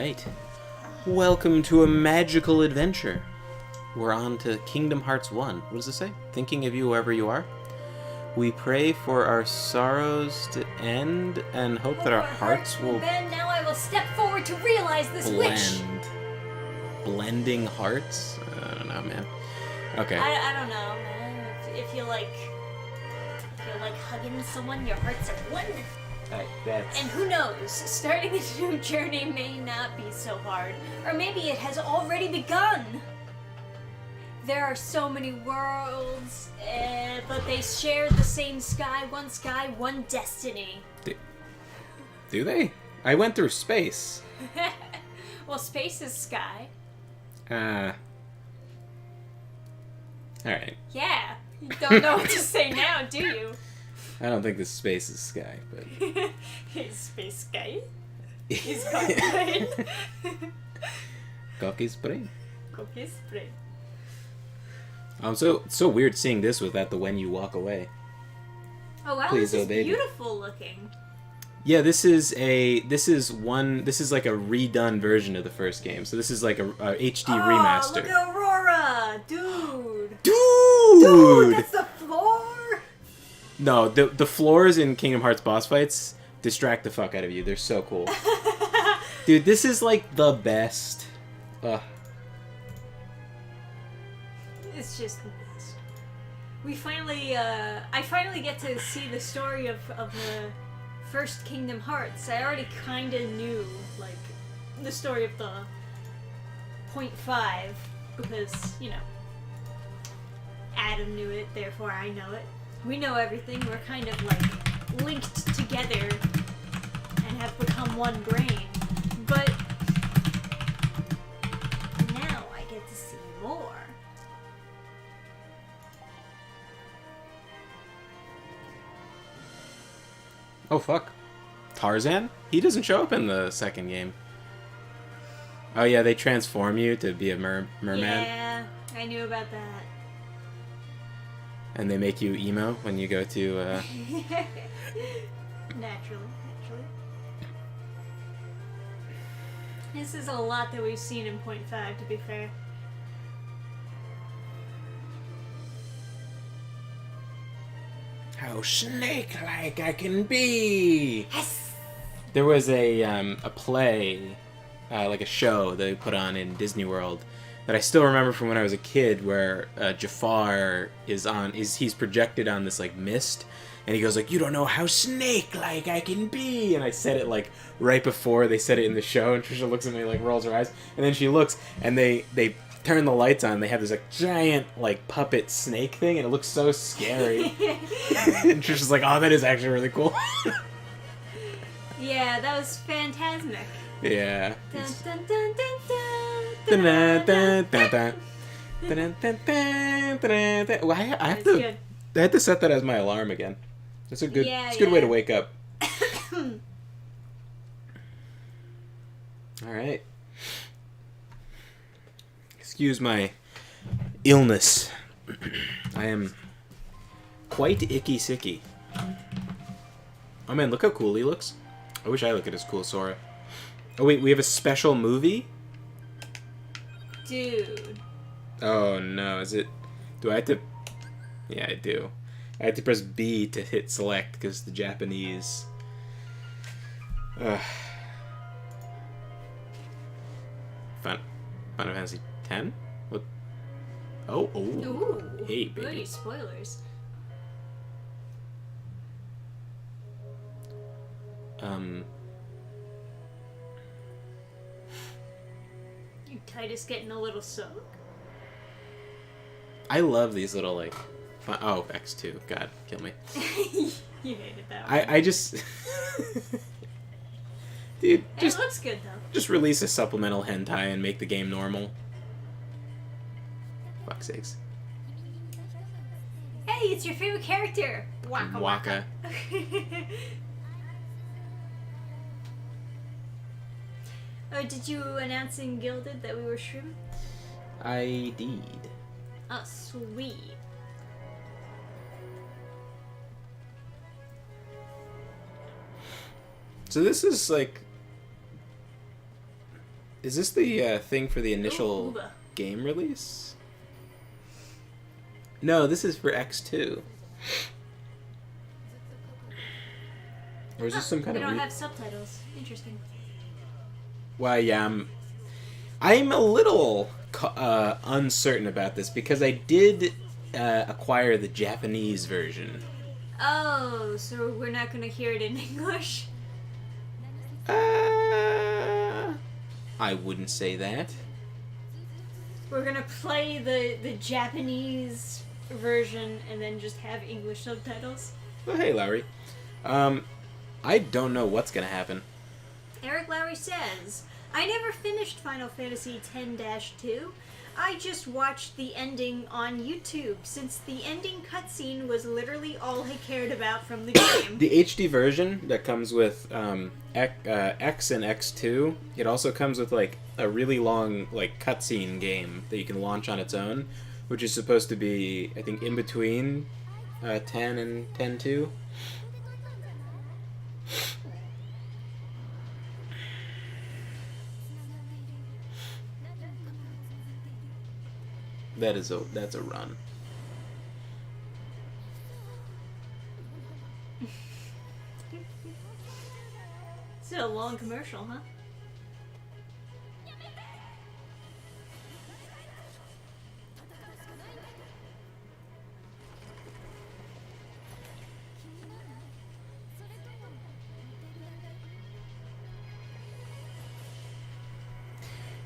Alright. Welcome to a magical adventure. We're on to Kingdom Hearts 1. What does it say? Thinking of you wherever you are. We pray for our sorrows to end and hope that our hearts will bend. Now I will step forward to realize this wish. Blending hearts? I don't know, man. Okay. I don't know, man. If you like hugging someone, your hearts are one. And who knows, starting a new journey may not be so hard. Or maybe it has already begun. There are so many worlds, but they share the same sky, one destiny. Do they? I went through space. Well, space is sky. Alright. Yeah. You don't know what to say now, do you? I don't think this space is sky, but... Is space sky? Is cocktail? Cocky spray. Cocky spray. So weird seeing this without the when you walk away. Oh wow, Please, this is baby. beautiful looking. Yeah, this is like a redone version of the first game. So this is like a HD remaster. Look at Aurora, dude. Dude, That's the floor. No, the floors in Kingdom Hearts boss fights distract the fuck out of you. They're so cool. Dude, this is like the best. It's just the best. We finally, I finally get to see the story of the first Kingdom Hearts. I already kind of knew, like, the story of the 0.5 because, you know, Adam knew it, therefore I know it. We know everything. We're kind of, like, linked together and have become one brain. But now I get to see more. Oh fuck, Tarzan? He doesn't show up in the second game. Oh yeah, they transform you to be a merman. Yeah, I knew about that. And they make you emo when you go to, Naturally. This is a lot that we've seen in 0.5, to be fair. How snake-like I can be! Yes! There was a play, like a show that they put on in Disney World that I still remember from when I was a kid, where Jafar he's projected on this like mist, and he goes like, "You don't know how snake-like I can be," and I said it like right before they said it in the show, and Trisha looks at me like rolls her eyes, and then she looks, and they turn the lights on, they have this like giant like puppet snake thing, and it looks so scary. And Trisha's like, "Oh, that is actually really cool." Yeah, that was phantasmic. Yeah. Dun, dun, dun, dun, dun. Well, I have to set that as my alarm again. It's a good, it's a good way to wake up. All right. Excuse my illness. I am quite icky sicky. Oh man, look how cool he looks. I wish I looked as cool as Sora. Oh wait, we have a special movie? Dude. Oh no, is it... Do I have to... Yeah, I do. I have to press B to hit select because the Japanese... Final Fantasy X? What? Oh. Ooh. Hey, baby. Goody, spoilers. Your Titus getting a little soak? I love these little, like... Oh, X2. God, kill me. You hated that one. I just... Dude, It looks good, though. Just release a supplemental hentai and make the game normal. Fuck's sakes. Hey, it's your favorite character! Waka Waka. Oh, did you announce in Gilded that we were streaming? I did. Oh, sweet. So this is like Is this the thing for the initial Ooh. game release? No, this is for X2. Or is this some kind they of... don't have subtitles. Interesting. Why, yeah, I'm a little uncertain about this because I did acquire the Japanese version. Oh, so we're not gonna hear it in English? I wouldn't say that. We're gonna play the Japanese version and then just have English subtitles? Well, hey, Lowry. I don't know what's gonna happen. Eric Lowry says, I never finished Final Fantasy X-2. I just watched the ending on YouTube, since the ending cutscene was literally all I cared about from the game. The HD version that comes with X and X2, it also comes with like a really long like cutscene game that you can launch on its own, which is supposed to be, I think, in between 10 and 10.2. That's a run. It's a long commercial, huh?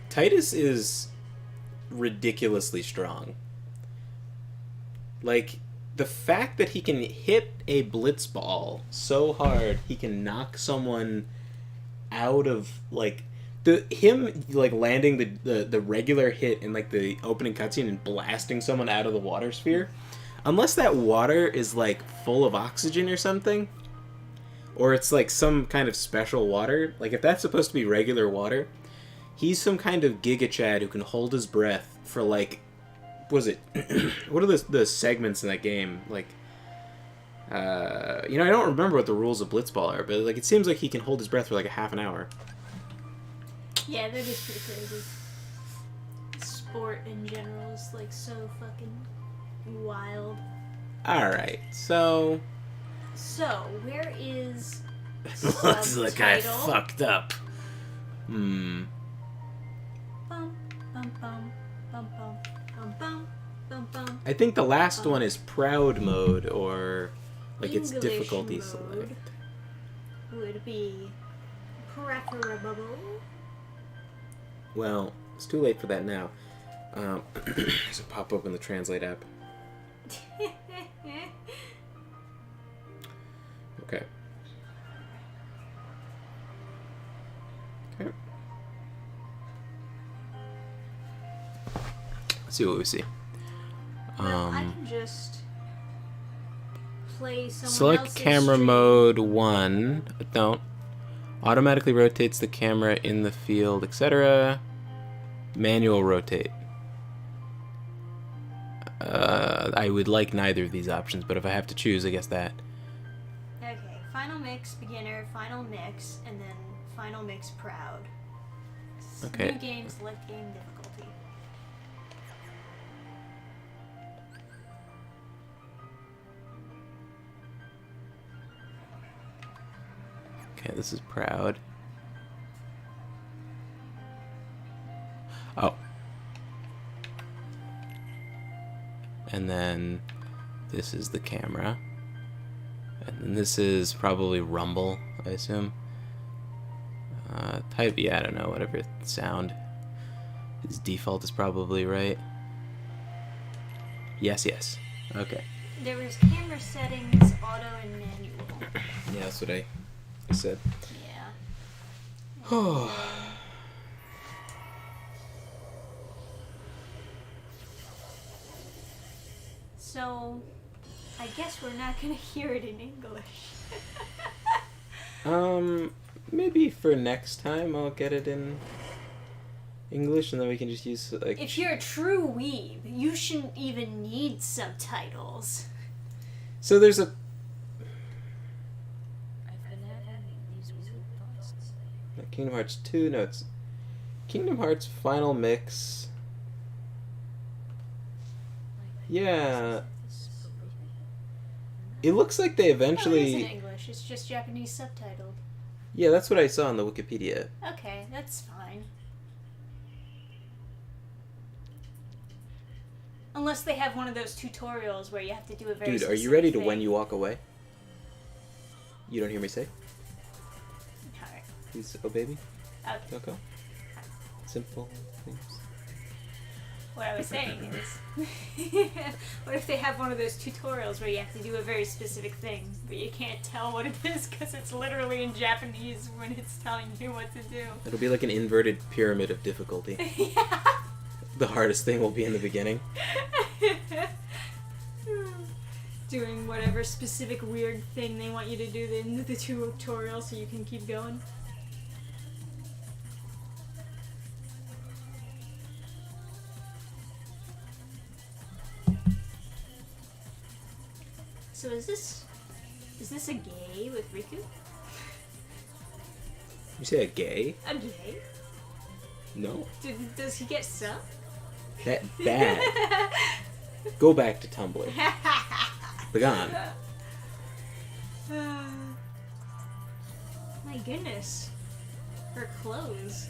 Titus is ridiculously strong. Like, the fact that he can hit a blitz ball so hard he can knock someone out of, like, him landing the regular hit in like the opening cutscene and blasting someone out of the water sphere, unless that water is like full of oxygen or something, or it's like some kind of special water, like if that's supposed to be regular water, he's some kind of Giga Chad who can hold his breath for like, what is it? What are the segments in that game? Like, I don't remember what the rules of Blitzball are, but like it seems like he can hold his breath for like a half an hour. Yeah, that is pretty crazy. Sport in general is like so fucking wild. Alright, so... So, where is... Looks like I fucked up. Bum, bum, bum, bum, bum, bum, bum, bum, bum. I think the last one is Proud Mode, or like its English difficulty mode select. Would be preferable. Well, it's too late for that now. Does it pop open the Translate app? Okay. Okay. Let's see what we see. Well, I can just play someone Select else's camera stream. mode 1. Don't. Automatically rotates the camera in the field, etc. Manual rotate. I would like neither of these options, but if I have to choose, I guess that. Okay, final mix beginner, final mix, and then final mix proud. Okay. New game, select game difficulty. Okay, this is proud. Oh. And then this is the camera. And then this is probably rumble, I assume. Type, yeah, I don't know, whatever sound. His default is probably right. Yes, yes. Okay. There was camera settings, auto, and manual. Yeah, that's what I said. Yeah. Oh. So, I guess we're not gonna hear it in English. Maybe for next time I'll get it in English, and then we can just use like. If you're a true weeb, you shouldn't even need subtitles. So there's a. Kingdom Hearts 2. No, it's Kingdom Hearts Final Mix. Yeah. It looks like they eventually... Oh, it is in English. It's just Japanese subtitled. Yeah, that's what I saw on the Wikipedia. Okay, that's fine. Unless they have one of those tutorials where you have to do a very Dude, are you ready to When You Walk Away? You don't hear me say? Alright. Please, oh baby. Okay. Okay. Simple things. What I was saying is, what if they have one of those tutorials where you have to do a very specific thing, but you can't tell what it is because it's literally in Japanese when it's telling you what to do? It'll be like an inverted pyramid of difficulty. Yeah. The hardest thing will be in the beginning. Doing whatever specific weird thing they want you to do in the tutorial so you can keep going. So is this a gay with Riku? You say a gay? A gay? No. Does he get some? That bad. Go back to Tumblr. Begone. My goodness. Her clothes.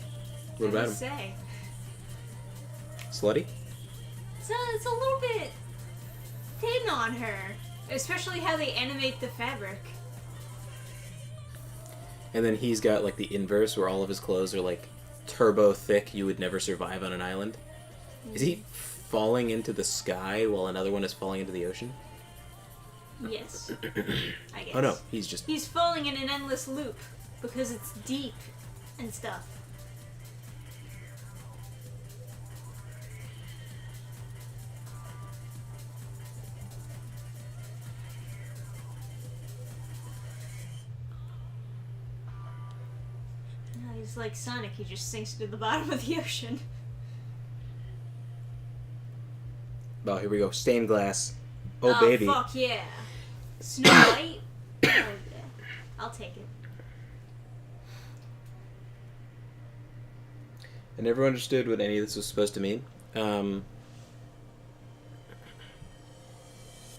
What about him? Say? Slutty? So it's a little bit thin on her. Especially how they animate the fabric. And then he's got like the inverse where all of his clothes are like turbo thick, you would never survive on an island. Is he falling into the sky while another one is falling into the ocean? Yes. I guess. Oh no, he's falling in an endless loop because it's deep and stuff. No, he's like Sonic, he just sinks to the bottom of the ocean. Oh, here we go. Stained glass. Oh, baby. Fuck yeah. Snow White? Oh, yeah. I'll take it. I never understood what any of this was supposed to mean. I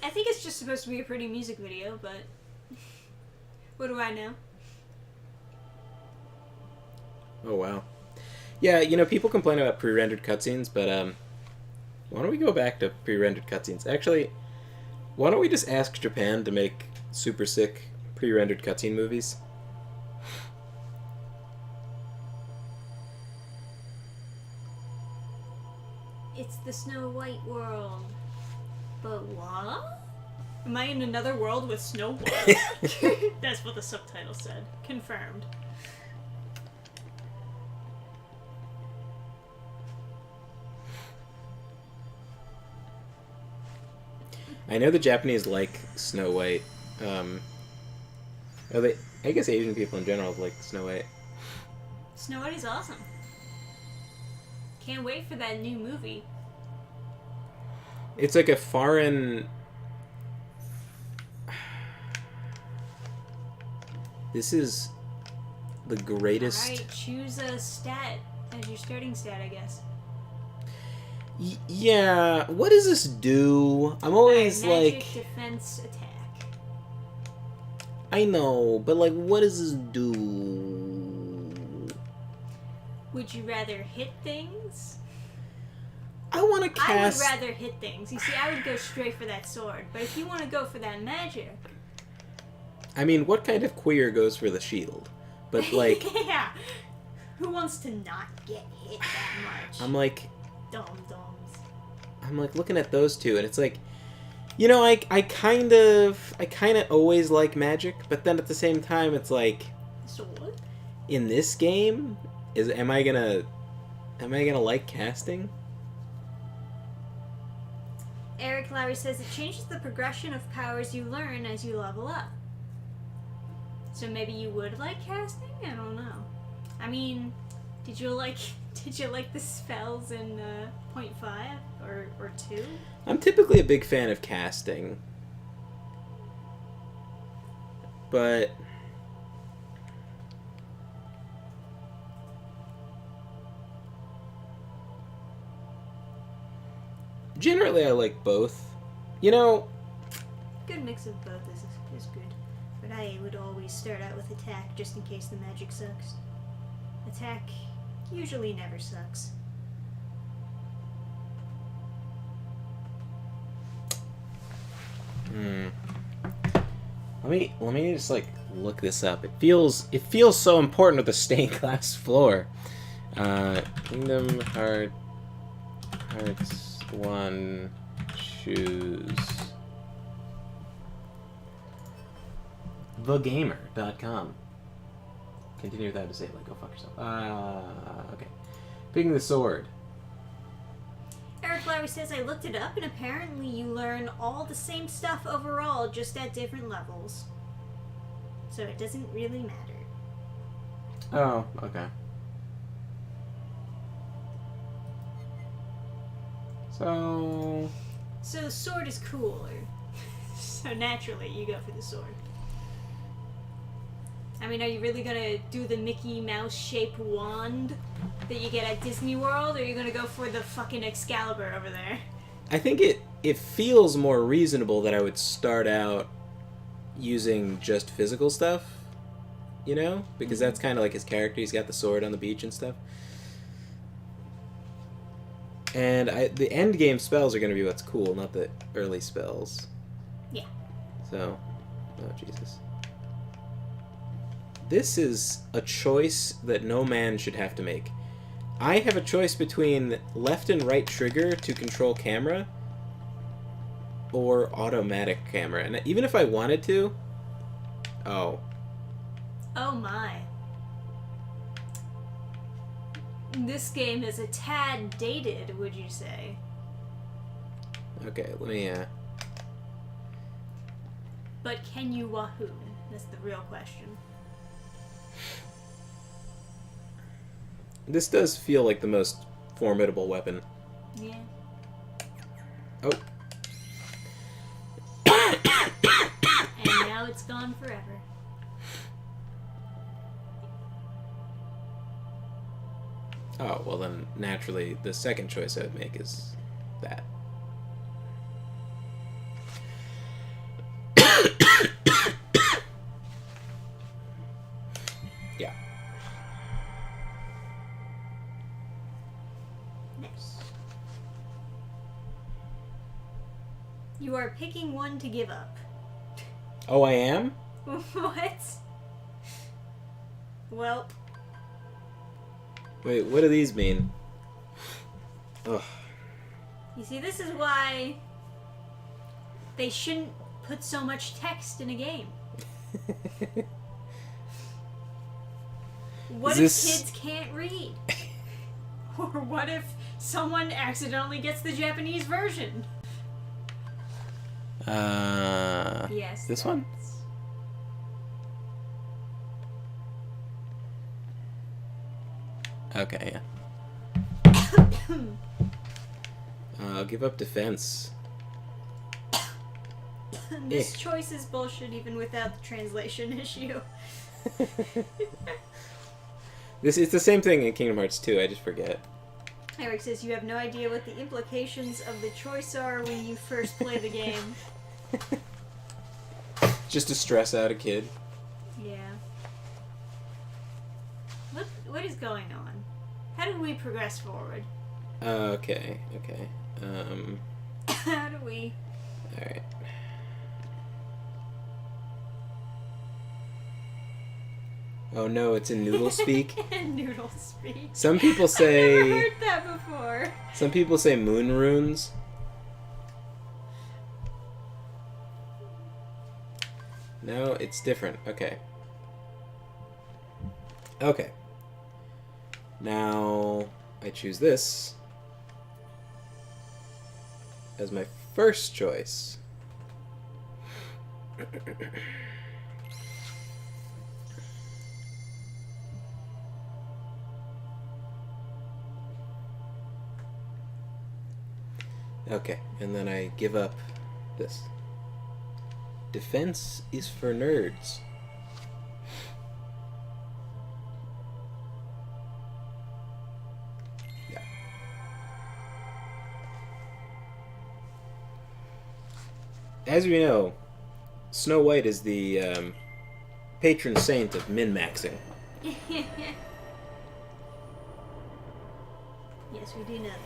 think it's just supposed to be a pretty music video, but what do I know? Oh, wow. Yeah, you know, people complain about pre-rendered cutscenes, but why don't we go back to pre-rendered cutscenes? Actually, why don't we just ask Japan to make super sick pre-rendered cutscene movies? It's the Snow White world. But what? Am I in another world with Snow White? That's what the subtitle said. Confirmed. I know the Japanese like Snow White. I guess Asian people in general like Snow White. Snow White is awesome. Can't wait for that new movie. It's like a foreign... This is the greatest... Alright, choose a stat as your starting stat, I guess. Yeah, what does this do? I'm always magic, like... defense, attack. I know, but like, what does this do? Would you rather hit things? I want to cast... I would rather hit things. You see, I would go straight for that sword. But if you want to go for that magic... I mean, what kind of queer goes for the shield? But like... yeah. Who wants to not get hit that much? I'm like... Dum-dums. I'm like looking at those two, and it's like... You know, I kind of always like magic, but then at the same time, it's like... Sword? In this game, am I gonna like casting? Eric Lowry says it changes the progression of powers you learn as you level up. So maybe you would like casting? I don't know. I mean, did you like the spells in 0.5 or 2? I'm typically a big fan of casting. But Generally, I like both. You know... Good mix of both is good. But I would always start out with attack just in case the magic sucks. Attack usually never sucks. Let me just like look this up. It feels so important with the stained glass floor. Kingdom Hearts 1 choose thegamer.com. Continue without disabling. Go fuck yourself. Okay. Picking the sword. Eric Flower says, I looked it up and apparently you learn all the same stuff overall, just at different levels. So it doesn't really matter. Oh, okay. So the sword is cooler. So naturally you go for the sword. I mean, are you really gonna do the Mickey Mouse shaped wand that you get at Disney World, or are you gonna go for the fucking Excalibur over there? I think it feels more reasonable that I would start out using just physical stuff, you know? Because that's kind of like his character. He's got the sword on the beach and stuff. And the end game spells are going to be what's cool, not the early spells. Yeah. So, oh Jesus. This is a choice that no man should have to make. I have a choice between left and right trigger to control camera or automatic camera. And even if I wanted to... Oh. Oh my. This game is a tad dated, would you say? Okay, let me, But can you wahoo? That's the real question. This does feel like the most formidable weapon. Yeah. Oh. And now it's gone forever. Oh, well then, naturally, the second choice I would make is that. Yeah. Nice. You are picking one to give up. Oh, I am? What? Well... Wait, what do these mean? Ugh. You see, this is why they shouldn't put so much text in a game. What if kids can't read? Or what if someone accidentally gets the Japanese version? Yes. This one? Okay, yeah. I'll give up defense. This choice is bullshit even without the translation issue. It's the same thing in Kingdom Hearts 2, I just forget. Eric says you have no idea what the implications of the choice are when you first play the game. Just to stress out a kid. Yeah. What is going on? How do we progress forward? Okay. How do we? Alright. Oh no, it's in noodle speak? Noodle speak. Some people say... I've never heard that before. Some people say moon runes. No, it's different. Okay. Okay. Now, I choose this as my first choice. Okay, and then I give up this. Defense is for nerds. Yeah. as we know, Snow White is the patron saint of min-maxing. Yes, we do know that.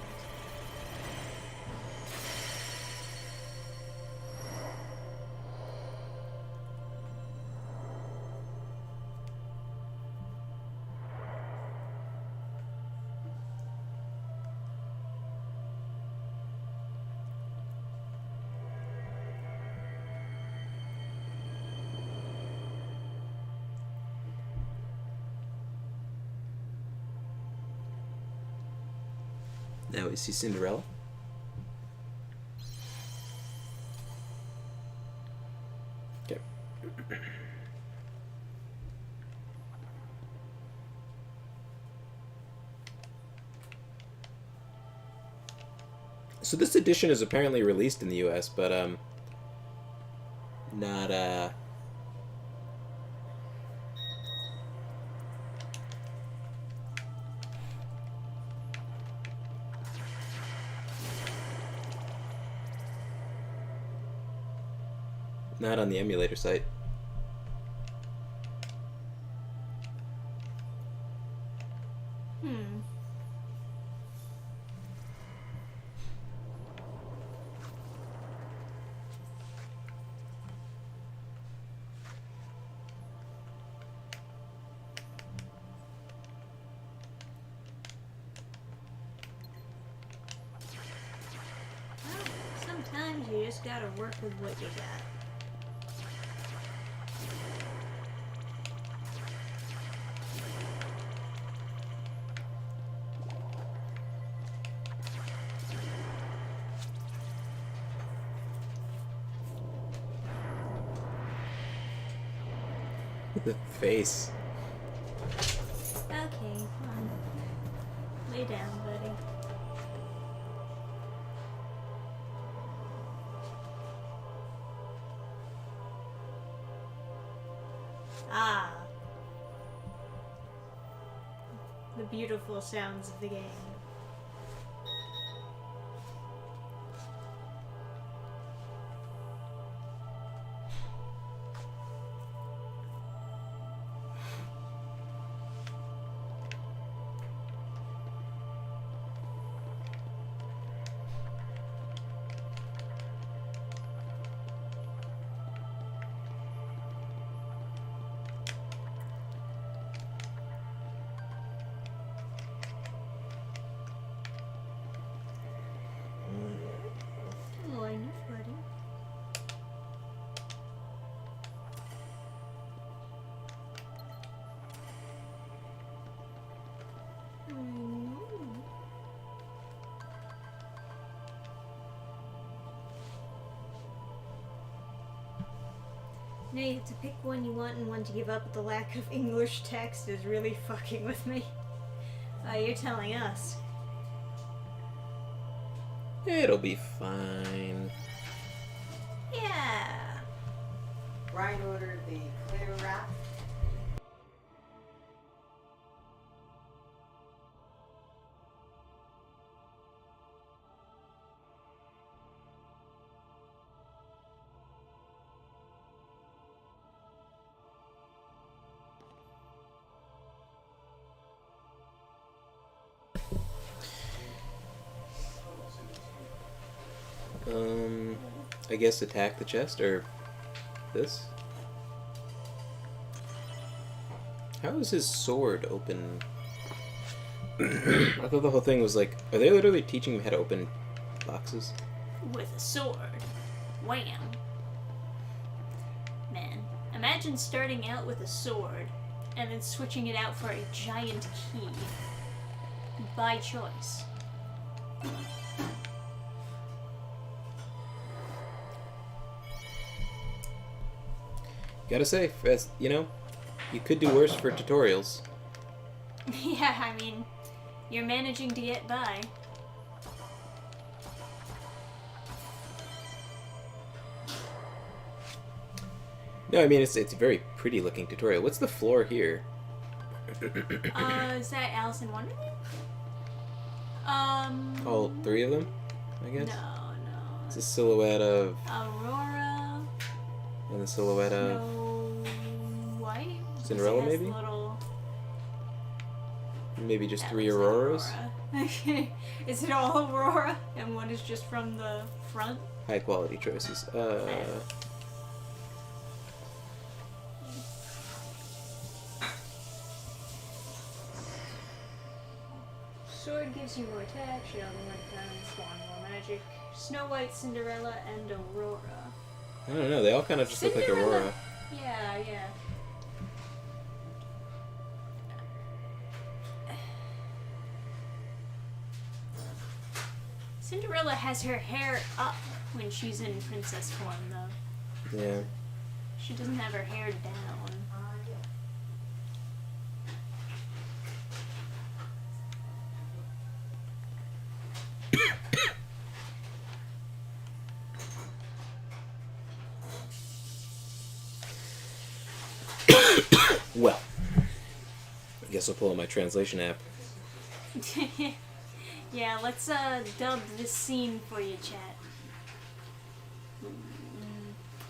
Now, is he Cinderella? Okay. So this edition is apparently released in the US, but not not on the emulator site. Sometimes you just gotta work with what you got. The face. Okay, come on. Lay down, buddy. Ah. The beautiful sounds of the game. Now you have to pick one you want and one to give up, but the lack of English text is really fucking with me. You're telling us. It'll be fine. Yeah. Brian ordered the clear wrap. I guess attack the chest, or this? How is his sword open? I thought the whole thing was like, are they literally teaching him how to open boxes? With a sword. Wham. Man, imagine starting out with a sword and then switching it out for a giant key. By choice. Gotta say, as you know, you could do worse for tutorials. Yeah, I mean, you're managing to get by. No, I mean, it's a very pretty looking tutorial. What's the floor here? Is that Alice in Wonderland? All three of them, I guess? No. It's a silhouette of... Aurora, And the silhouette of Snow White? Cinderella, It has maybe? Little... Maybe just That 3 looks like auroras? Aurora. Okay. Is it all Aurora? And one is just from the front? High quality choices. Sword gives you more attack, shield more defense, wand more magic. Snow White, Cinderella, and Aurora. I don't know, they all kind of just look like Aurora. Yeah, yeah. Cinderella has her hair up when she's in princess form, though. Yeah. She doesn't have her hair down. Well, I guess I'll pull up my translation app. Yeah, let's dub this scene for you, chat.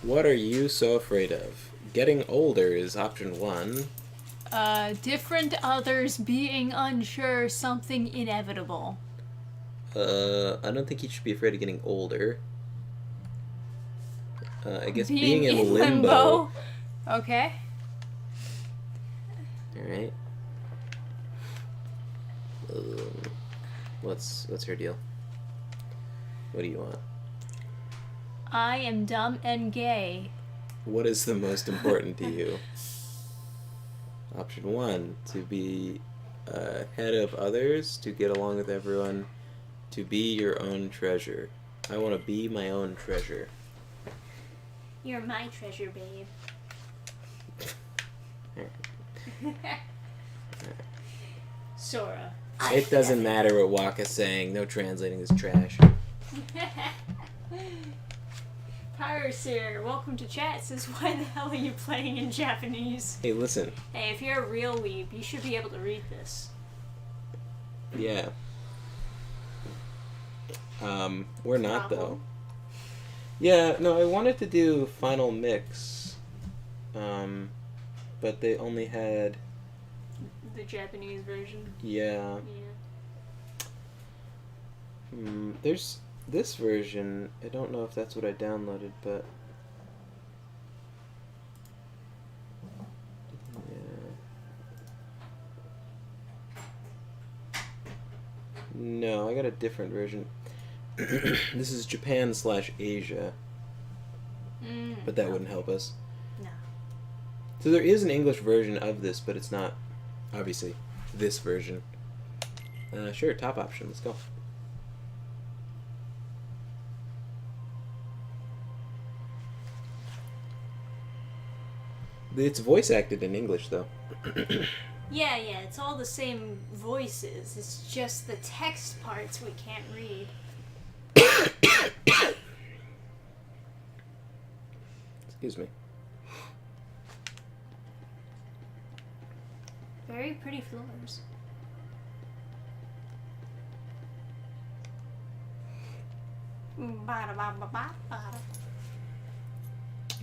What are you so afraid of? Getting older is option 1. Different others being unsure, something inevitable. I don't think you should be afraid of getting older. I guess being in limbo. Okay. Alright. What's her deal? What do you want? I am dumb and gay. What is the most important to you? Option 1, to be ahead of others, to get along with everyone, to be your own treasure. I want to be my own treasure. You're my treasure, babe. Sora. It doesn't matter what Waka's saying. No translating is trash. Pyroseer, welcome to chat. Says, why the hell are you playing in Japanese? Hey, listen. Hey, if you're a real weeb, you should be able to read this. Yeah. We're not, Problem. though. Yeah, no, I wanted to do Final Mix. But they only had... The Japanese version. Yeah. Yeah. There's this version. I don't know if that's what I downloaded, but... Yeah. No, I got a different version. This is Japan/Asia. But that wouldn't help us. No. So there is an English version of this, but it's not, obviously, this version. Sure, top option. Let's go. It's voice acted in English, though. Yeah, it's all the same voices. It's just the text parts we can't read. Excuse me. Very pretty floors.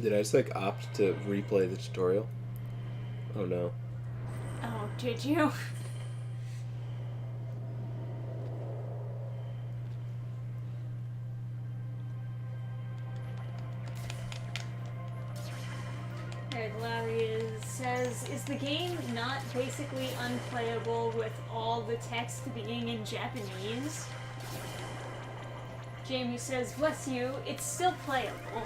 Did I just, opt to replay the tutorial? Oh, no. Oh, did you? Says, is the game not basically unplayable with all the text being in Japanese? Jamie says, bless you, it's still playable.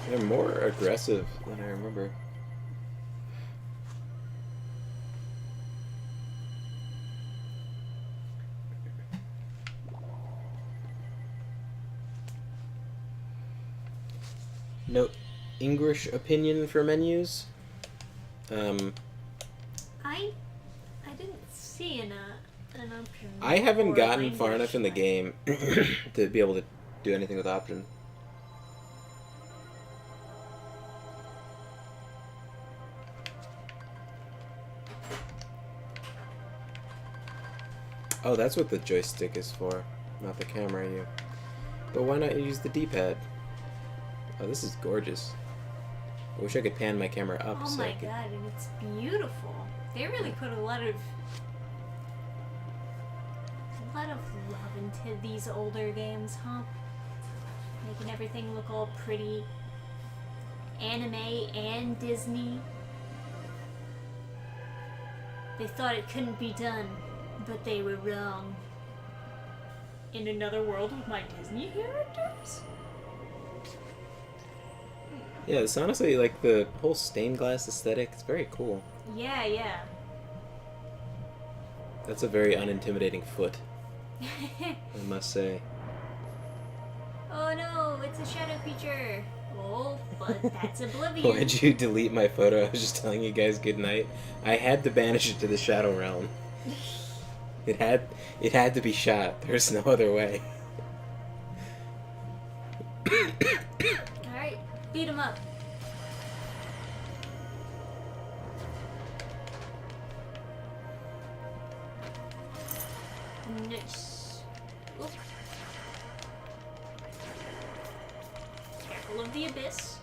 They're more aggressive than I remember. No English opinion for menus. I didn't see an option. I haven't or gotten far language enough in the game to be able to do anything with option. Oh, that's what the joystick is for, not the camera. But why not use the D-pad? Oh, this is gorgeous. I wish I could pan my camera up. Oh my god, and it's beautiful. They really put a lot of love into these older games, huh? Making everything look all pretty. Anime and Disney. They thought it couldn't be done, but they were wrong. In another world with my Disney characters? Yeah, it's honestly like the whole stained glass aesthetic. It's very cool. Yeah, yeah. That's a very unintimidating foot, I must say. Oh no, it's a shadow creature. Oh, but that's Oblivion. Why'd you delete my photo? I was just telling you guys good night. I had to banish it to the Shadow Realm. It had to be shot. There's no other way. Alright, beat him up. Nice. Oop. Careful of the abyss.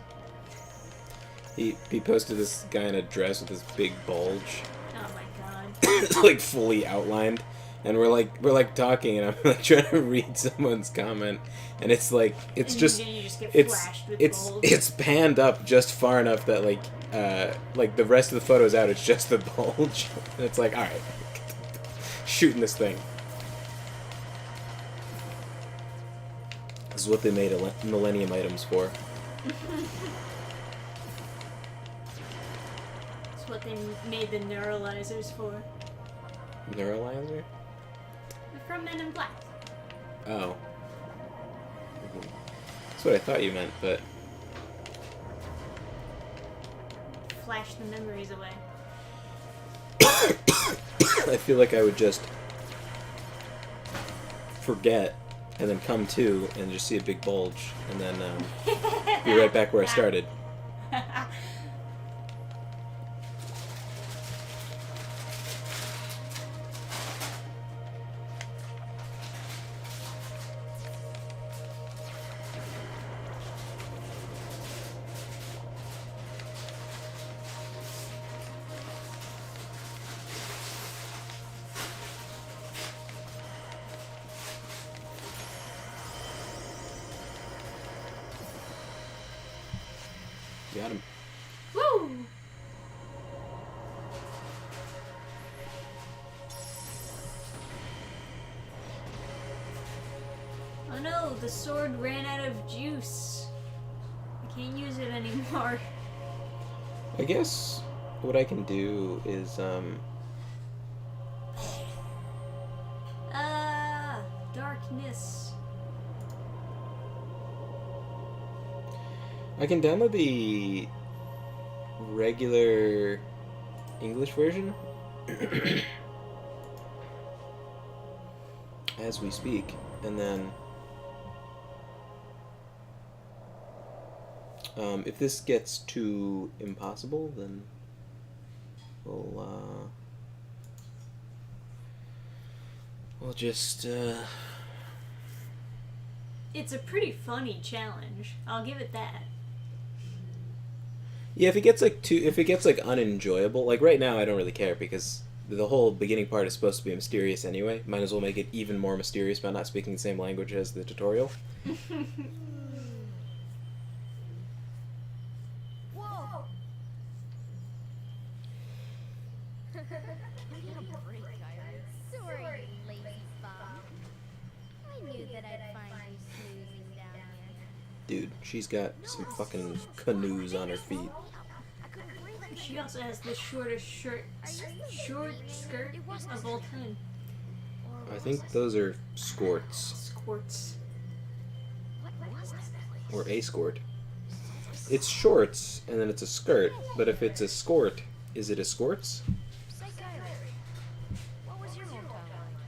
He posted this guy in a dress with this big bulge. Oh my god. It's like fully outlined. And we're like talking, and I'm like trying to read someone's comment, and it's like And you just get flashed with bulge. it's panned up just far enough that like the rest of the photo's out. It's just the bulge, and it's like, all right, shooting this thing. This is what they made Millennium items for. That's what they made the neuralizers for. Neuralizer? From Men in Black. Oh. That's what I thought you meant, but... Flash the memories away. I feel like I would just forget and then come to and just see a big bulge and then be right back where I started. Got him. Woo! Oh no, the sword ran out of juice. I can't use it anymore. I guess what I can do is, Darkness. I can download the regular English version as we speak, and then if this gets too impossible, then we'll just It's a pretty funny challenge. I'll give it that. yeah, if it gets like unenjoyable, like right now I don't really care because the whole beginning part is supposed to be mysterious anyway. Might as well make it even more mysterious by not speaking the same language as the tutorial. Whoa! I need a break, Iris. Sorry, lazy bum. I knew that I'd find you snoozing down here. Dude, she's got some fucking canoes on her feet. She also has the shortest short skirt of all time. I think those are skorts. Squirts. Or a skort. It's shorts, and then it's a skirt, but if it's a skort, is it a skorts? Say, Kyrie, what was your hometown like?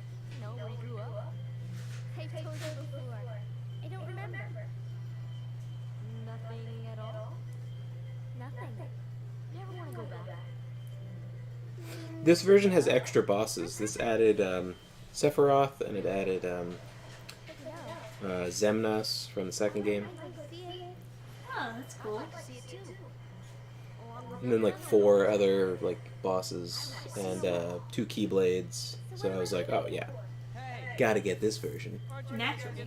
This version has extra bosses. This added Sephiroth, and it added Zemnas from the second game. Oh, that's cool. And then like 4 other like bosses and 2 keyblades. So I was like, oh yeah, gotta get this version. Naturally.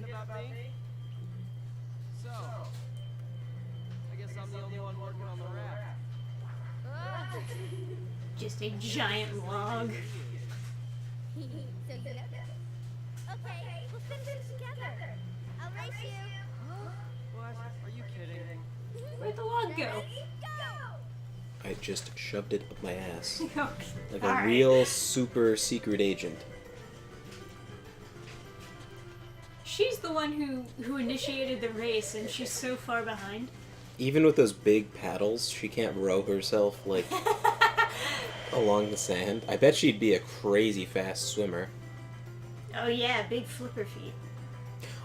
So, I guess I'm the only one working on the raft. Just a giant log. So you know. Okay, we'll finish it together. I'll race you. What? Are you kidding? Where'd the log go? Go! I just shoved it up my ass. Like a Alright. real super secret agent. She's the one who initiated the race, and she's so far behind. Even with those big paddles, she can't row herself like along the sand. I bet she'd be a crazy fast swimmer. Oh yeah, big flipper feet.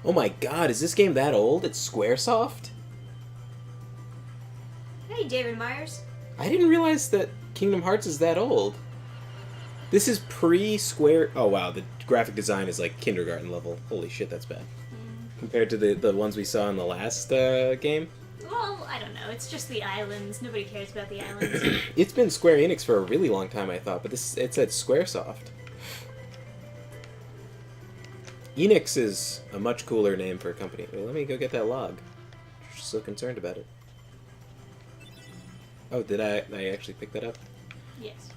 Oh my god, is this game that old? It's Squaresoft? Hey, David Myers. I didn't realize that Kingdom Hearts is that old. This is pre-Square... Oh wow, the graphic design is like kindergarten level. Holy shit, that's bad. Compared to the ones we saw in the last game. Well, I don't know. It's just the islands. Nobody cares about the islands. It's been Square Enix for a really long time, I thought, but it said Squaresoft. Enix is a much cooler name for a company. Well, let me go get that log. I'm so concerned about it. Oh, did I actually pick that up? Yes.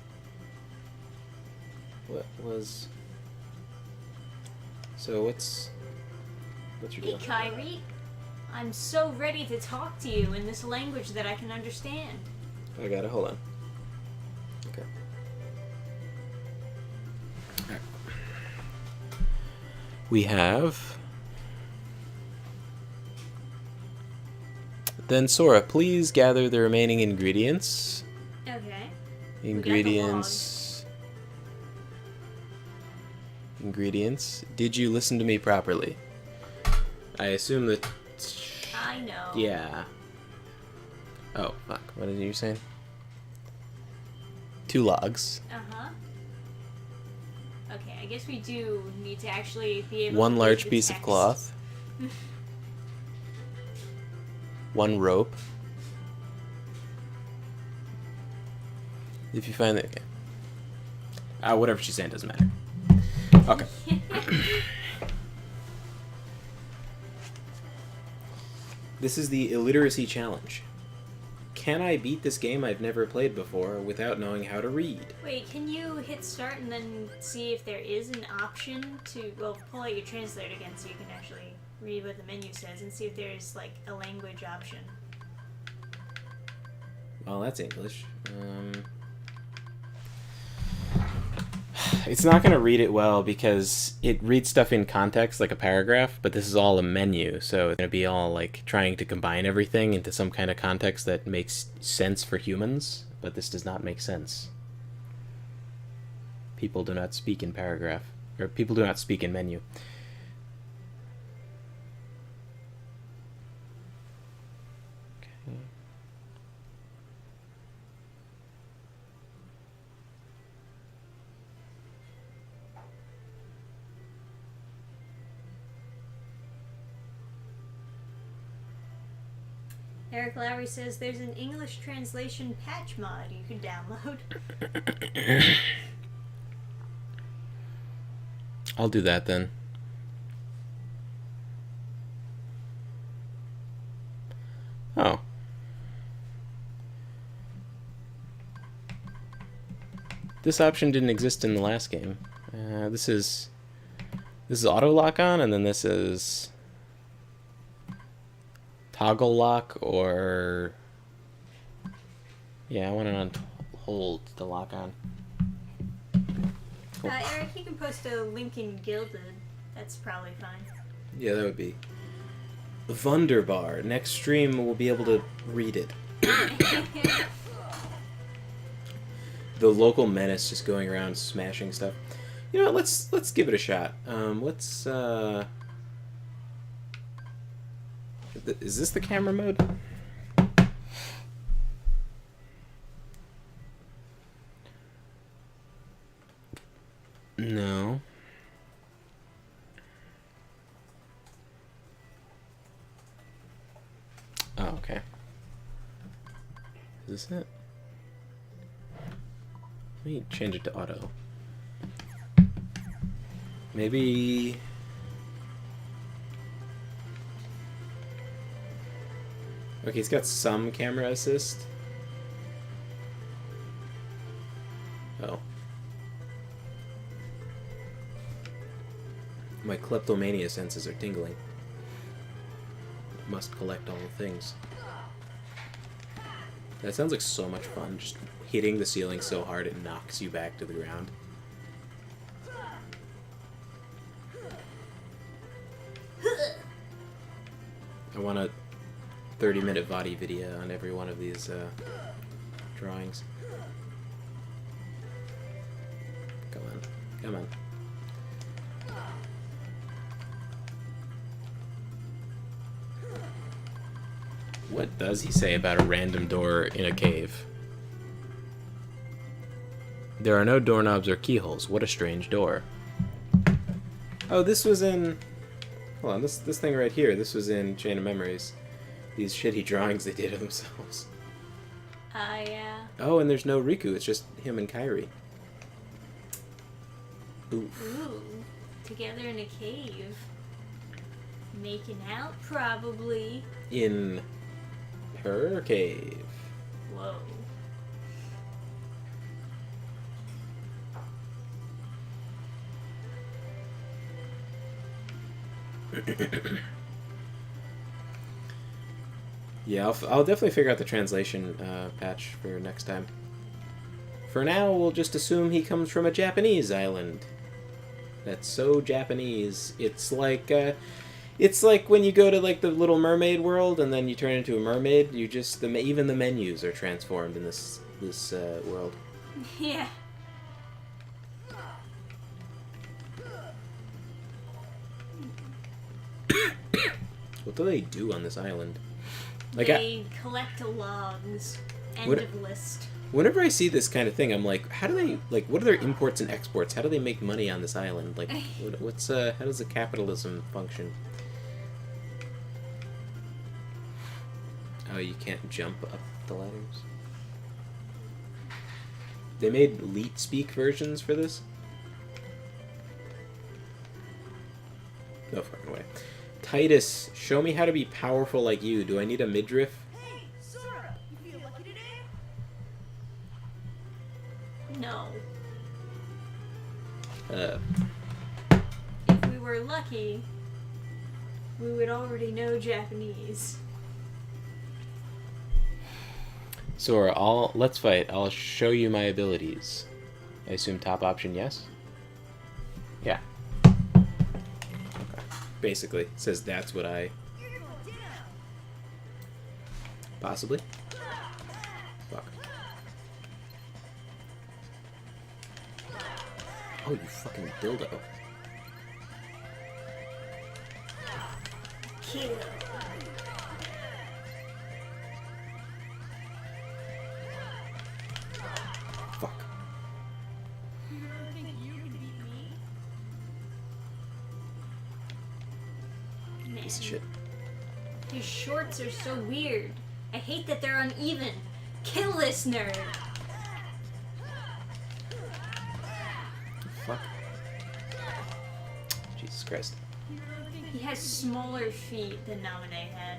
What was... So what's your Hey, deal? Kyrie. I'm so ready to talk to you in this language that I can understand. I got it. Hold on. Okay. Alright. We have... Then Sora, please gather the remaining ingredients. Okay. Ingredients. Ingredients. Did you listen to me properly? I assume that... I know. Yeah. Oh, fuck. What did you say? 2 logs. Uh-huh. Okay, I guess we do need to actually be able 1 to large read the piece of text. cloth. 1 rope. If you find that... Okay. Whatever she's saying doesn't matter. Okay. This is the illiteracy challenge. Can I beat this game I've never played before without knowing how to read? Wait, can you hit start and then see if there is an option to, well, pull out your translator again so you can actually read what the menu says and see if there's, like, a language option. Well, that's English. It's not going to read it well because it reads stuff in context like a paragraph, but this is all a menu, so it's going to be all like trying to combine everything into some kind of context that makes sense for humans, but this does not make sense. People do not speak in paragraph, or people do not speak in menu. Okay. Eric Lowry says there's an English translation patch mod you can download. I'll do that then. Oh. This option didn't exist in the last game. This is auto lock on, and then this is toggle lock, or yeah, I want it on hold to lock on. Cool. Eric, you can post a link in Gilded. That's probably fine. Yeah, that would be Wunderbar. Next stream we'll be able to read it. The local menace just going around smashing stuff. You know what, let's give it a shot. Is this the camera mode? No. Oh, okay. Is this it? Let me change it to auto. Maybe... Okay, it's got some camera assist. Oh. My kleptomania senses are tingling. Must collect all the things. That sounds like so much fun, just hitting the ceiling so hard it knocks you back to the ground. I want a 30-minute VOD video on every one of these drawings. Come on. Come on. What does he say about a random door in a cave? There are no doorknobs or keyholes. What a strange door. Oh, this was in... Hold on, this thing right here, this was in Chain of Memories. These shitty drawings they did of themselves. Yeah. Oh, and there's no Riku, it's just him and Kairi. Oof. Ooh. Together in a cave. Making out, probably. In her cave. Whoa. Yeah, I'll definitely figure out the translation patch for next time. For now, we'll just assume he comes from a Japanese island. That's so Japanese. It's like when you go to like the Little Mermaid world and then you turn into a mermaid. You just even the menus are transformed in this world. Yeah. What do they do on this island? Like They collect logs. End What- of list. Whenever I see this kind of thing, I'm like, how do they what are their imports and exports? How do they make money on this island? Like, what's how does the capitalism function? Oh, you can't jump up the ladders. They made Leet Speak versions for this? No fucking way. Titus, show me how to be powerful like you. Do I need a midriff? Hey, Sora, you feel lucky today? No. Uh, If we were lucky, we would already know Japanese. Sora, let's fight. I'll show you my abilities. I assume top option, yes? Yeah. Okay. Basically, it says that's what I... Possibly. Fuck. Oh, you fucking dildo. Kill. Fuck. Man, Piece of shit. his shorts are so weird. I hate that they're uneven. Kill this nerd. Fuck. Jesus Christ. He has smaller feet than Naminé had.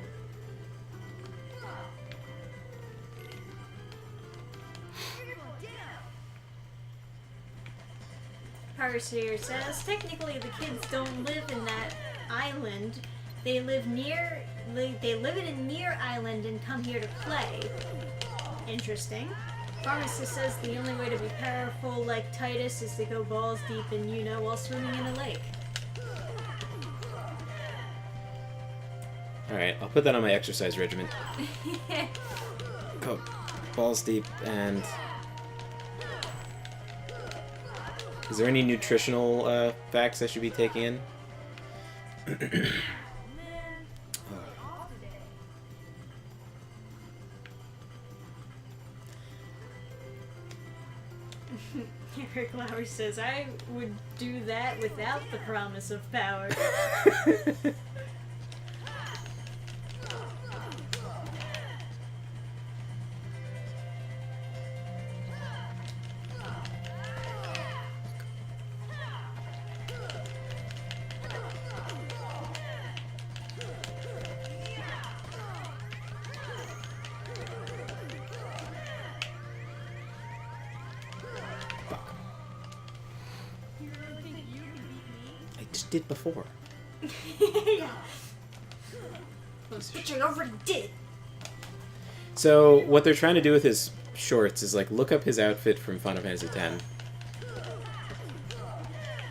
Parasier says, technically the kids don't live in that island. They live near, they live in a near island and come here to play. Interesting. Pharmacist says the only way to be powerful like Titus is to go balls deep in while swimming in a lake. Alright, I'll put that on my exercise regimen. Go balls deep and... Is there any nutritional facts I should be taking in? Eric Lauer says, I would do that without the promise of power. I just did before. Yeah. Which I already did. So what they're trying to do with his shorts is like look up his outfit from Final Fantasy X.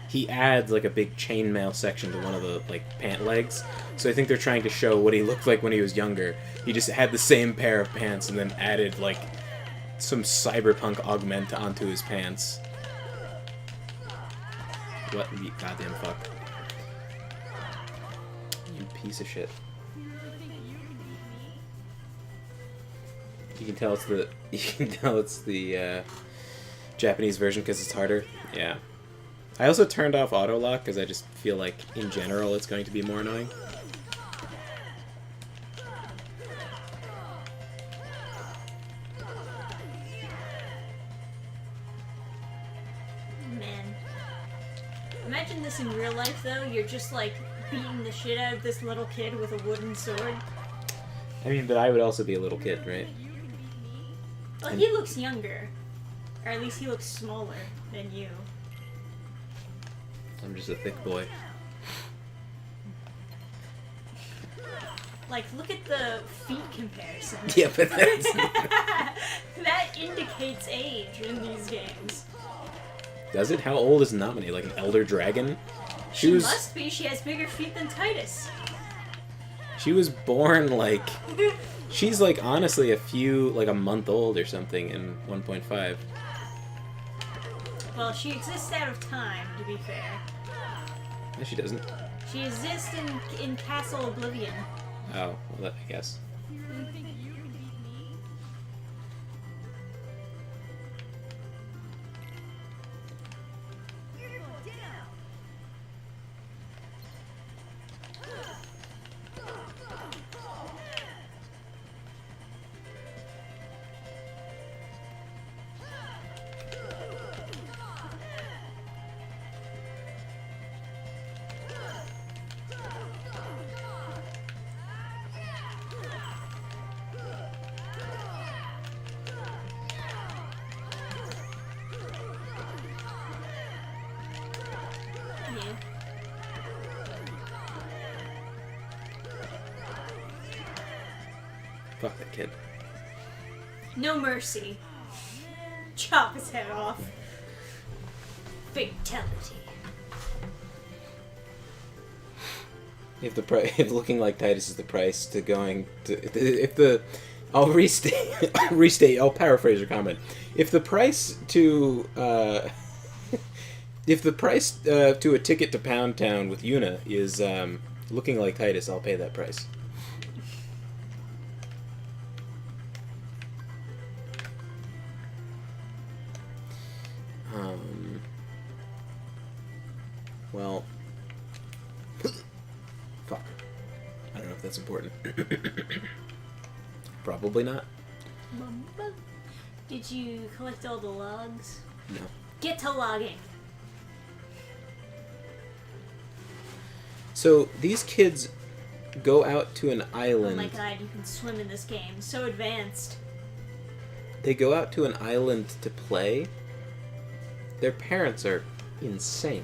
He adds like a big chainmail section to one of the like pant legs. So I think they're trying to show what he looked like when he was younger. He just had the same pair of pants and then added like some cyberpunk augment onto his pants. What the goddamn fuck? You piece of shit. You can tell it's the Japanese version because it's harder. Yeah. I also turned off auto lock because I just feel like in general it's going to be more annoying. Man. Imagine this in real life though, you're just like beating the shit out of this little kid with a wooden sword. I mean, but I would also be a little kid, right? Well, he looks younger. Or at least he looks smaller than you. I'm just a thick boy. Like, look at the feet comparison. Yeah, but that's... That indicates age in these games. Does it? How old is Nominee? Like an elder dragon? She must be. She has bigger feet than Titus. She was born like... She's like honestly a month old or something in 1.5. Well, she exists out of time, to be fair. No, she doesn't. She exists in Castle Oblivion. Oh, well, I guess. Fuck that kid. No mercy. Chop his head off. Fatality. If looking like Titus is the price to going to I'll restate I'll paraphrase your comment. If the price to to a ticket to Pound Town with Yuna is looking like Titus, I'll pay that price. Well, fuck. I don't know if that's important. Probably not. Did you collect all the logs? No. Get to logging. So these kids go out to an island. Oh my god, you can swim in this game. So advanced. They go out to an island to play. Their parents are insane.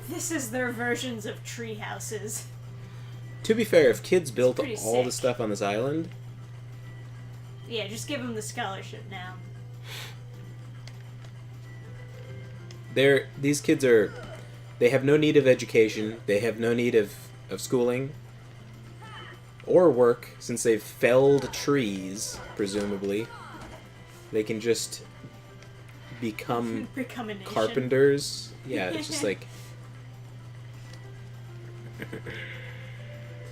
This is their versions of tree houses. To be fair, if kids built all sick. the stuff on this island... Yeah, just give them the scholarship now. These kids are... They have no need of education. They have no need of schooling. Or work, since they've felled trees, presumably. They can just become a nation. Carpenters. Yeah, it's just like...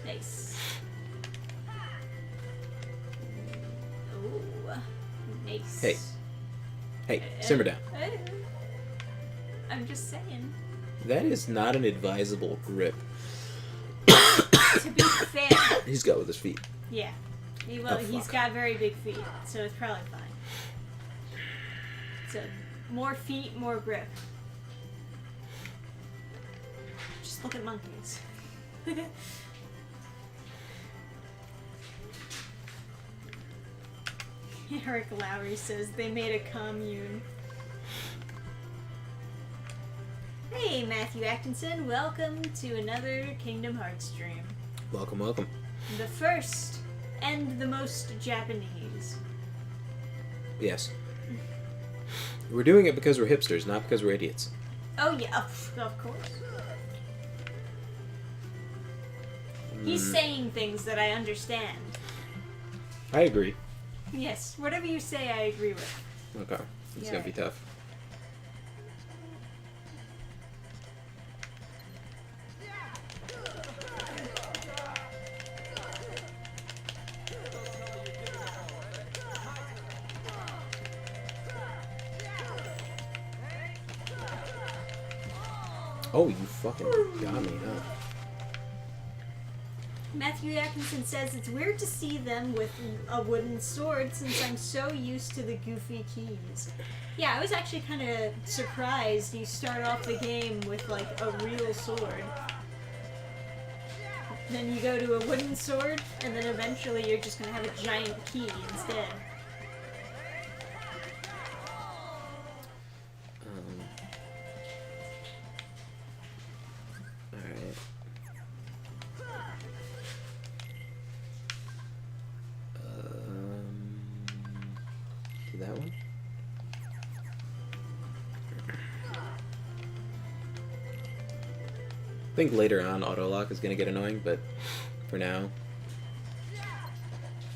Nice. Ooh, nice. Hey, simmer down. I'm just saying. That is not an advisable grip. To be fair. He's got with his feet. Yeah. He's fuck. got very big feet, so it's probably fine. So, more feet, more grip. Just look at monkeys. Eric Lowry says they made a commune. Hey, Matthew Atkinson, welcome to another Kingdom Hearts stream. Welcome, welcome. The first and the most Japanese. Yes. We're doing it because we're hipsters, not because we're idiots. Oh yeah, of course. He's saying things that I understand. I agree. Yes, whatever you say, I agree with. Okay. It's Yeah. gonna be tough. Oh, you fucking got me, huh? Matthew Atkinson says it's weird to see them with a wooden sword since I'm so used to the goofy keys. Yeah, I was actually kind of surprised you start off the game with like a real sword. Then you go to a wooden sword, and then eventually you're just gonna have a giant key instead. Alright. Do that one? I think later on auto lock is gonna get annoying, but for now.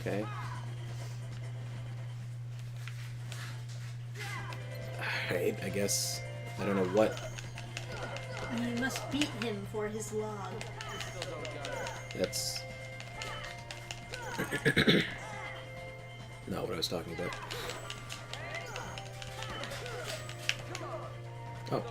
Okay. Alright, I guess. I don't know what. You must beat him for his log. That's not what I was talking about. Oh.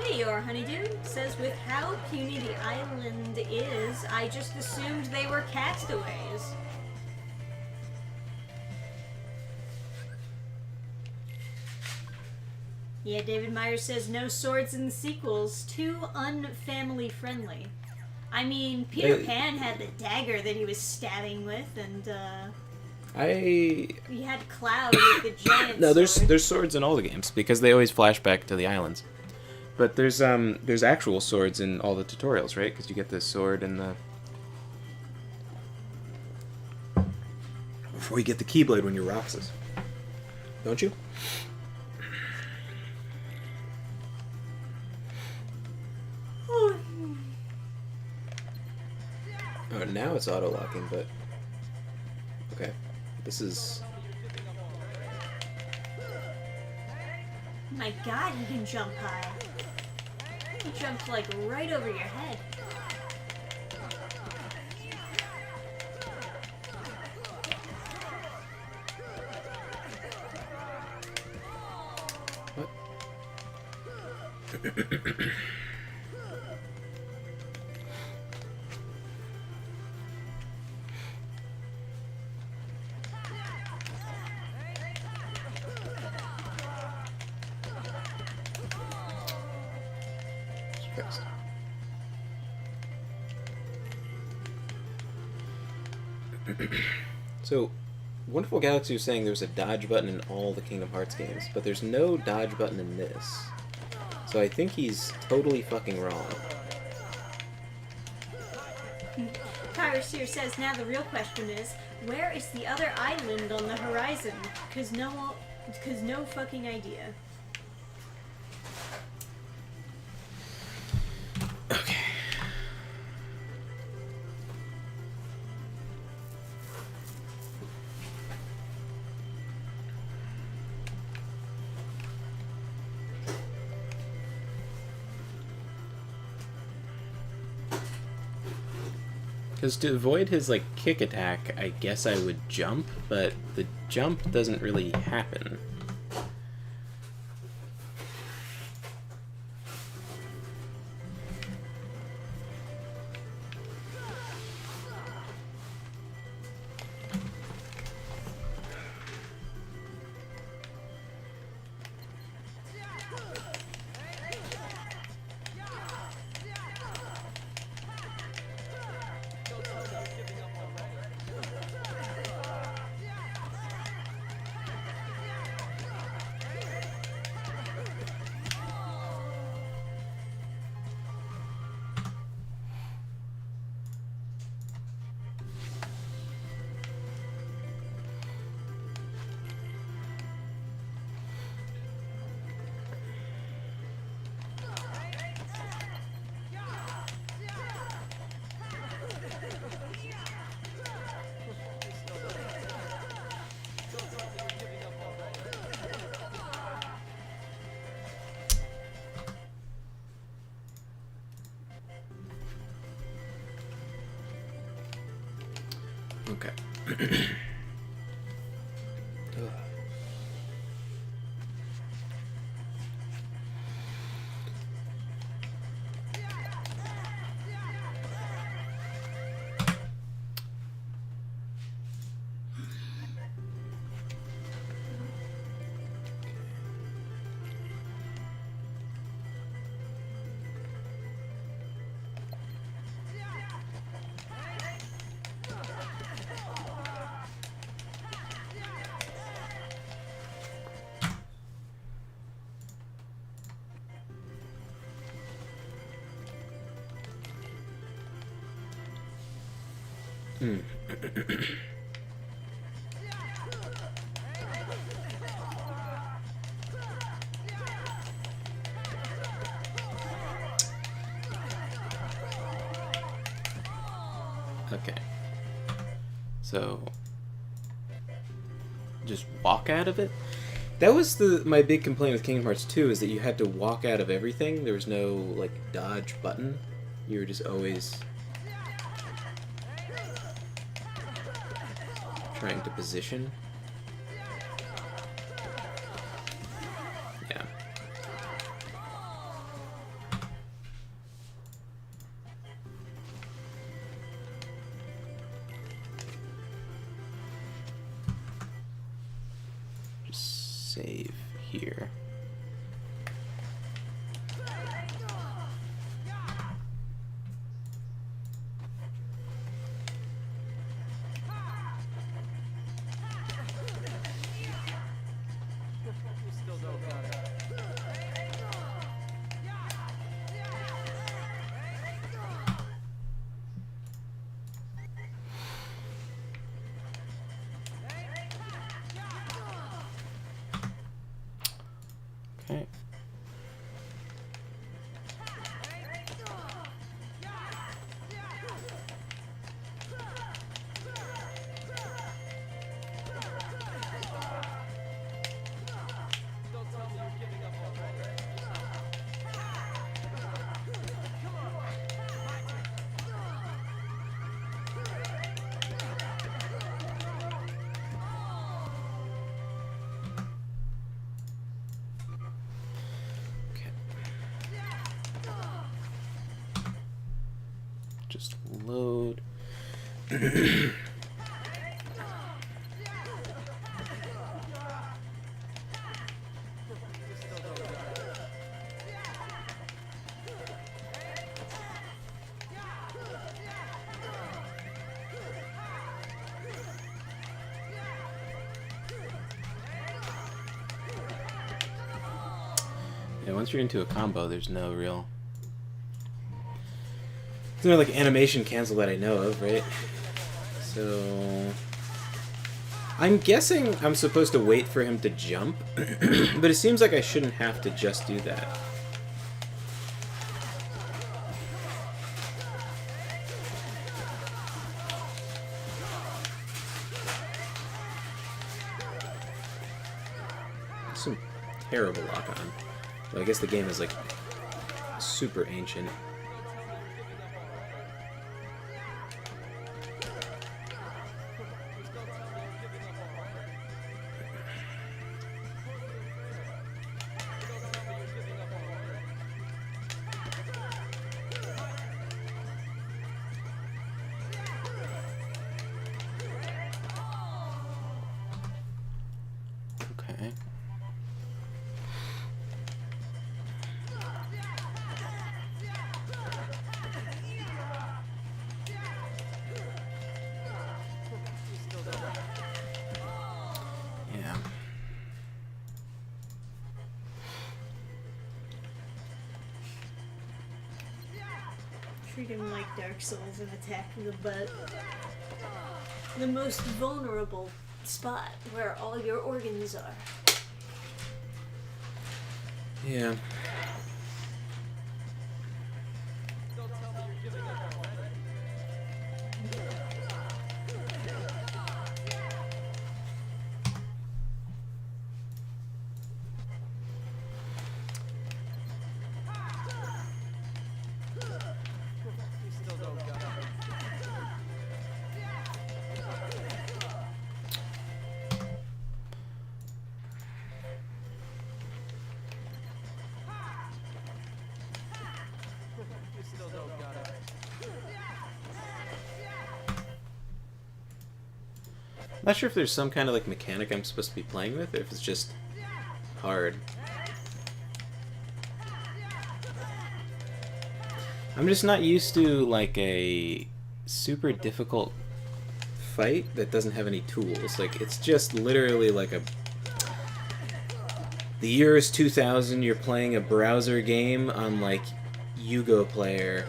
Hey, your honeydew says with how puny the island is, I just assumed they were castaways. Yeah, David Myers says no swords in the sequels, too unfamily friendly. I mean, Peter Pan had the dagger that he was stabbing with, and he had Cloud with the giant No, sword. there's swords in all the games because they always flash back to the islands. But there's actual swords in all the tutorials, right? Because you get the sword and the before you get the Keyblade when you're Roxas, don't you? Oh, now it's auto locking, but okay, this is. My God, he can jump high. He jumped like right over your head. What? Christ. So, Wonderful Galaxy was saying there's a dodge button in all the Kingdom Hearts games, but there's no dodge button in this. So I think he's totally fucking wrong. Tyrus here says, now the real question is, where is the other island on the horizon? Cause no fucking idea. Okay. Because to avoid his, like, kick attack, I guess I would jump, but the jump doesn't really happen. Okay. Okay. So just walk out of it? That was my big complaint with Kingdom Hearts 2 is that you had to walk out of everything. There was no like dodge button. You were just always trying to position. Yeah. Just save here. Okay. Just load. Yeah, once you're into a combo, there's no real... There's no like animation cancel that I know of, right? So I'm guessing I'm supposed to wait for him to jump, but it seems like I shouldn't have to just do that. Some terrible lock-on. Well, I guess the game is like super ancient. Treat him like Dark Souls and attack the butt. The most vulnerable spot where all your organs are. Yeah. Don't tell me you're giving up already. You still don't got it. You still don't got it. I'm not sure if there's some kind of like mechanic I'm supposed to be playing with, or if it's just hard. I'm just not used to like a super difficult fight that doesn't have any tools. Like it's just literally like a... The year is 2000, you're playing a browser game on like Yugo Player,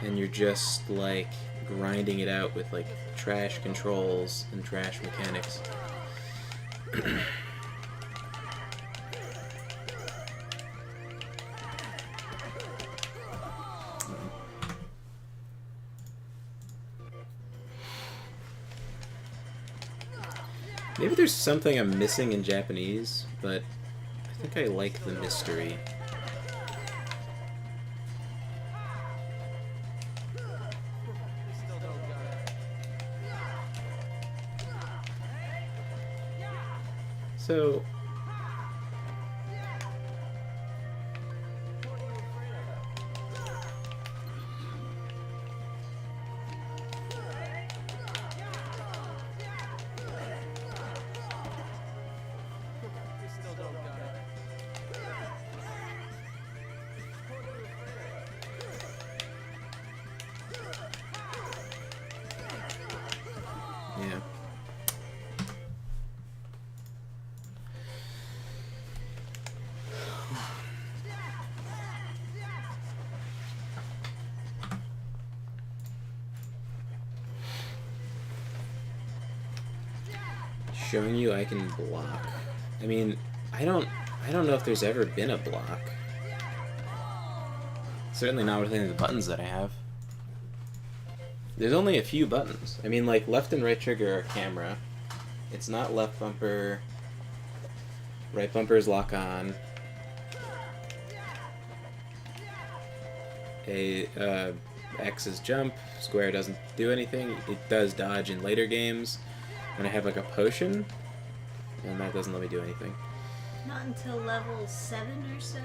and you're just like grinding it out with like trash controls and trash mechanics. Maybe there's something I'm missing in Japanese, but I think I like the mystery. You still don't got it. So, What are you afraid of? You still don't got it. What are you afraid of? yeah. Showing you I can block. I mean, I don't know if there's ever been a block. Certainly not with any of the buttons that I have. There's only a few buttons. I mean, like left and right trigger are camera. It's not left bumper. Right bumper is lock on. X is jump. Square doesn't do anything. It does dodge in later games. And I have like a potion, and that doesn't let me do anything. Not until level 7 or so.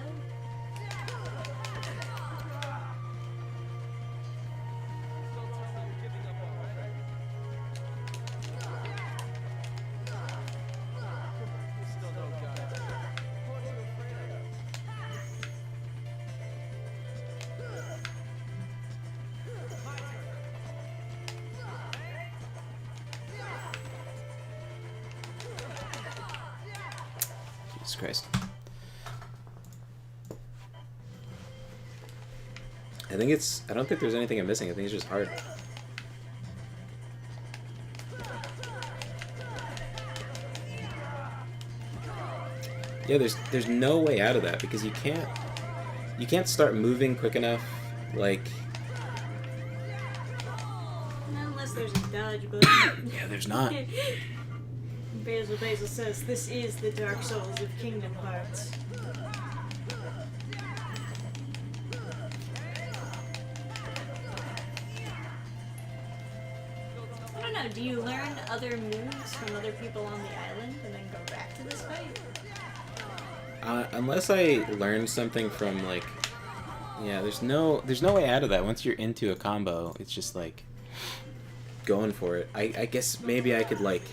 Don't tell me you're giving up already. You still don't got it. What are you afraid of? My turn. Jesus Christ. I don't think there's anything I'm missing. I think it's just hard. Yeah, there's no way out of that because you can't start moving quick enough, like... Unless there's a dodge button. Yeah, there's not. Basil says this is the Dark Souls of Kingdom Hearts. I don't know, do you learn other moves from other people on the island and then go back to this fight? Unless I learn something from, like... Yeah, there's no way out of that. Once you're into a combo, it's just, like, going for it. I guess maybe I could, like...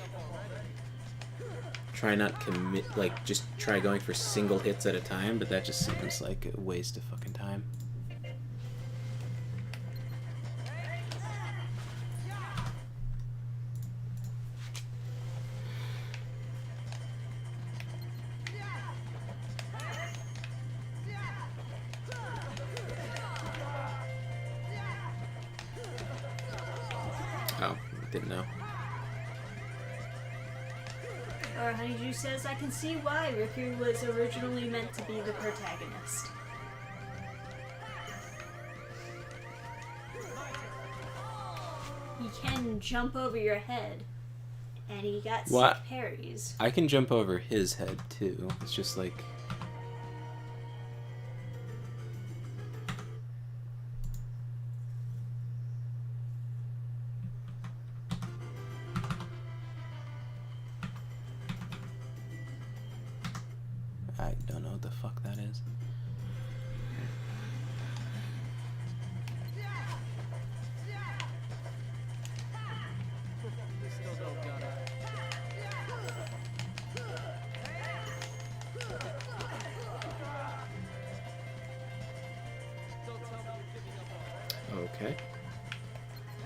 Try not commit, like, just try going for single hits at a time, but that just seems like a waste of fucking time. Didn't know. Or Honeydew says, I can see why Riku was originally meant to be the protagonist. He can jump over your head, and he got What? sick parries. I can jump over his head too. It's just like... I don't know what the fuck that is. Okay.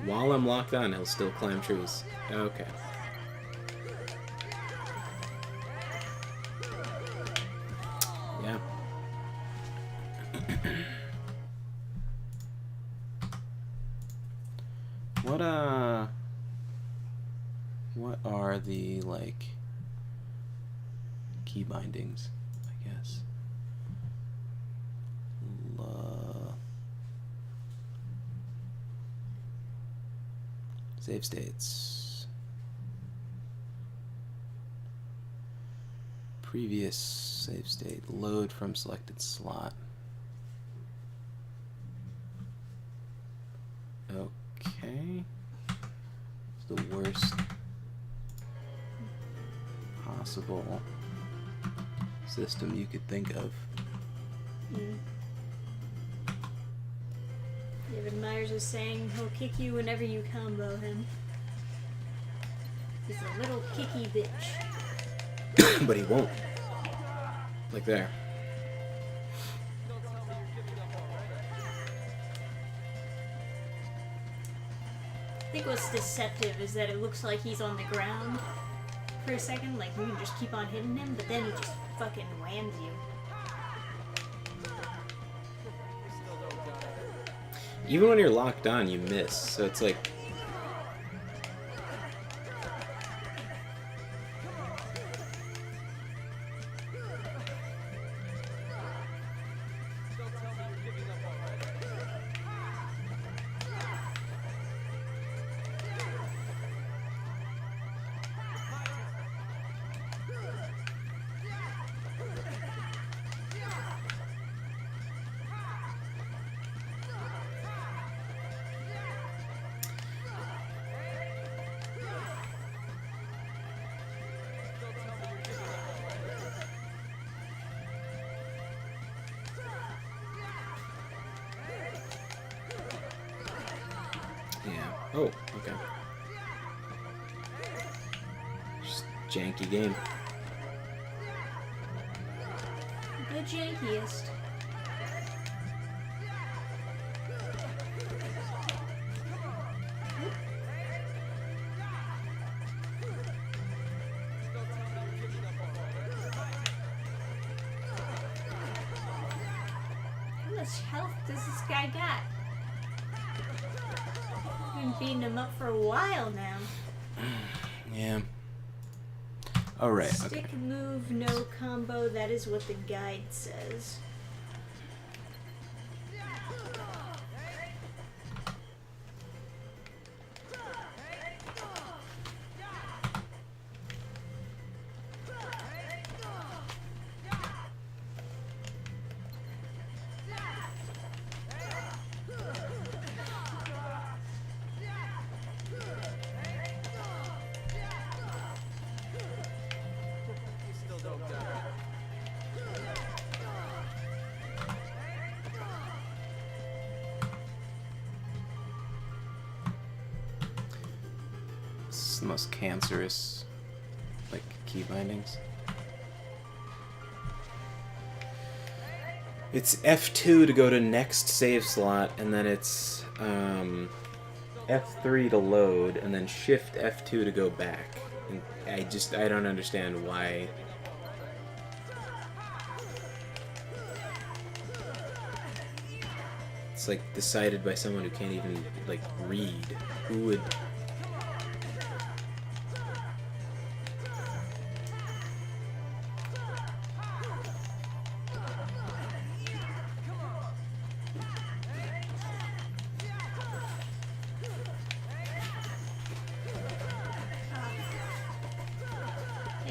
While I'm locked on, he'll still climb trees. Okay. Yeah. What are the, like, key bindings, I guess? Save states. Previous save state. Load from selected slot. Okay. It's the worst possible system you could think of. David Myers is saying he'll kick you whenever you combo him. He's a little kicky bitch. But he won't. Like there. I think what's deceptive is that it looks like he's on the ground for a second, like you can just keep on hitting him, but then he just fucking whams you. Even when you're locked on, you miss. So it's like... Oh, okay. Just janky game. The jankiest. How much health does this guy got? Been beating him up for a while now. Yeah. Alright, okay. Stick move, no combo, that is what the guide says. This is the most cancerous, like, key bindings. It's F2 to go to next save slot, and then it's F3 to load, and then Shift F2 to go back. And I don't understand why. It's like decided by someone who can't even, like, read. Who would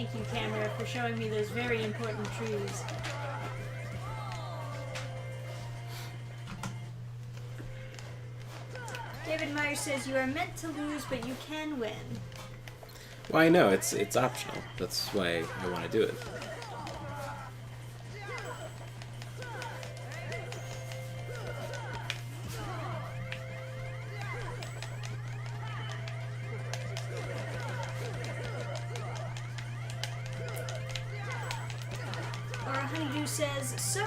Thank you, camera, for showing me those very important truths. David Meyer says you are meant to lose, but you can win. Well, I know, it's optional. That's why I want to do it. Or Honeydew says, so,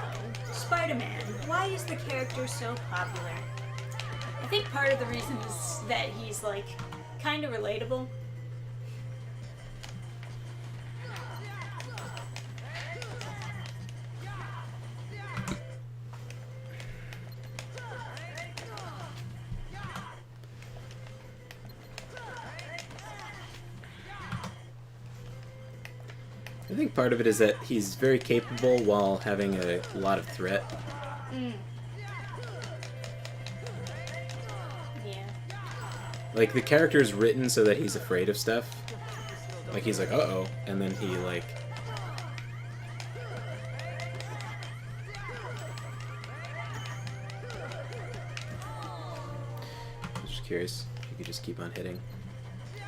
Spider-Man, why is the character so popular? I think part of the reason is that he's, like, kind of relatable. I think part of it is that he's very capable while having a lot of threat. Mm. Yeah. Like, the character is written so that he's afraid of stuff. Like, he's like, uh-oh, and then he, like... I'm just curious if you could just keep on hitting. Yeah.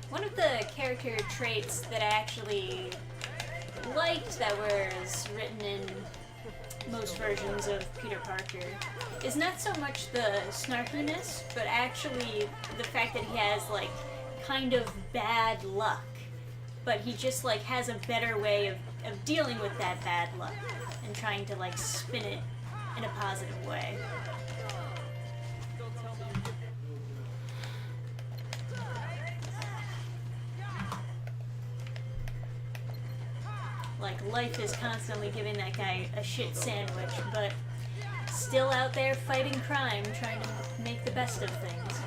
One of the character traits that I actually liked that was written in most versions of Peter Parker is not so much the snarkiness, but actually the fact that he has, like, kind of bad luck. But he just, like, has a better way of dealing with that bad luck and trying to, like, spin it in a positive way. Like, life is constantly giving that guy a shit sandwich, but still out there fighting crime, trying to make the best of things.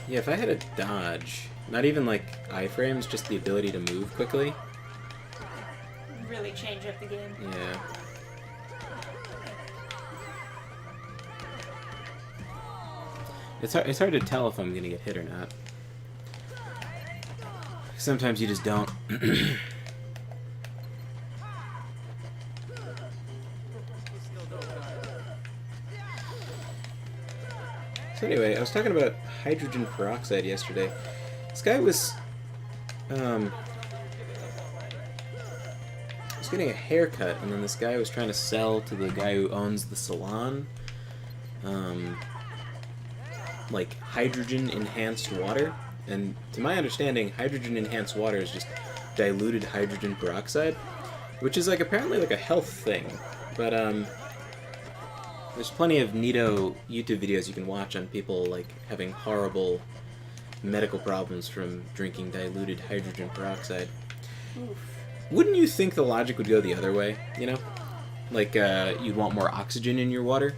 Yeah, if I had a dodge, not even like iframes, just the ability to move quickly. Really change up the game. Yeah. It's hard to tell if I'm gonna get hit or not. Sometimes you just don't. So anyway, I was talking about hydrogen peroxide yesterday. This guy was getting a haircut, and then this guy was trying to sell to the guy who owns the salon, like hydrogen enhanced water. And to my understanding, hydrogen enhanced water is just diluted hydrogen peroxide, which is like apparently like a health thing. But there's plenty of neato YouTube videos you can watch on people like having horrible medical problems from drinking diluted hydrogen peroxide. Oof. Wouldn't you think the logic would go the other way? You know, like you'd want more oxygen in your water.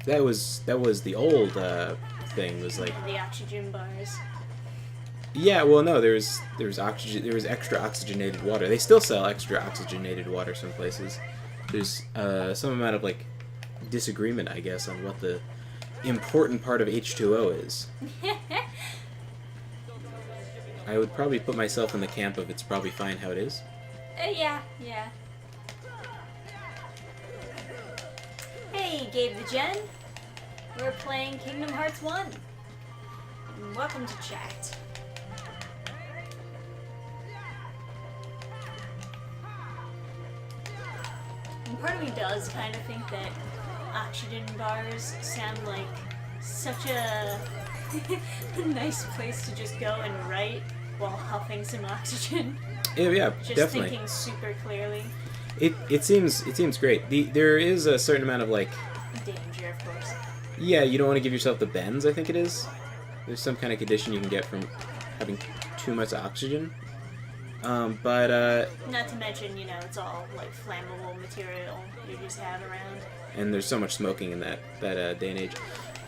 That was the old thing. Was like The oxygen bars. yeah. Well, no, there was oxygen. There was extra oxygenated water. They still sell extra oxygenated water some places. There's some amount of like disagreement, I guess, on what the important part of H2O is. I would probably put myself in the camp of it's probably fine how it is. Yeah. Hey, Gabe the Gen. We're playing Kingdom Hearts 1. Welcome to chat. And part of me does kind of think that oxygen bars sound like such a nice place to just go and write while huffing some oxygen. Yeah, Just definitely. thinking super clearly. It seems great. There is a certain amount of like, Danger, of course. yeah, you don't want to give yourself the bends. I think it is. There's some kind of condition you can get from having too much oxygen. But Not to mention, you know, it's all like flammable material you just have around. and there's so much smoking in that day and age.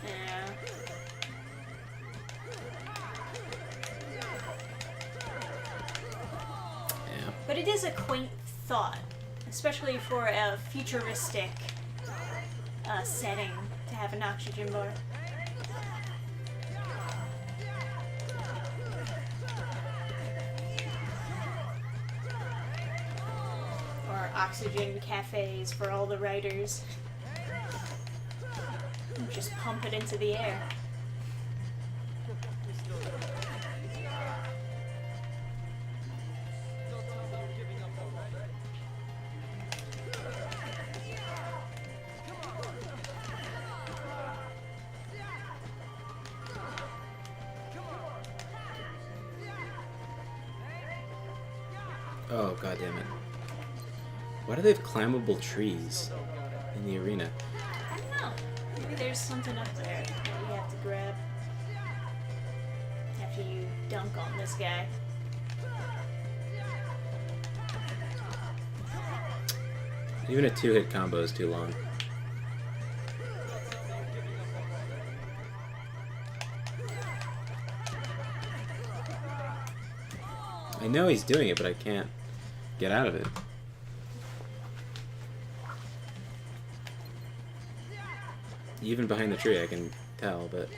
Yeah. Yeah. But it is a quaint thought, especially for a futuristic setting, to have an oxygen bar. oxygen cafes for all the writers. Just pump it into the air. Oh, god damn it. Why do they have climbable trees in the arena? I don't know. Maybe there's something up there that you have to grab after you dunk on this guy. Even a 2-hit combo is too long. I know he's doing it, but I can't get out of it. Even behind the tree I can tell, but...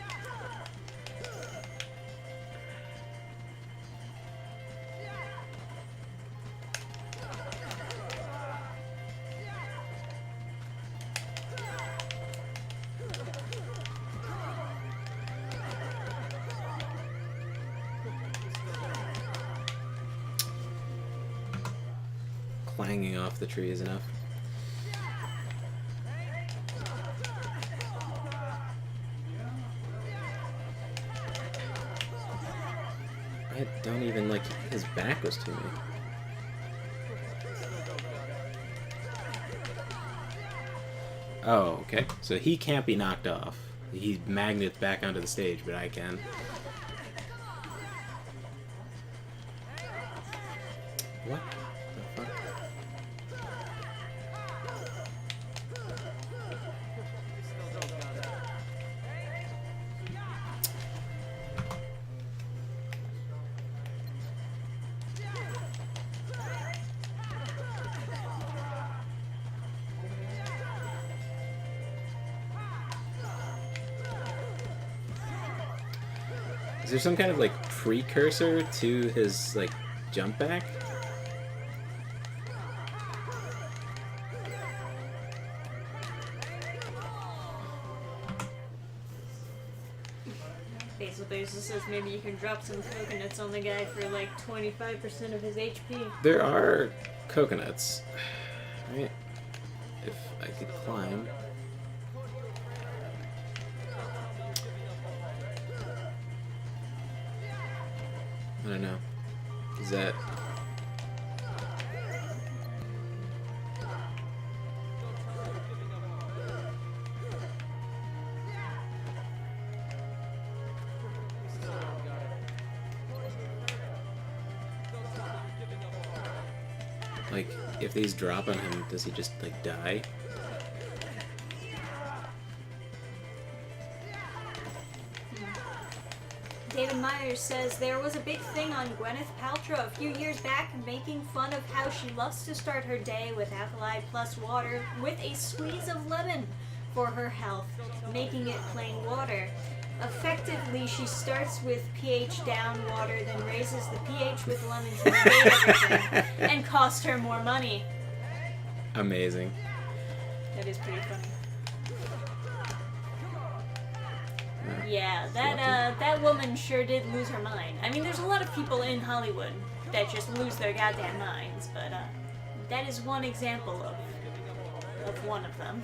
clanging off the tree is enough. I don't even like his back was to me. Oh, okay. So he can't be knocked off. He magnets back onto the stage, but I can. What the fuck? Is there some kind of like precursor to his like jump back? Basil Basil says maybe you can drop some coconuts on the guy for like 25% of his HP. There are coconuts. Right? If I could climb. I don't know. Is that... like, if these drop on him, does he just, like, die? David Myers says there was a big thing on Gwyneth Paltrow a few years back making fun of how she loves to start her day with alkali plus water with a squeeze of lemon for her health, making it plain water. Effectively, she starts with pH down water, then raises the pH with lemons and everything, and cost her more money. Amazing. That is pretty funny. Yeah, that woman sure did lose her mind. I mean, there's a lot of people in Hollywood that just lose their goddamn minds, but that is one example of one of them.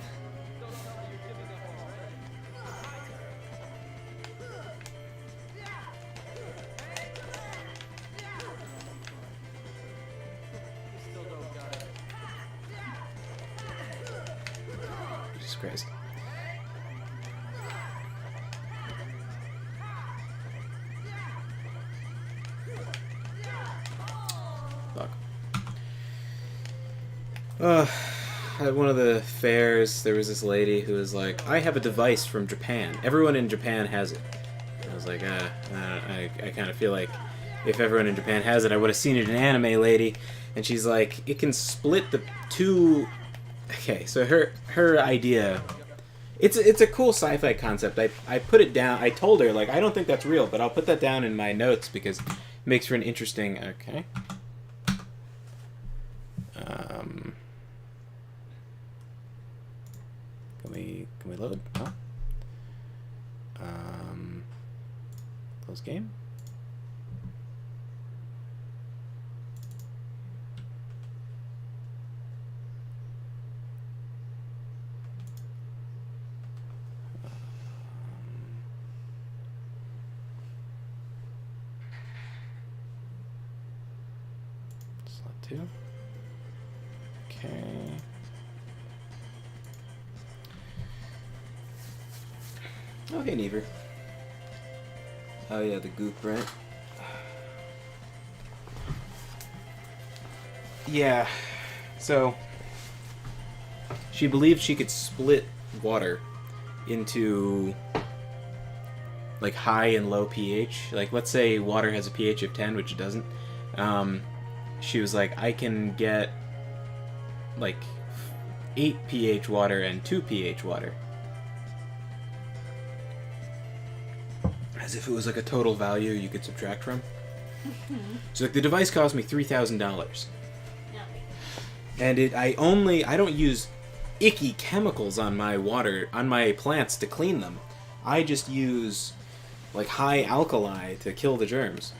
Jesus Christ. Fuck. At one of the fairs, there was this lady who was like, I have a device from Japan. Everyone in Japan has it. And I was like, I kind of feel like if everyone in Japan has it, I would have seen it in anime, lady. And she's like, it can split the two... Okay, so her idea... It's a cool sci-fi concept. I put it down. I told her, like, I don't think that's real, but I'll put that down in my notes because it makes for an interesting... Okay. Can we load? Oh. Close game. Slot 2. Okay. Oh, hey, Neaver. Oh, yeah, the goop, right? Yeah. So, she believed she could split water into, like, high and low pH. Like, let's say water has a pH of 10, which it doesn't. She was like, I can get, like, 8 pH water and 2 pH water. As if it was like a total value you could subtract from. So like the device cost me $3,000. And I don't use icky chemicals on my water, on my plants to clean them. I just use like high alkali to kill the germs.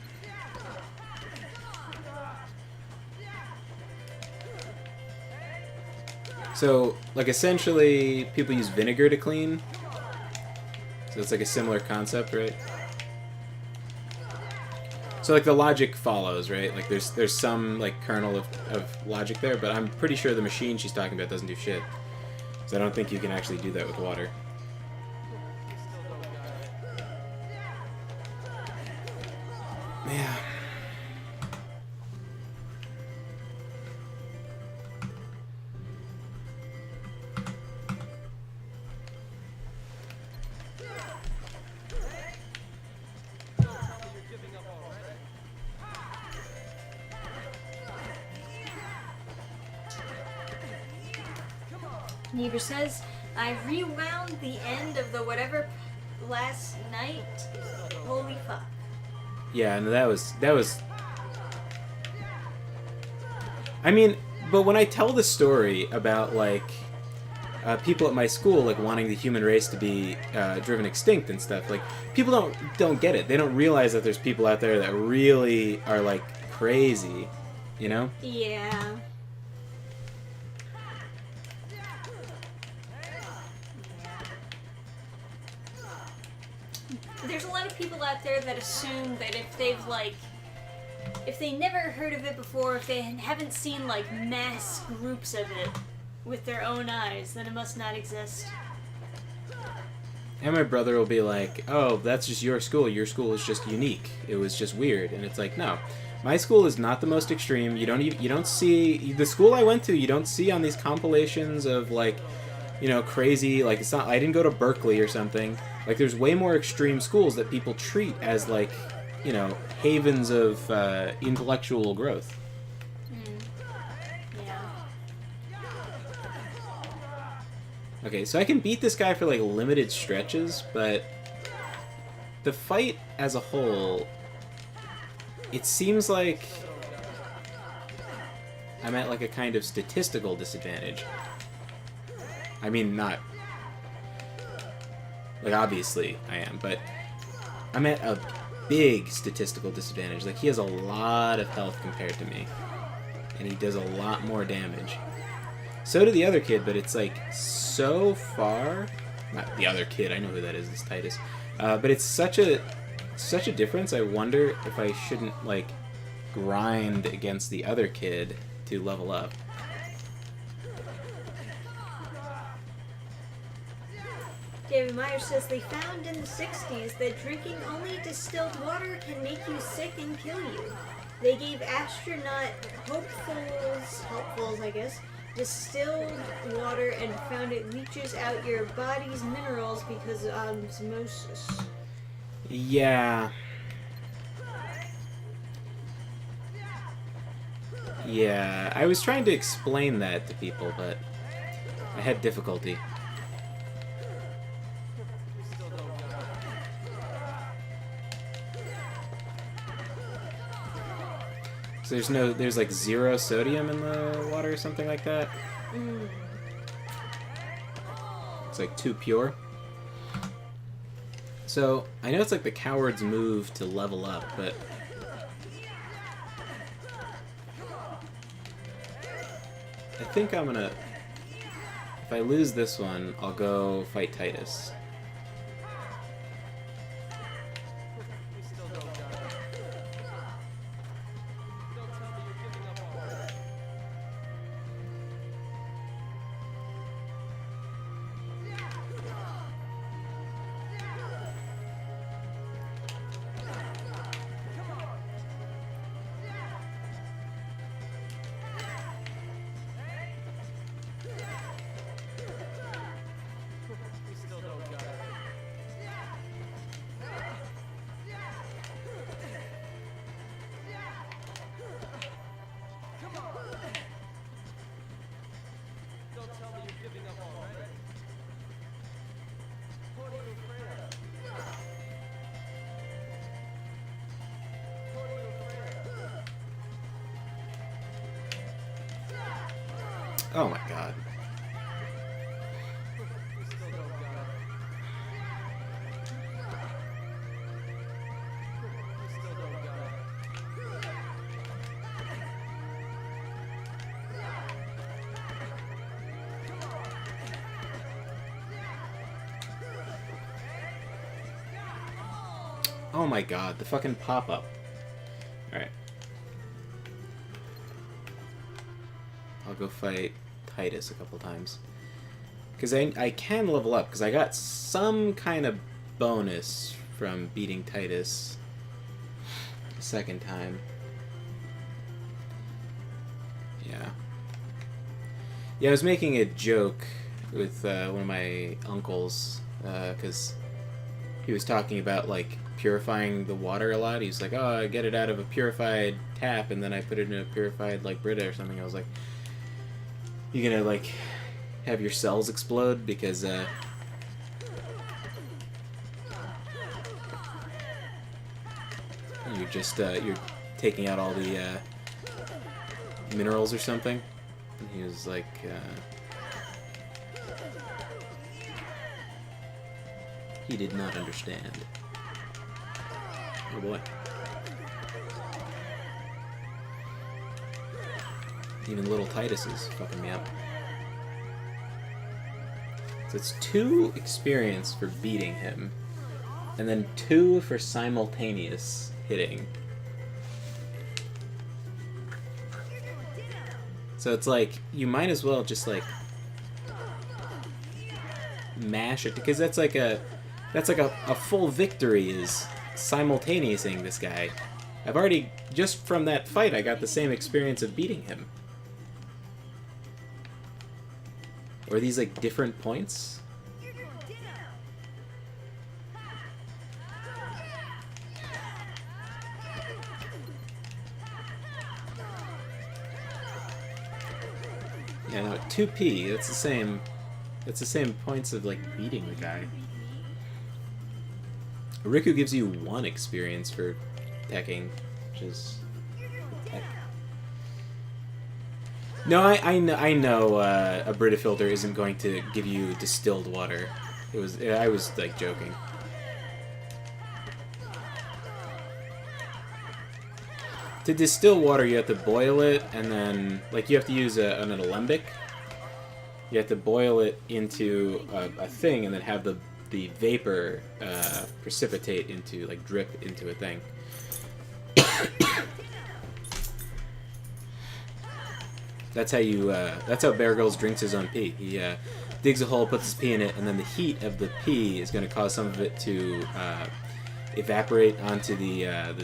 So like essentially people use vinegar to clean. So it's like a similar concept, right? So like the logic follows, right? Like there's some like kernel of logic there, but I'm pretty sure the machine she's talking about doesn't do shit. So I don't think you can actually do that with water. Yeah. Neighbor says, I rewound the end of the whatever last night. Holy fuck. Yeah, and that was. I mean, but when I tell the story about like people at my school like wanting the human race to be driven extinct and stuff, like people don't get it. They don't realize that there's people out there that really are like crazy, you know? Yeah. There's a lot of people out there that assume that if they never heard of it before, if they haven't seen like mass groups of it with their own eyes, then it must not exist. And my brother will be like, "Oh, that's just your school. Your school is just unique. It was just weird." And it's like, no, my school is not the most extreme. You don't see the school I went to. You don't see on these compilations of like, you know, crazy. Like it's not. I didn't go to Berkeley or something. Like there's way more extreme schools that people treat as like, you know, havens of intellectual growth. Yeah. Okay, so I can beat this guy for like limited stretches, but the fight as a whole, it seems like I'm at like a kind of statistical disadvantage. I mean, not like obviously I am, but I'm at a big statistical disadvantage. Like he has a lot of health compared to me, and he does a lot more damage. So did the other kid, but it's like so far. Not the other kid. I know who that is. It's Titus. But it's such a difference. I wonder if I shouldn't like grind against the other kid to level up. David Meyer says they found in the 60s that drinking only distilled water can make you sick and kill you. They gave astronaut hopefuls, I guess, distilled water and found it leaches out your body's minerals because of osmosis. Yeah. Yeah, I was trying to explain that to people, but I had difficulty. So there's like 0 sodium in the water or something like that. It's like too pure. So, I know it's like the coward's move to level up, but... I think I'm gonna... If I lose this one, I'll go fight Titus. We still don't got it. Don't tell me you're giving up already. We still don't got it. Don't tell me you're giving up already. What are you afraid of? What are you afraid of? Oh my god. We still don't got it. We still don't got it. Oh my god, the fucking pop-up. Alright. I'll go fight Titus a couple times. Because I can level up, because I got some kind of bonus from beating Titus the second time. Yeah. Yeah, I was making a joke with one of my uncles, because he was talking about, like, purifying the water a lot. He's like, oh, I get it out of a purified tap, and then I put it in a purified, like, Brita or something. I was like, you gonna, like, have your cells explode? Because, you're just, you're taking out all the, minerals or something? And he was like, he did not understand. Oh boy. Even little Titus is fucking me up. So it's 2 experience for beating him, and then 2 for simultaneous hitting. So it's like, you might as well just like mash it, because that's like a full victory is simultaneousing this guy. I've already, just from that fight, I got the same experience of beating him. Or are these like different points? Yeah, no, 2P, it's the same points of like beating the guy. Riku gives you 1 experience for teching, which is tech. No, I know a Brita filter isn't going to give you distilled water. I was like joking. To distill water, you have to boil it, and then like you have to use an alembic. You have to boil it into a thing, and then have the vapor precipitate into, like, drip into a thing. That's how Bear Grylls drinks his own pee. He digs a hole, puts his pee in it, and then the heat of the pee is going to cause some of it to evaporate onto the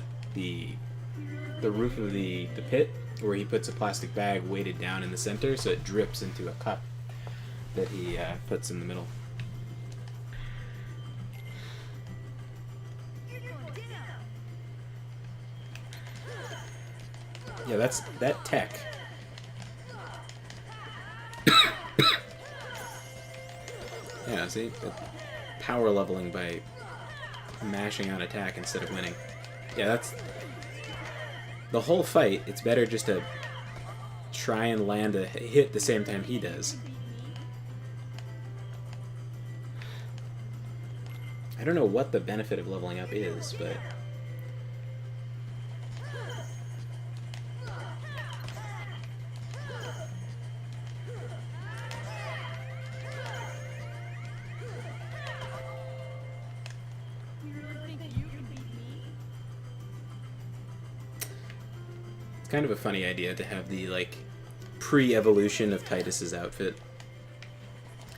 roof of the pit, where he puts a plastic bag weighted down in the center, so it drips into a cup that he puts in the middle. Yeah, that's that tech. Yeah, see? Power leveling by mashing on attack instead of winning. Yeah, that's... The whole fight, it's better just to try and land a hit the same time he does. I don't know what the benefit of leveling up is, but... It's kind of a funny idea to have the, like, pre-evolution of Titus's outfit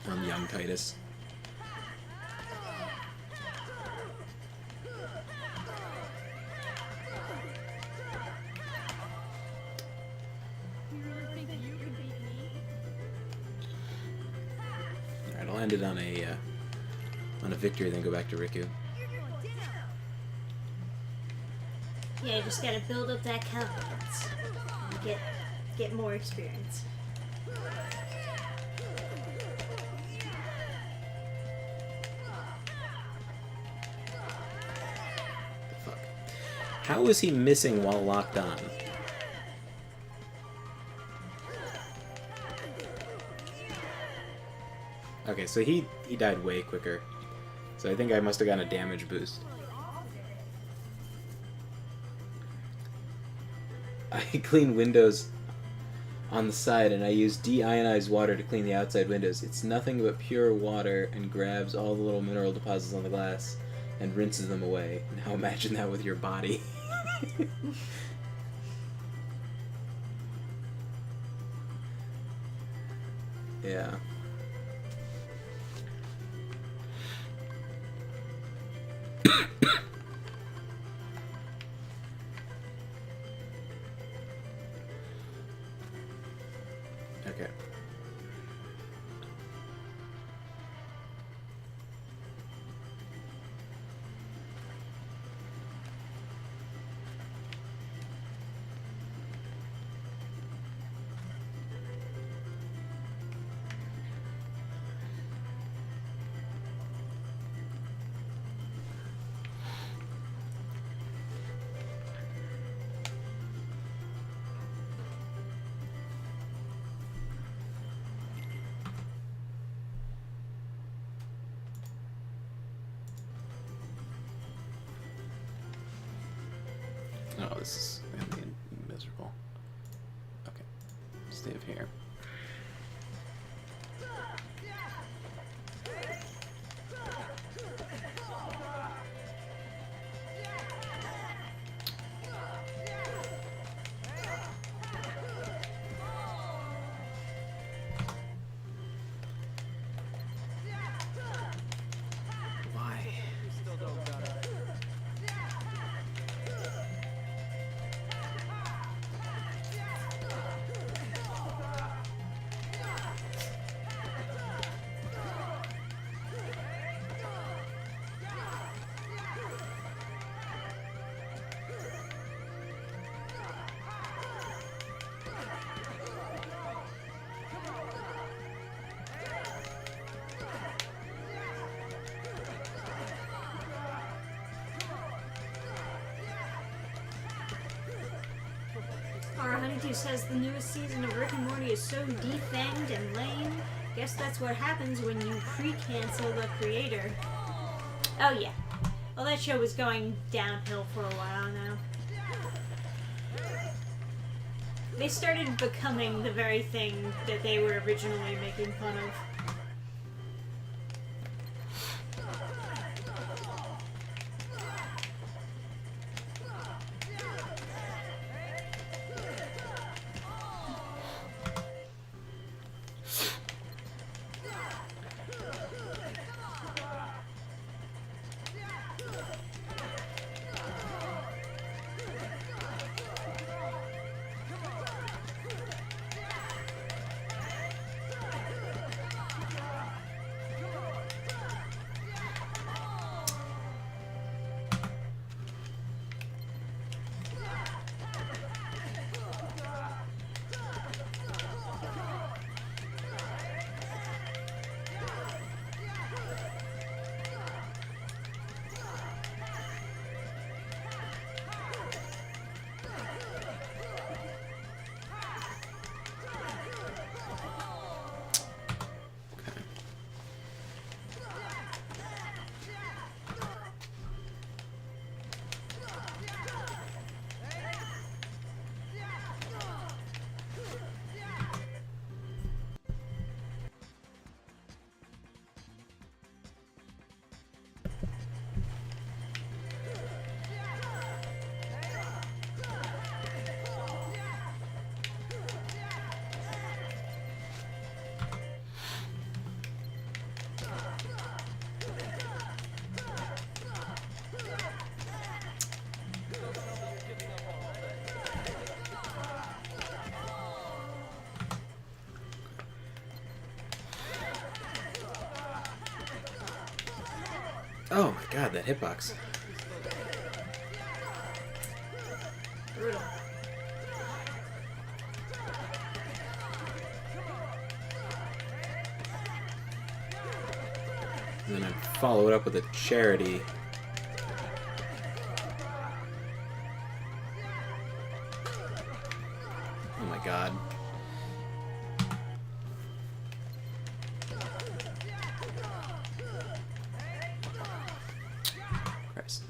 on young Titus. Alright, I'll end it on a victory, then go back to Riku. Yeah, you just gotta build up that confidence. And get more experience. Fuck. How was he missing while locked on? Okay, so he died way quicker. So I think I must have gotten a damage boost. I clean windows on the side and I use deionized water to clean the outside windows. It's nothing but pure water and grabs all the little mineral deposits on the glass and rinses them away. Now imagine that with your body. Yeah. Okay. Oh, this is gonna be miserable. Okay. Stay up here. Why? Still don't got it. Our Honeydew says the newest season of Rick and Morty is so defanged and lame. Guess that's what happens when you pre-cancel the creator. Oh yeah. Well, that show was going downhill for a while now. They started becoming the very thing that they were originally making fun of. Oh my god, that hitbox. Brutal. And then I follow it up with a charity. Oh my god. Christ.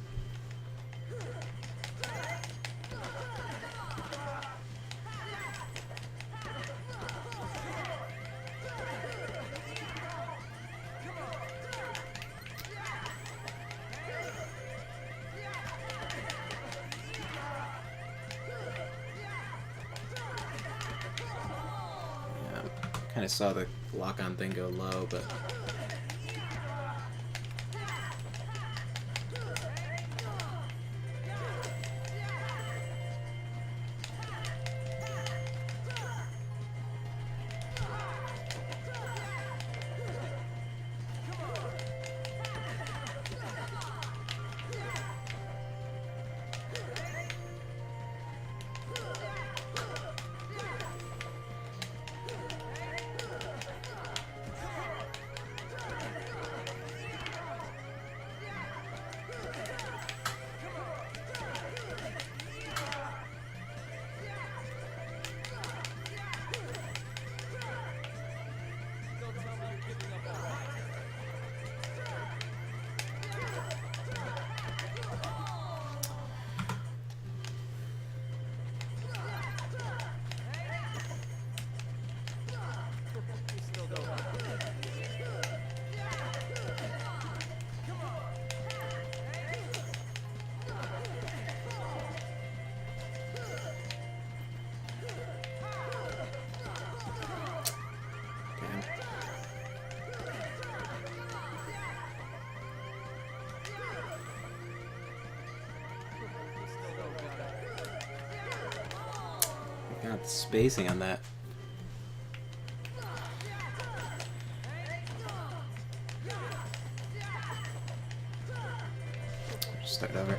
Kind of saw the lock-on thing go low, but God, the spacing on that. Just start over.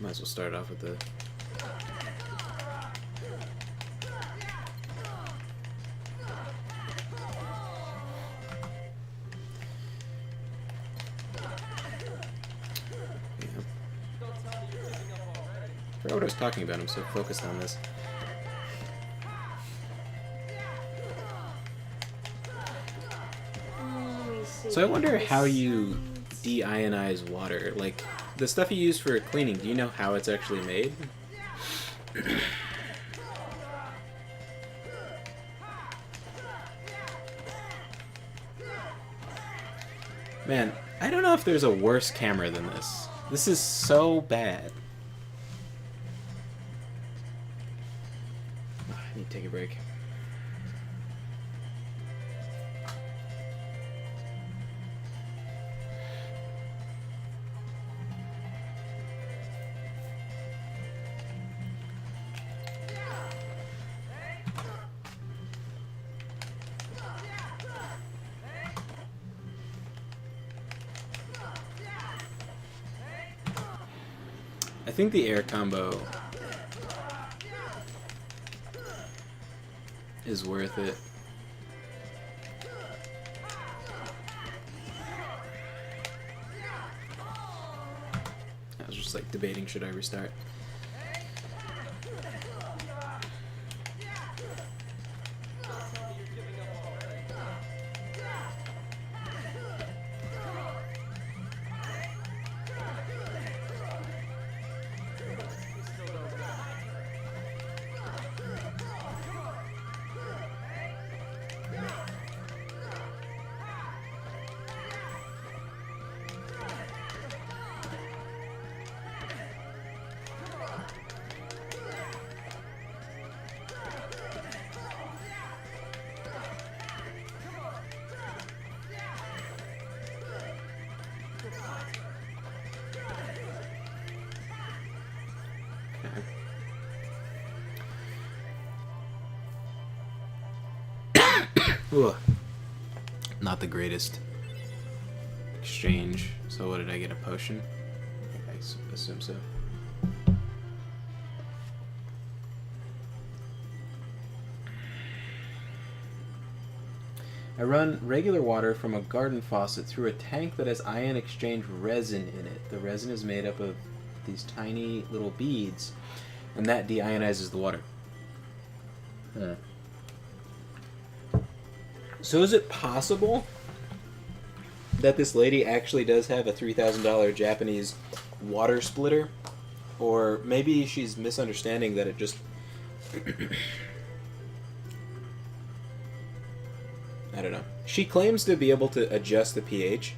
Might as well start off with the... I forgot what I was talking about. I'm so focused on this. So I wonder how you deionize water. Like, the stuff you use for cleaning, do you know how it's actually made? Man, I don't know if there's a worse camera than this. This is so bad. I need to take a break. I think the air combo is worth it. I was just like debating, should I restart? Ugh. Not the greatest exchange. So what did I get? A potion? I assume so. I run regular water from a garden faucet through a tank that has ion exchange resin in it. The resin is made up of these tiny little beads, and that deionizes the water. So is it possible that this lady actually does have a $3,000 Japanese water splitter? Or maybe she's misunderstanding that it just... I don't know. She claims to be able to adjust the pH.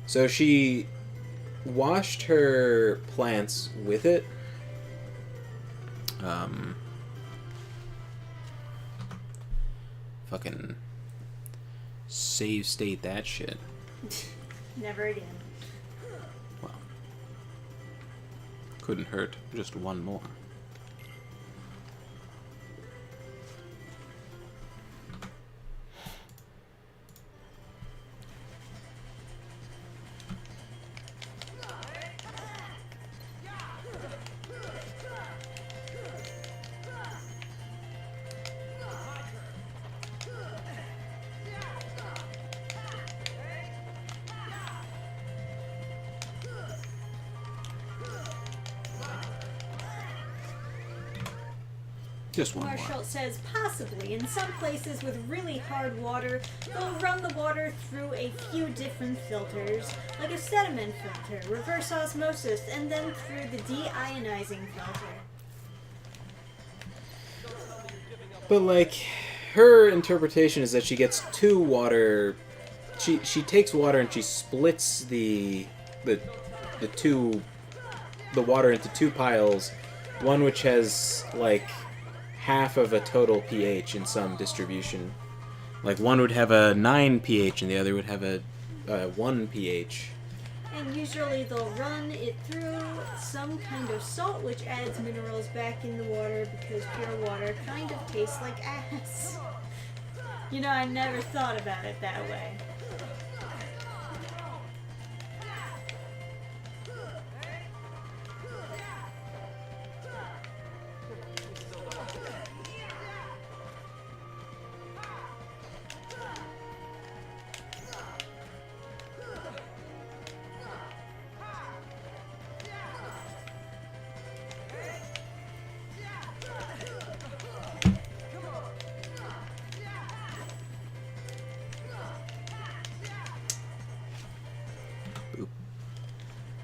So she washed her plants with it. Fucking save state that shit. Never again. Well, couldn't hurt. Just one more. Just one Marshall more. says possibly. In some places with really hard water, they'll run the water through a few different filters, like a sediment filter, reverse osmosis, and then through the deionizing filter. But like, her interpretation is that she gets two water. She takes water and she splits the water into two piles, one which has like half of a total pH in some distribution. Like one would have a 9 pH and the other would have a 1 pH. And usually they'll run it through some kind of salt which adds minerals back in the water because pure water kind of tastes like ass. You know, I never thought about it that way.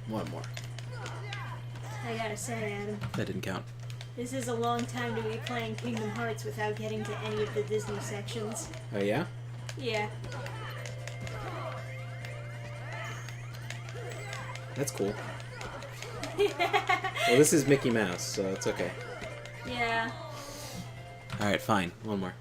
One more. I gotta say, Adam, That didn't count. this is a long time to be playing Kingdom Hearts without getting to any of the Disney sections. Oh yeah? Yeah. That's cool. Well, this is Mickey Mouse, so it's okay. Yeah. Alright, fine. One more.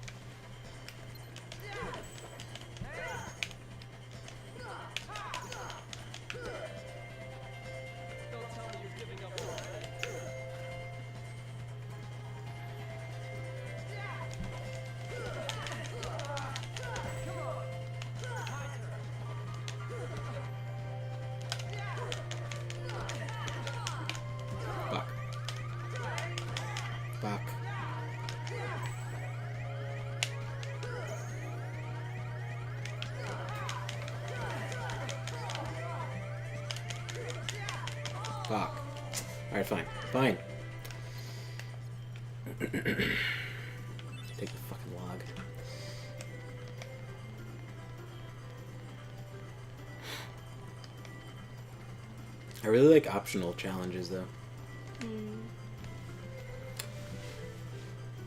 Fuck. Fuck. Fuck. Alright, fine. Fine. Take the fucking log. I really like optional challenges, though.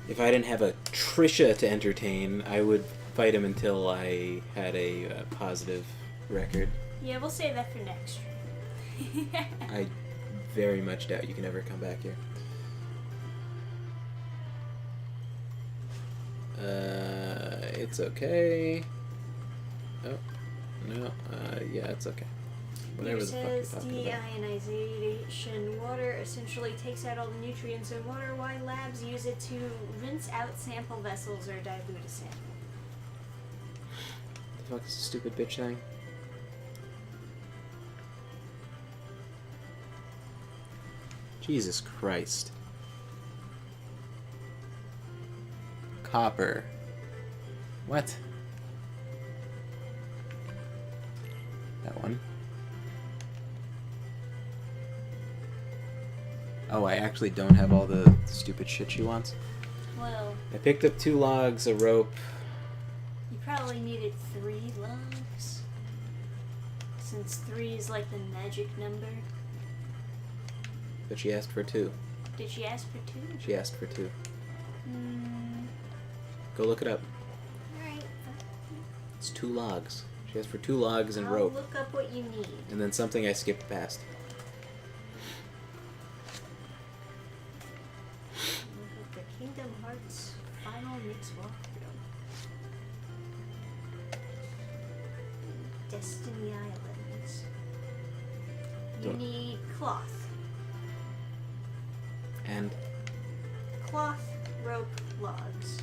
If I didn't have a Trisha to entertain, I would fight him until I had a positive record. Yeah, we'll save that for next stream. I very much doubt you can ever come back here. It's okay. Oh, no, yeah, it's okay. Whatever Here the fuck you're says talking about. deionization water essentially takes out all the nutrients in water, while labs use it to rinse out sample vessels or dilute a sample. fuck is this stupid bitch thing? Jesus Christ. Copper. What? That one. Oh, I actually don't have all the stupid shit she wants. Well, I picked up 2 logs, a rope. you probably needed 3 logs. Since 3 is like the magic number. But she asked for 2. Did she ask for 2? She asked for 2. Hmm. Go look it up. Alright. It's 2 logs. She asked for 2 logs and I'll rope. look up what you need. And then something I skipped past. Look up the Kingdom Hearts Final Mix walkthrough. Destiny Islands. You Don't- need cloth. And Cloth, rope, logs.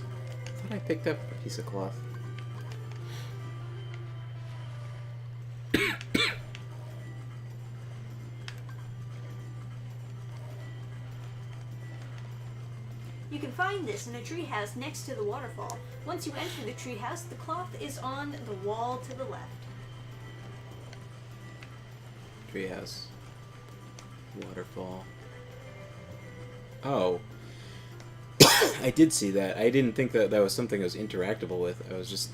I thought I picked up a piece of cloth. You can find this in a treehouse next to the waterfall. Once you enter the treehouse, the cloth is on the wall to the left. Treehouse. Waterfall. Oh. I did see that. I didn't think that that was something I was interactable with. I was just...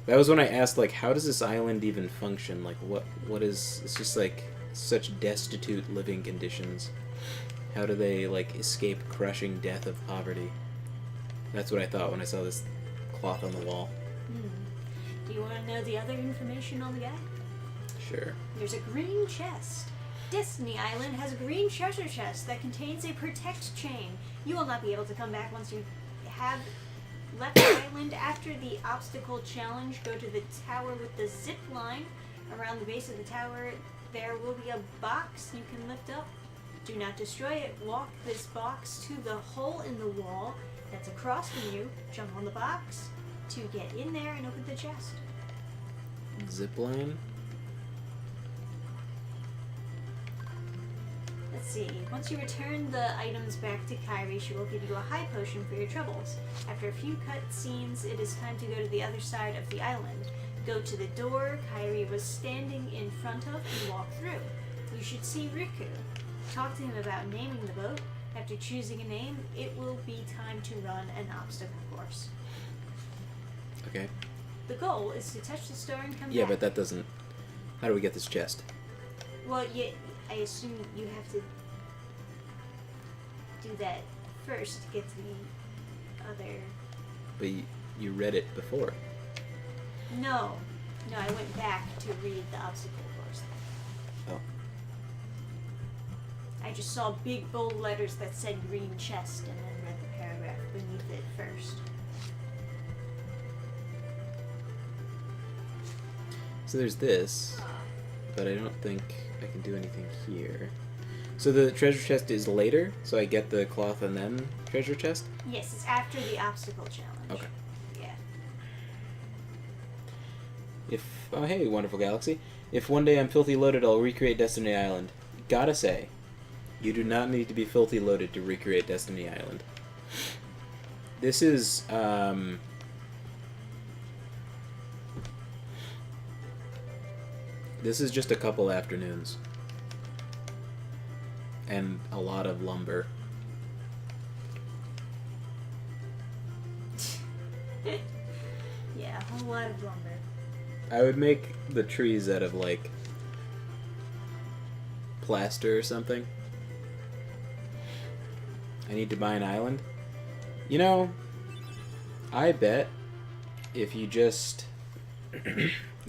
That was when I asked, like, how does this island even function? Like, what is... It's just, like, such destitute living conditions. How do they, like, escape crushing death of poverty? That's what I thought when I saw this cloth on the wall. Do you want to know the other information on the guy? Sure. There's a green chest. Destiny Island has a green treasure chest that contains a protect chain. You will not be able to come back once you have left the island. After the obstacle challenge, go to the tower with the zip line. Around the base of the tower, there will be a box you can lift up. Do not destroy it. Walk this box to the hole in the wall that's across from you. Jump on the box to get in there and open the chest. Zipline? Let's see. Once you return the items back to Kairi, she will give you a high potion for your troubles. After a few cut scenes, it is time to go to the other side of the island. Go to the door Kairi was standing in front of and walk through. You should see Riku. Talk to him about naming the boat. After choosing a name, it will be time to run an obstacle course. Okay. The goal is to touch the star and come Yeah, back. but that doesn't... How do we get this chest? Well, I assume you have to do that first to get to the other... But you read it before. No, I went back to read the obstacle course. Oh. I just saw big bold letters that said green chest and then read the paragraph beneath it first. So there's this, but I don't think I can do anything here. So the treasure chest is later, so I get the cloth and then treasure chest? Yes, it's after the obstacle challenge. Okay. Yeah. Oh hey, wonderful galaxy. If one day I'm filthy loaded, I'll recreate Destiny Island. Gotta say, you do not need to be filthy loaded to recreate Destiny Island. This is, this is just a couple afternoons. And a lot of lumber. Yeah, a whole lot of lumber. I would make the trees out of, like, plaster or something. I need to buy an island. You know, I bet if you just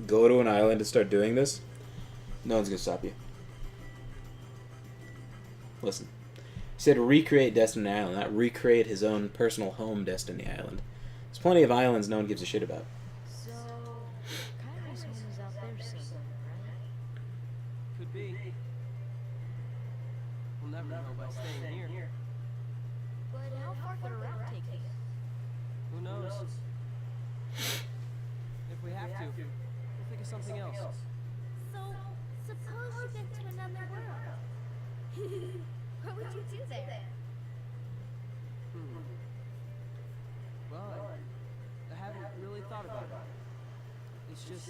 go to an island and start doing this, no one's gonna stop you. Listen. He said recreate Destiny Island, not recreate his own personal home Destiny Island. There's plenty of islands no one gives a shit about. So, Kyra's home is out there somewhere, right? Could be. We'll never know by staying here. But how far could a route take us? Who knows? If we have to, thought about it. It's just,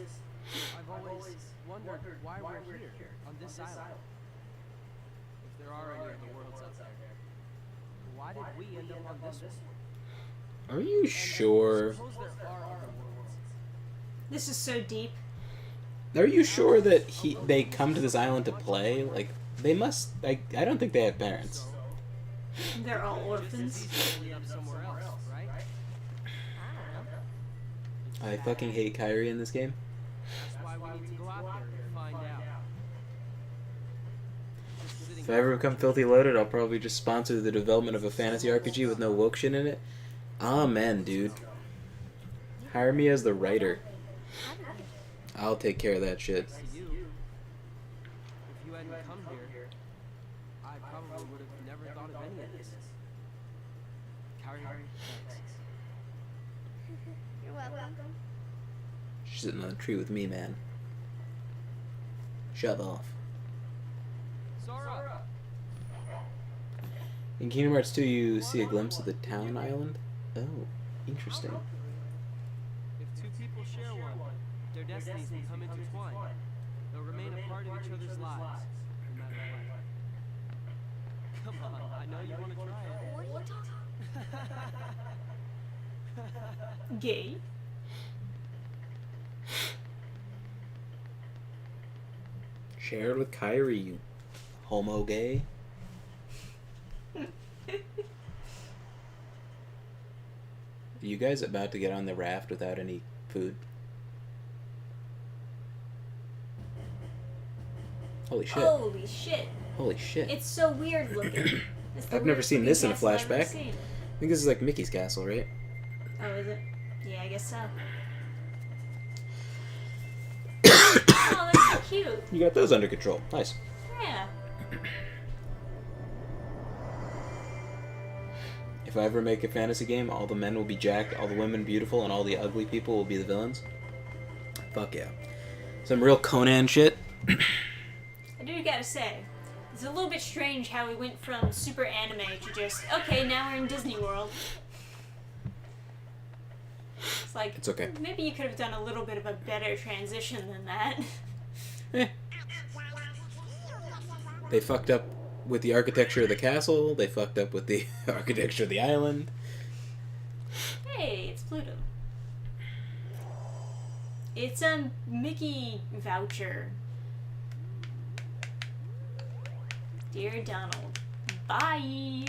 I've always wondered why we're here, on this island. If there are any other worlds out there, why did we end up on this one? Are you sure? Suppose there are other worlds. This is so deep. Are you sure that they come to this island to play? Like, they must. I don't think they have parents. They're all orphans. Only up somewhere else, right? I fucking hate Kyrie in this game. That's why we need to go out there and find out. Just sitting If I ever become filthy loaded, I'll probably just sponsor the development of a fantasy RPG with no woke shit in it. Amen, dude. Hire me as the writer. I'll take care of that shit. to you. If you hadn't come here, I probably would have never thought of any of this. Carry thanks. You're welcome. She's sitting on a tree with me, man. Shove off. Sora! In Kingdom Hearts 2, you see a glimpse of the town island. Oh, interesting. If two people share one, their destinies become intertwined. They'll remain a part of each other's lives, no matter what. Come on, I know you want to try it. What are you talking? Gay. Share it with Kyrie, you homo gay. Are you guys about to get on the raft without any food? Holy shit. Holy shit. Holy shit. It's so weird looking. It's the I've never weirdest seen looking this in a castle I've ever flashback. seen. I think this is like Mickey's castle, right? Oh, is it? Yeah, I guess so. Oh, that's so cute. You got those under control. Nice. Yeah. If I ever make a fantasy game, all the men will be jacked, all the women beautiful, and all the ugly people will be the villains. Fuck yeah. Some real Conan shit. I do gotta say, it's a little bit strange how we went from super anime to just, okay, now we're in Disney World. It's like, It's okay. maybe you could have done a little bit of a better transition than that. Eh. They fucked up with the architecture of the castle. They fucked up with the architecture of the island. Hey, it's Pluto. It's a Mickey voucher. Dear Donald, bye.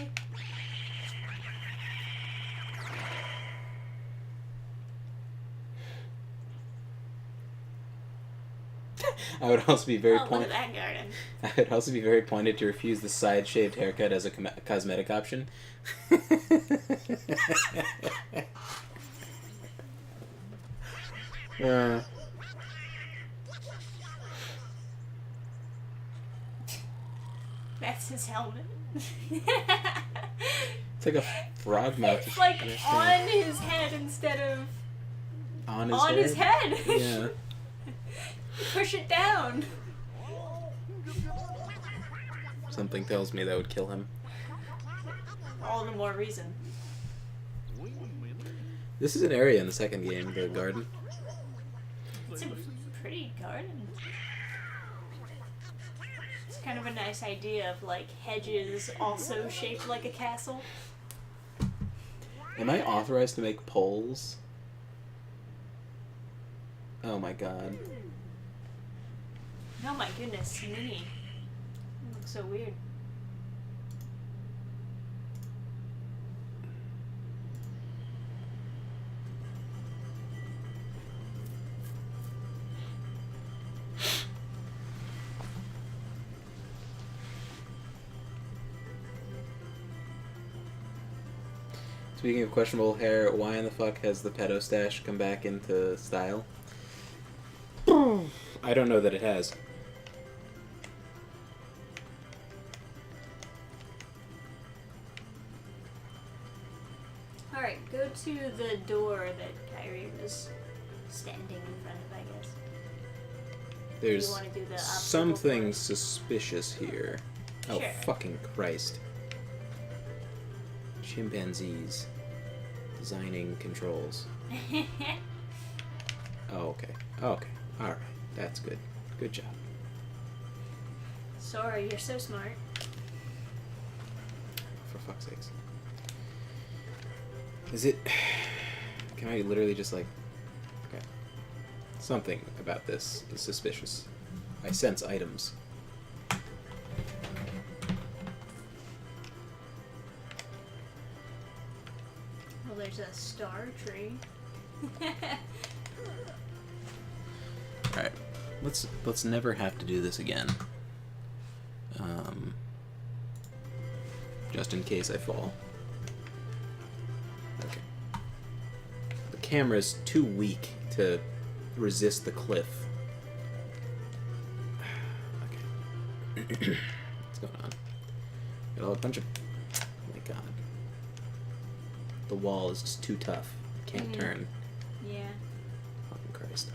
I would also be very Oh, look at that garden. I would also be very pointed to refuse the side shaved haircut as a cosmetic option. That's his helmet. It's like a frog mouth. It's like on his head instead of on his on head. his head. Yeah. Push it down. Something tells me that would kill him. All the more reason. This is an area in the second game, the garden. It's a pretty garden. It's kind of a nice idea of like hedges also shaped like a castle. Am I authorized to make polls? Oh my god. Oh my goodness, Minnie. You look so weird. Speaking of questionable hair, why in the fuck has the pedo stash come back into style? I don't know that it has. Alright, go to the door that Kyrie was standing in front of, I guess. There's You wanna do the obstacle something course? suspicious here. Oh, Sure. fucking Christ. Chimpanzees. Designing controls. Oh, okay. Okay. Alright. That's good. Good job. Sorry, you're so smart. For fuck's sakes. Is it... Can I literally just, like... Okay. Something about this is suspicious. I sense items. Well, there's a star tree. Alright. Let's never have to do this again. Just in case I fall. Okay. The camera's too weak to resist the cliff. Okay. What's going on? Got a bunch of... Oh my god. The wall is just too tough. Can't turn. Yeah. Fucking Christ.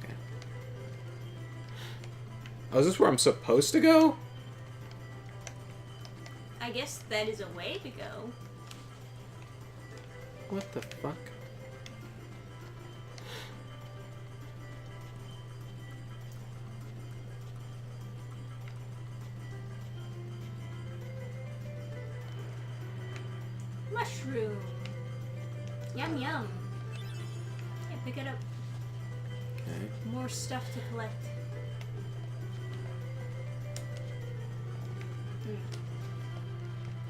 Okay. Oh, is this where I'm supposed to go? I guess that is a way to go. What the fuck? Mushroom. Yum yum. Yeah, pick it up. Okay. More stuff to collect.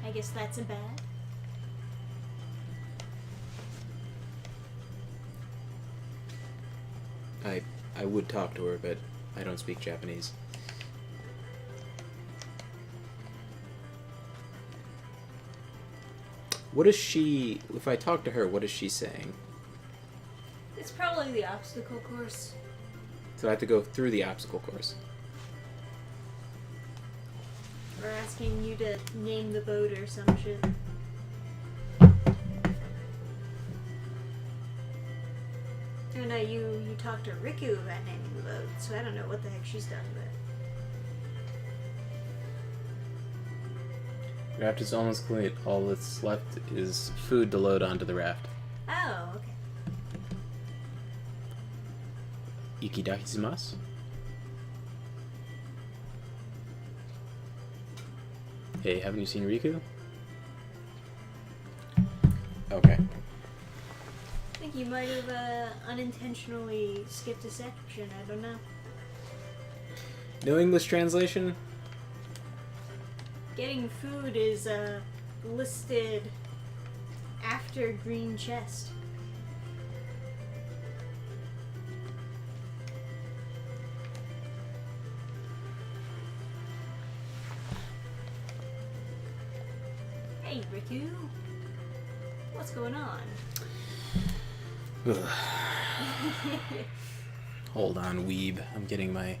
I guess that's a bad. I would talk to her, but I don't speak Japanese. What is she... If I talk to her, what is she saying? It's probably the obstacle course. So I have to go through the obstacle course. Or asking you to name the boat or some shit. Oh no, you talked to Riku about naming the boat, so I don't know what the heck she's done, but... The raft is almost complete. All that's left is food to load onto the raft. Oh, okay. Ikidakimasu? Hey, haven't you seen Riku? Okay. I think you might have unintentionally skipped a section, I don't know. No English translation? Getting food is listed after green chest. Hey, Riku. What's going on? Hold on, weeb. I'm getting my...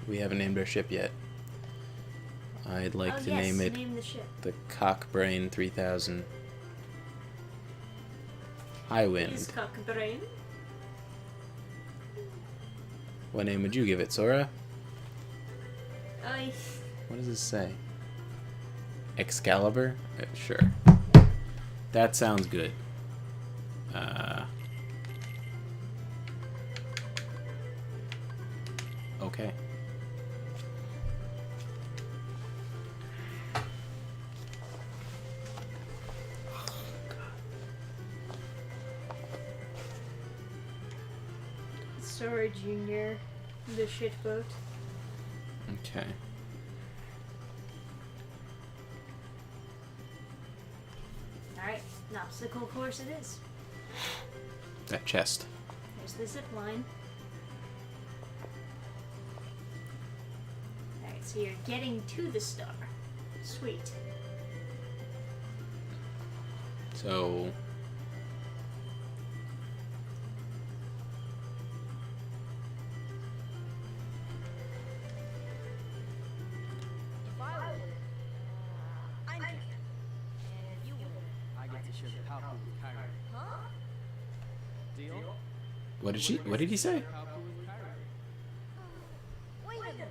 We haven't named our ship yet. I'd like to name it name the ship. the Cockbrain 3000. High Wind. Is Cockbrain? What name would you give it, Sora? I... What does this say? Excalibur? Sure. That sounds good. Okay. Sora Jr., the shit boat. Okay. Alright, an obstacle course it is. That chest. There's the zip line. Alright, so you're getting to the star. Sweet. So... If I win, I'm champion. And if you win, I get to share the power pool with Kyrie. huh? Deal? What did he say? Power pool with Kyrie. Wait a minute.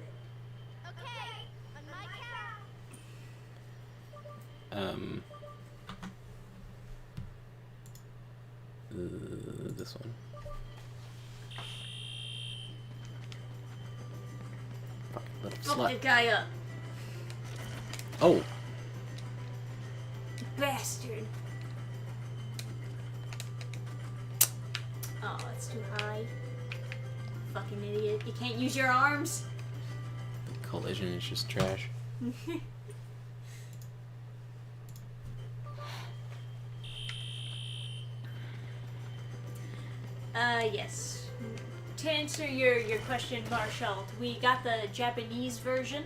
Okay, on my count. this one. Fucking little Fuck slut. the guy up. Oh! Bastard. Oh, it's too high. Fucking idiot. You can't use your arms? The collision is just trash. Yes. To answer your question, Marshall, we got the Japanese version.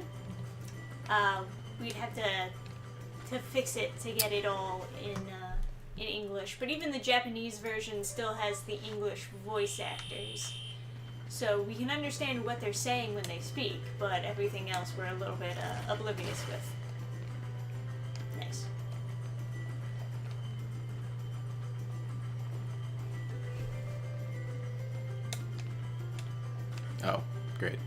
We'd have to fix it to get it all in English. But even the Japanese version still has the English voice actors. So we can understand what they're saying when they speak, but everything else we're a little bit oblivious with. Nice. Oh, great.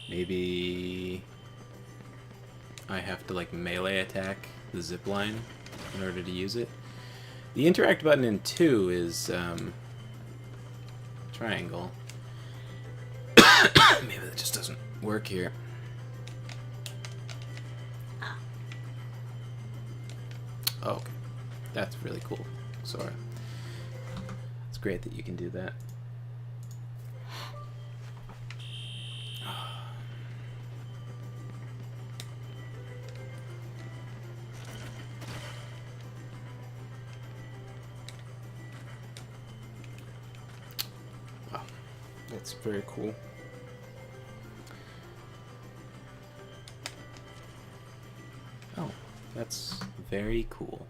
Maybe I have to like melee attack the zip line in order to use it. The interact button in 2 is triangle. Maybe that just doesn't work here. Oh, okay. That's really cool, Sora. It's great that you can do that. Wow, that's very cool. Oh, that's very cool.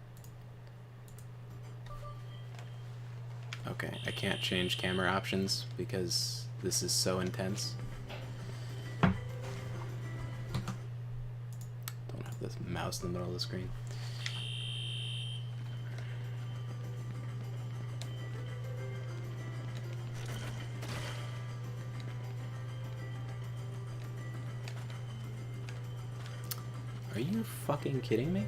Okay, I can't change camera options because this is so intense. Don't have this mouse in the middle of the screen. Are you fucking kidding me?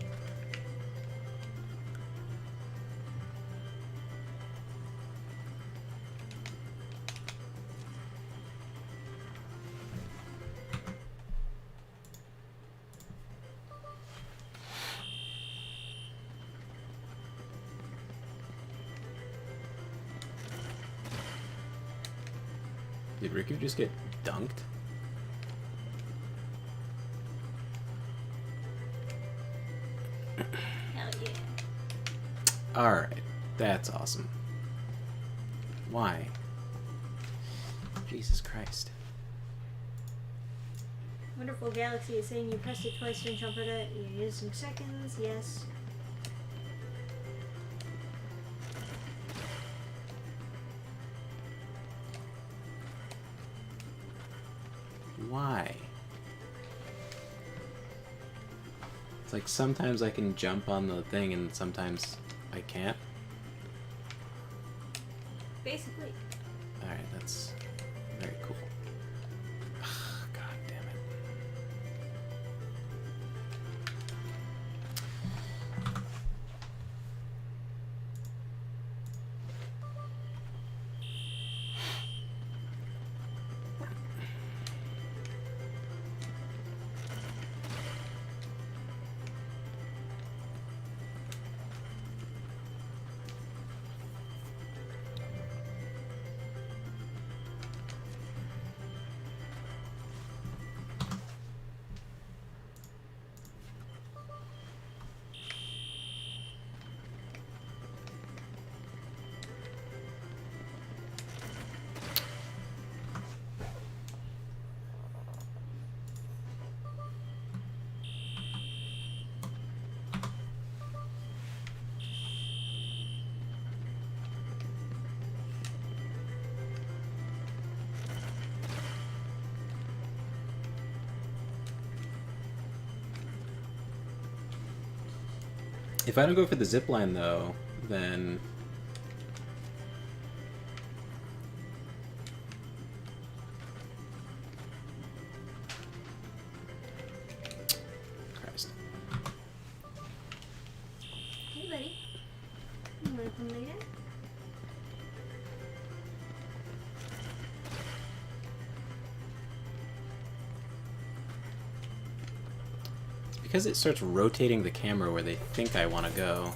Did Riku just get dunked? Hell yeah. Alright, that's awesome. Why? Jesus Christ. Wonderful Galaxy is saying you pressed it twice and jump at it. You're using seconds. Yes. Why? It's like sometimes I can jump on the thing and sometimes I can't. Basically. Alright, that's very cool. God damn it. If I don't go for the zip line though, then wanna come later? It's because it starts rotating the camera where they think I want to go.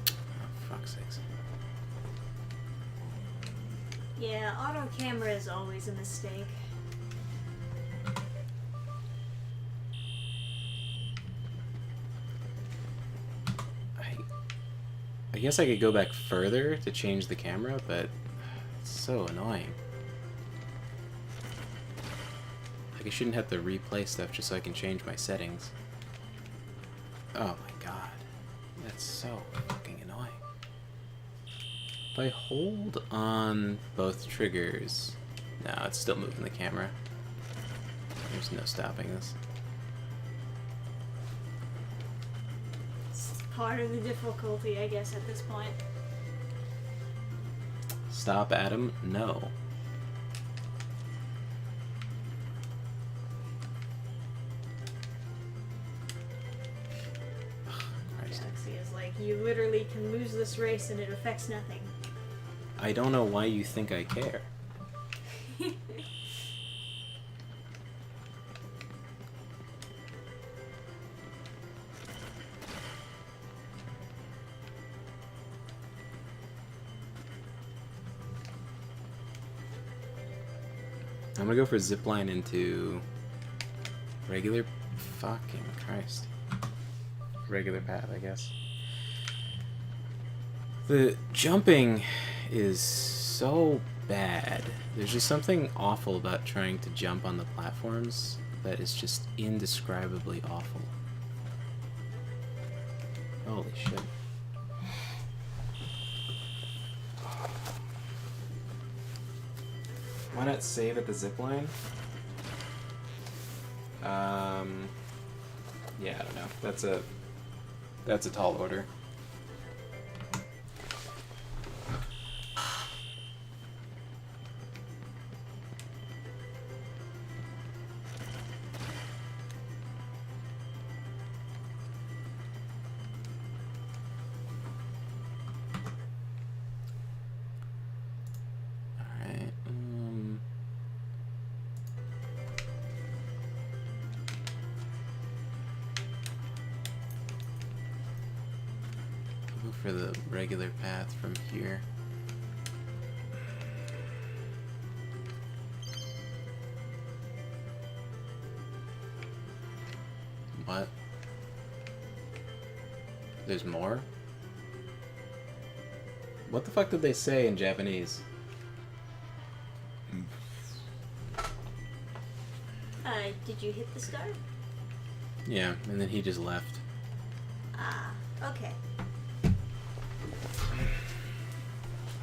Oh, fuck's sakes. Yeah, auto camera is always a mistake. I guess I could go back further to change the camera, but it's so annoying. Like, I shouldn't have to replay stuff just so I can change my settings. Oh my god. That's so fucking annoying. If I hold on both triggers... No, it's still moving the camera. There's no stopping this. Part of the difficulty, I guess, at this point. Stop, Adam? No. Christ. Galaxy is like, you literally can lose this race and it affects nothing. I don't know why you think I care. I'm gonna go for zipline into regular fucking Christ. Regular path, I guess. The jumping is so bad. There's just something awful about trying to jump on the platforms that is just indescribably awful. Holy shit. Why not save at the zipline? Yeah, I don't know. That's a tall order. For the regular path from here. What? There's more? What the fuck did they say in Japanese? Did you hit the star? Yeah, and then he just left. Ah, okay.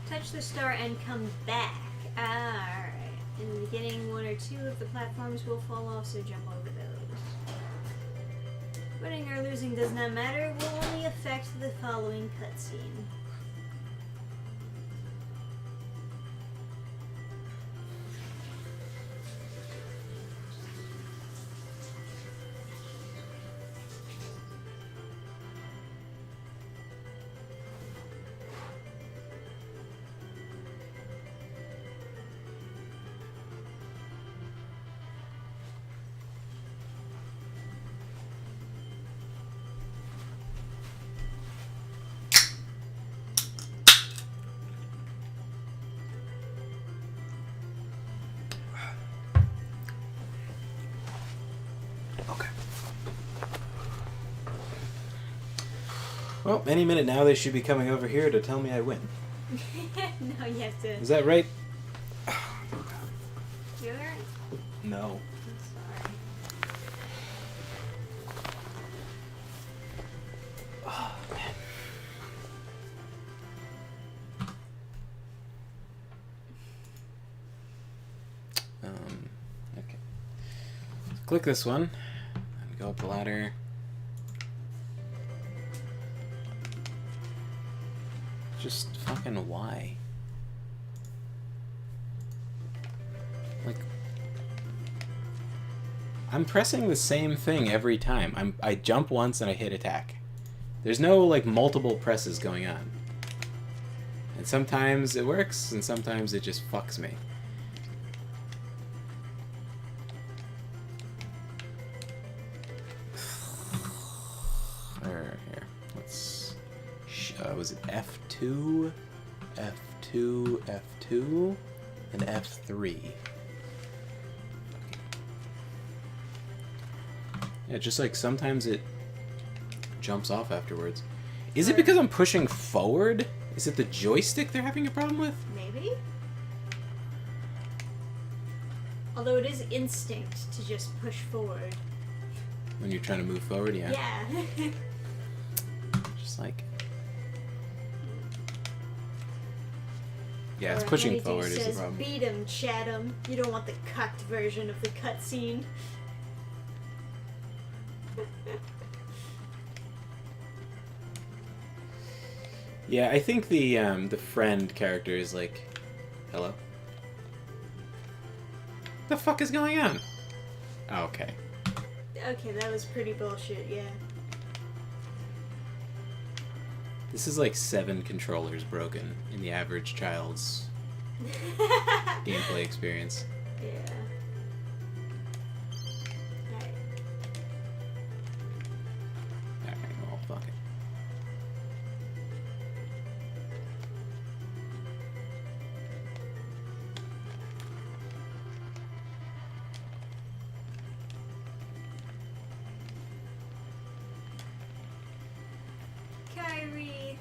Touch the star and come back. Alright. In the beginning, one or two of the platforms will fall off, so jump over those. Winning or losing does not matter, will only affect the following cutscene. Well, any minute now they should be coming over here to tell me I win. No, you have to... Is that right? You alright? No. I'm sorry. Oh, man. Okay. Click this one and go up the ladder. Just fucking why? Like, I'm pressing the same thing every time. I jump once and I hit attack. There's no, like, multiple presses going on. And sometimes it works, and sometimes it just fucks me. Here. Let's... was it F2? F2, F2, and F3. Yeah, just like sometimes it jumps off afterwards. Is it because I'm pushing forward? Is it the joystick they're having a problem with? Maybe? Although it is instinct to just push forward. When you're trying to move forward, yeah. Yeah. Just like... Yeah, it's Or pushing Honeydew forward is the says, problem. beat him, chat him. You don't want the cucked version of the cutscene. Yeah, I think the friend character is like, hello? The fuck is going on? Oh, okay. Okay, that was pretty bullshit, yeah. This is like 7 controllers broken in the average child's gameplay experience. Yeah. Alright. Alright, well, fuck it. Kyrie,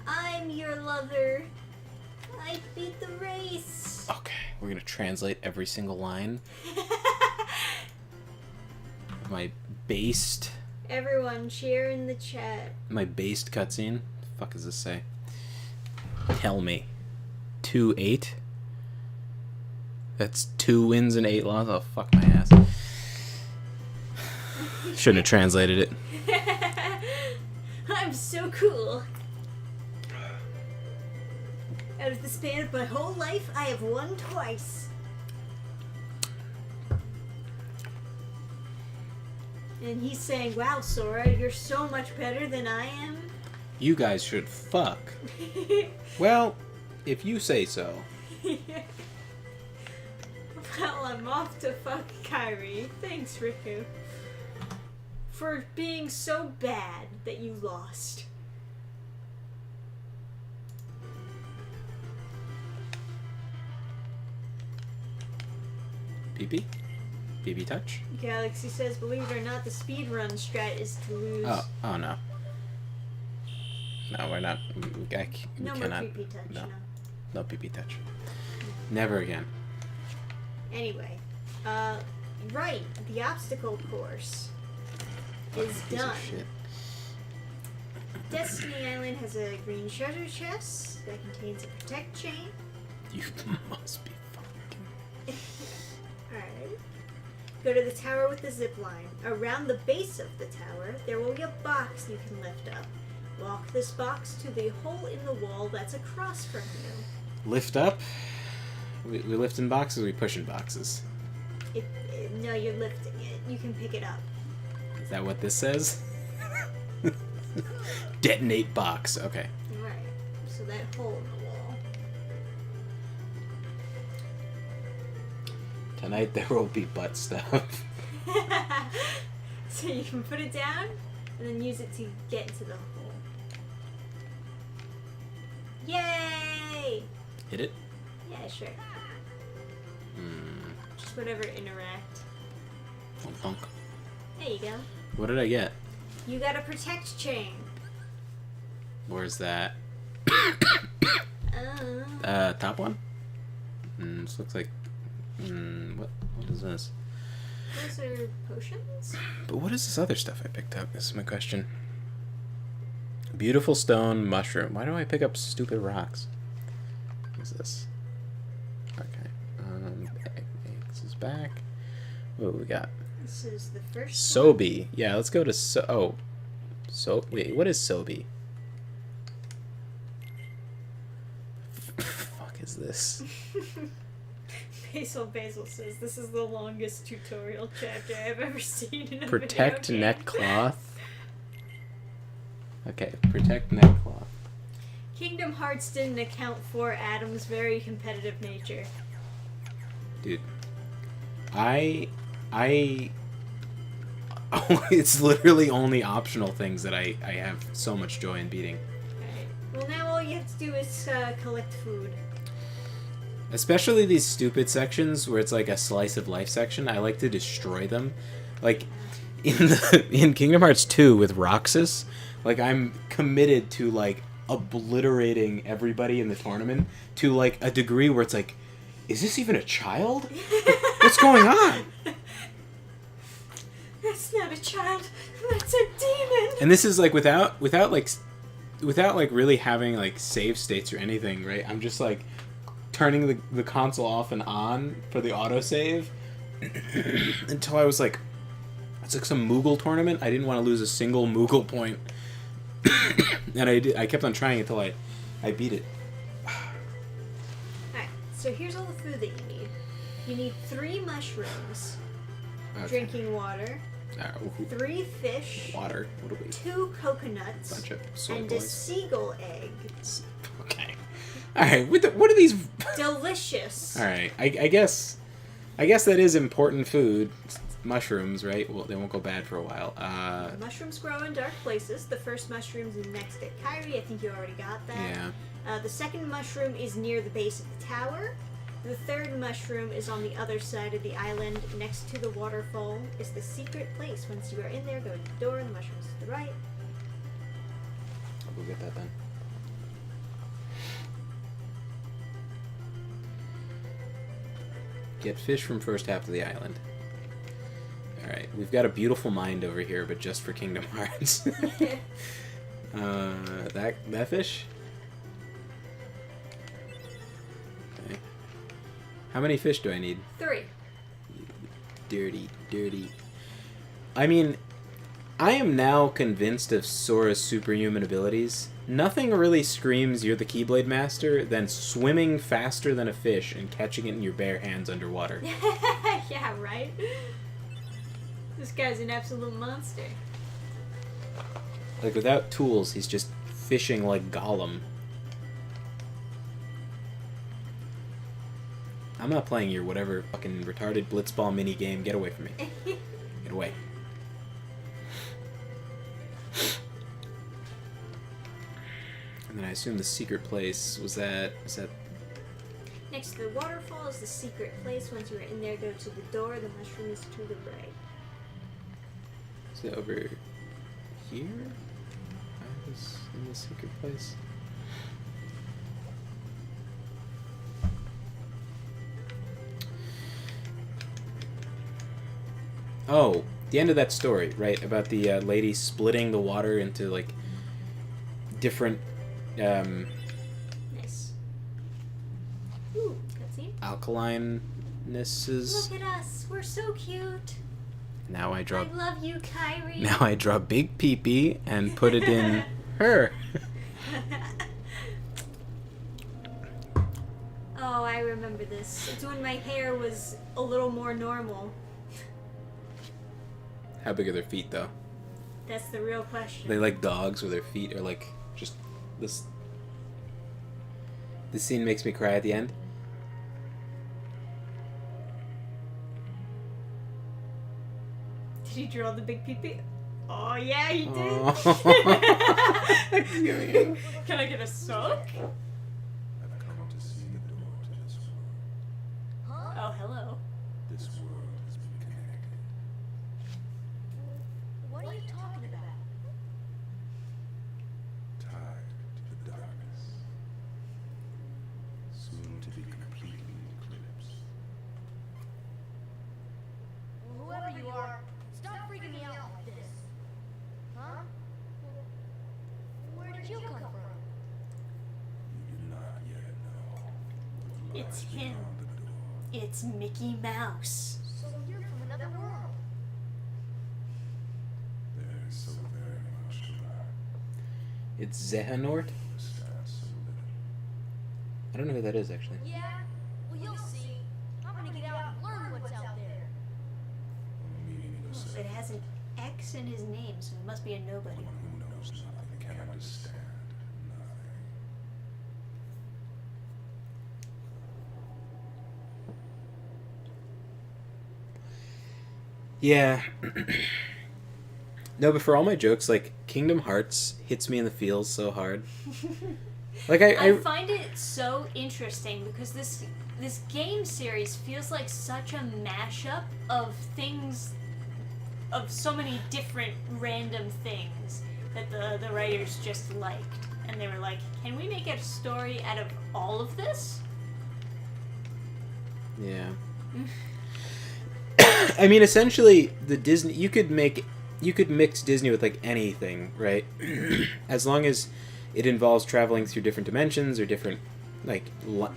I'm your lover. I beat the race. Okay, we're gonna translate every single line of my based Everyone, cheer in the chat. cutscene. The fuck does this say? Tell me. 2-8? That's 2 wins and 8 losses? Oh, fuck my ass. Shouldn't have translated it. I'm so cool. Out of the span of my whole life, I have won twice. And he's saying, wow, Sora, you're so much better than I am. You guys should fuck. Well, if you say so. Well, I'm off to fuck Kyrie. Thanks, Riku. For being so bad that you lost. PP? PP touch? Galaxy says, believe it or not, the speedrun strat is to lose. Oh no. No, we're not. We No more cannot. PP touch, no. No PP touch. Never again. Anyway, right, the obstacle course is Piece of done. shit. Destiny Island has a green treasure chest that contains a protect chain. You must be fucking. Alright. Go to the tower with the zip line. Around the base of the tower, there will be a box you can lift up. Walk this box to the hole in the wall that's across from you. Lift up? We lifting boxes or we pushing boxes? No, you're lifting it. You can pick it up. Is that what this says? Detonate box. Okay. Right. So that hole in the wall. Tonight there will be butt stuff. So you can put it down and then use it to get into the hole. Yay! Hit it? Yeah, sure. Hmm. Just whatever interact. Thunk. There you go. What did I get? You got a protect chain. Where's that? Top one? This looks like... what is this? Those are potions? But what is this other stuff I picked up? This is my question. Beautiful stone mushroom. Why do I pick up stupid rocks? What is this? Okay. This is back. What we got? This is the first Sobi. Yeah, let's go to wait, what is Sobi? Fuck is this? one. Basil says, this is the longest tutorial chapter I've ever seen in a Protect video game. neck cloth. Okay, protect neckcloth. Kingdom Hearts didn't account for Adam's very competitive nature. Dude, it's literally only optional things that I have so much joy in beating. Alright. Well, now all you have to do is collect food. Especially these stupid sections where it's like a slice of life section. I like to destroy them. Like in Kingdom Hearts 2 with Roxas, like I'm committed to like obliterating everybody in the tournament to like a degree where it's like, is this even a child? What's going on? That's not a child. That's a demon. And this is like without really having like save states or anything, right? I'm just like turning the console off and on for the autosave until I was like, it's like some Moogle tournament. I didn't want to lose a single Moogle point. And I kept on trying until I beat it. Alright, so here's all the food that you need. You need 3 mushrooms, Okay. drinking water, 3 fish, Water. What do we? 2 coconuts, Bunch of soy and a boys. seagull egg. Okay. All right. What are these? Delicious. All right. I guess that is important food. Mushrooms, right? Well, they won't go bad for a while. Mushrooms grow in dark places. The first mushroom's next at Kyrie. I think you already got that. Yeah. The second mushroom is near the base of the tower. The third mushroom is on the other side of the island, next to the waterfall. Is the secret place. Once you are in there, go to the door. The mushroom's to the right. I'll go get that then. Get fish from first half of the island. Alright, we've got a beautiful mind over here, but just for Kingdom Hearts. That fish? Okay. How many fish do I need? 3. Dirty. I mean, I am now convinced of Sora's superhuman abilities. Nothing really screams you're the Keyblade Master than swimming faster than a fish and catching it in your bare hands underwater. Yeah, right? This guy's an absolute monster. Like, without tools, he's just fishing like Gollum. I'm not playing your whatever fucking retarded blitzball mini game. Get away from me. Get away. And then I assume the secret place was that... Is that... Next to the waterfall is the secret place. Once you are in there, go to the door. The mushroom is to the right. Is it over here? I was in the secret place. Oh, the end of that story, right? About the lady splitting the water into, like, different, Nice. Ooh, cutscene. alkalinenesses. Look at us. We're so cute. Now I draw... I love you, Kyrie. Now I draw big pee-pee and put it in her. Oh, I remember this. It's when my hair was a little more normal. How big are their feet, though? That's the real question. They like dogs where their feet are like just this. This scene makes me cry at the end. Did he draw the big pee-pee? Oh, yeah, he did. Oh. Can I get a soak? I've come to see the door to this world. Oh, hello. This world has been connected. What are you talking about? Tied to the darkness. Soon to be completely eclipsed. Whoever you are, stop freaking me out like this. Huh? Where did you come from? You do not yet know what lies It's him. beyond the door. It's Mickey Mouse. So you're from another world. There is so very much to learn. It's Xehanort? Understand so little. I don't know who that is, actually. Yeah? Well, you'll see. I'm gonna get out and learn what's out there. Meaning yourself. It has an X in his name, so he must be a nobody. One who knows nothing cannot Yeah. No, but for all my jokes, like, Kingdom Hearts hits me in the feels so hard. Like, I find it so interesting because this game series feels like such a mashup of things, of so many different random things that the writers just liked. And they were like, can we make a story out of all of this? Yeah. I mean, essentially, the Disney... You could mix Disney with, like, anything, right? As long as it involves traveling through different dimensions or different, like,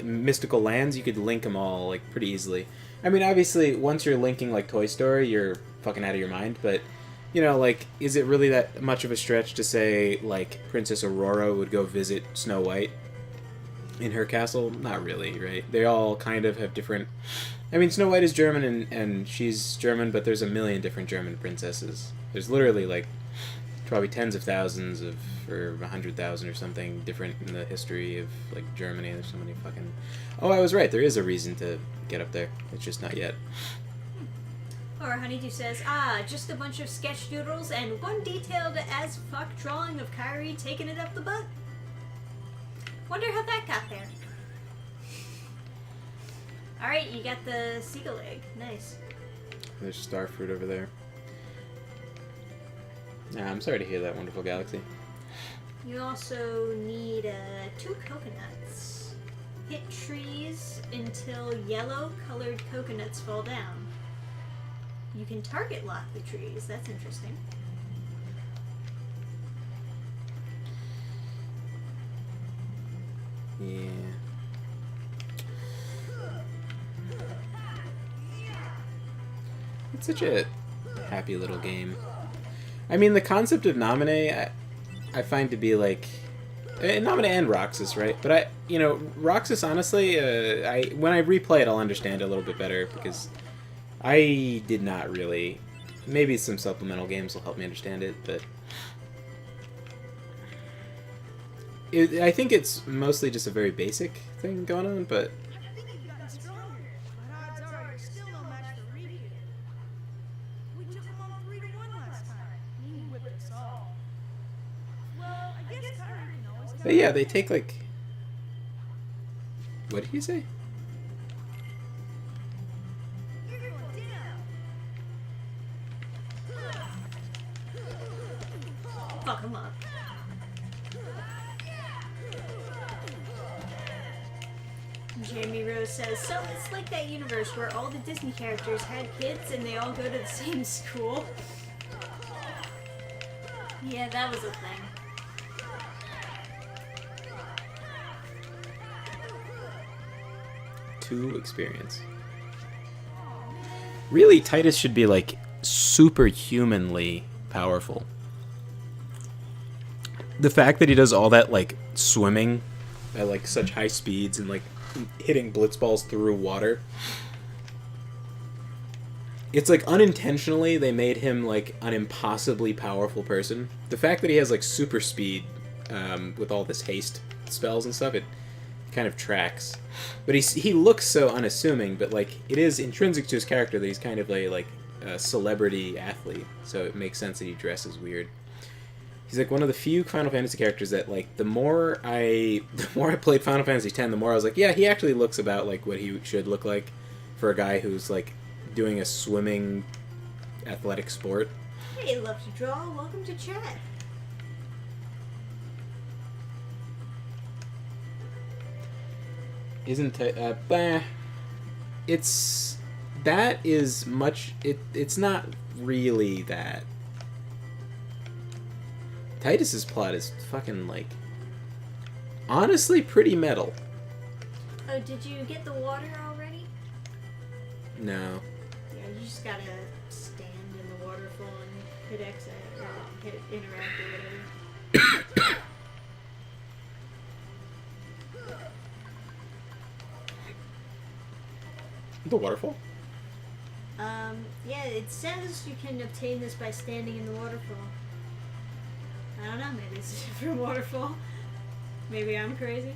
mystical lands, you could link them all, like, pretty easily. I mean, obviously, once you're linking, like, Toy Story, you're fucking out of your mind, but, you know, like, is it really that much of a stretch to say, like, Princess Aurora would go visit Snow White in her castle? Not really, right? They all kind of have different... I mean, Snow White is German, and she's German, but there's a million different German princesses. There's literally, like, probably tens of thousands of, or 100,000 or something different in the history of, like, Germany. There's so many fucking... Oh, I was right. There is a reason to get up there. It's just not yet. Or Honeydew says, just a bunch of sketch doodles and one detailed as fuck drawing of Kyrie taking it up the butt. Wonder how that got there. Alright, you got the seagull egg. Nice. There's starfruit over there. I'm sorry to hear that, wonderful galaxy. You also need 2 coconuts. Hit trees until yellow colored coconuts fall down. You can target lock the trees. That's interesting. Yeah. It's such a happy little game. I mean, the concept of Naminé, I find to be like... Naminé and Roxas, right? But Roxas, honestly, when I replay it, I'll understand it a little bit better, because I did not really... Maybe some supplemental games will help me understand it, but... I think it's mostly just a very basic thing going on, but... I think you've gotten stronger, but odds are you're still no match for Riku. We took him on 3-1 last time. He whipped us all. Well, I guess Kyrie can always come. But yeah, they take, like... What did he say? You're going down. Fuck him up. Jamie Rose says, so it's like that universe where all the Disney characters had kids and they all go to the same school. Yeah, that was a thing. To experience. Really, Titus should be, like, superhumanly powerful. The fact that he does all that, like, swimming at, like, such high speeds and, like, hitting blitzballs through water. It's like unintentionally they made him like an impossibly powerful person. The fact that he has like super speed with all this haste spells and stuff, it kind of tracks. But he looks so unassuming, but like it is intrinsic to his character that he's kind of a celebrity athlete, so it makes sense that he dresses weird. He's like one of the few Final Fantasy characters that like the more I played Final Fantasy X, the more I was like, yeah, he actually looks about like what he should look like for a guy who's like doing a swimming athletic sport. Hey, love to draw. Welcome to chat. Isn't it? It's that is much. It's not really that. Titus's plot is fucking, like, honestly pretty metal. Oh, did you get the water already? No. Yeah, you just gotta stand in the waterfall and hit exit or hit interact or whatever. The waterfall? Yeah, it says you can obtain this by standing in the waterfall. I don't know, maybe it's a different waterfall. Maybe I'm crazy.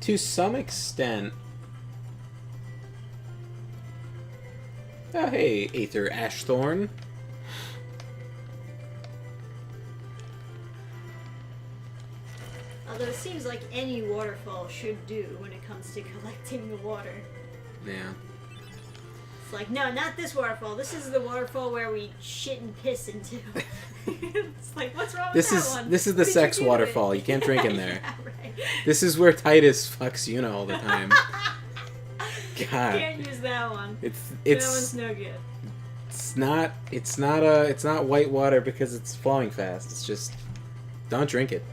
to some extent. Oh, hey, Aether Ashthorn. Although it seems like any waterfall should do when it comes to collecting the water. Yeah. It's like, no, not this waterfall. This is the waterfall where we shit and piss into. It's like, what's wrong with that one? This is the What did sex you do to waterfall. it? You can't drink in there. Yeah, right. This is where Titus fucks Yuna all the time. God. Can't use that one. That It's one's no good. it's not white water because it's flowing fast. It's just don't drink it.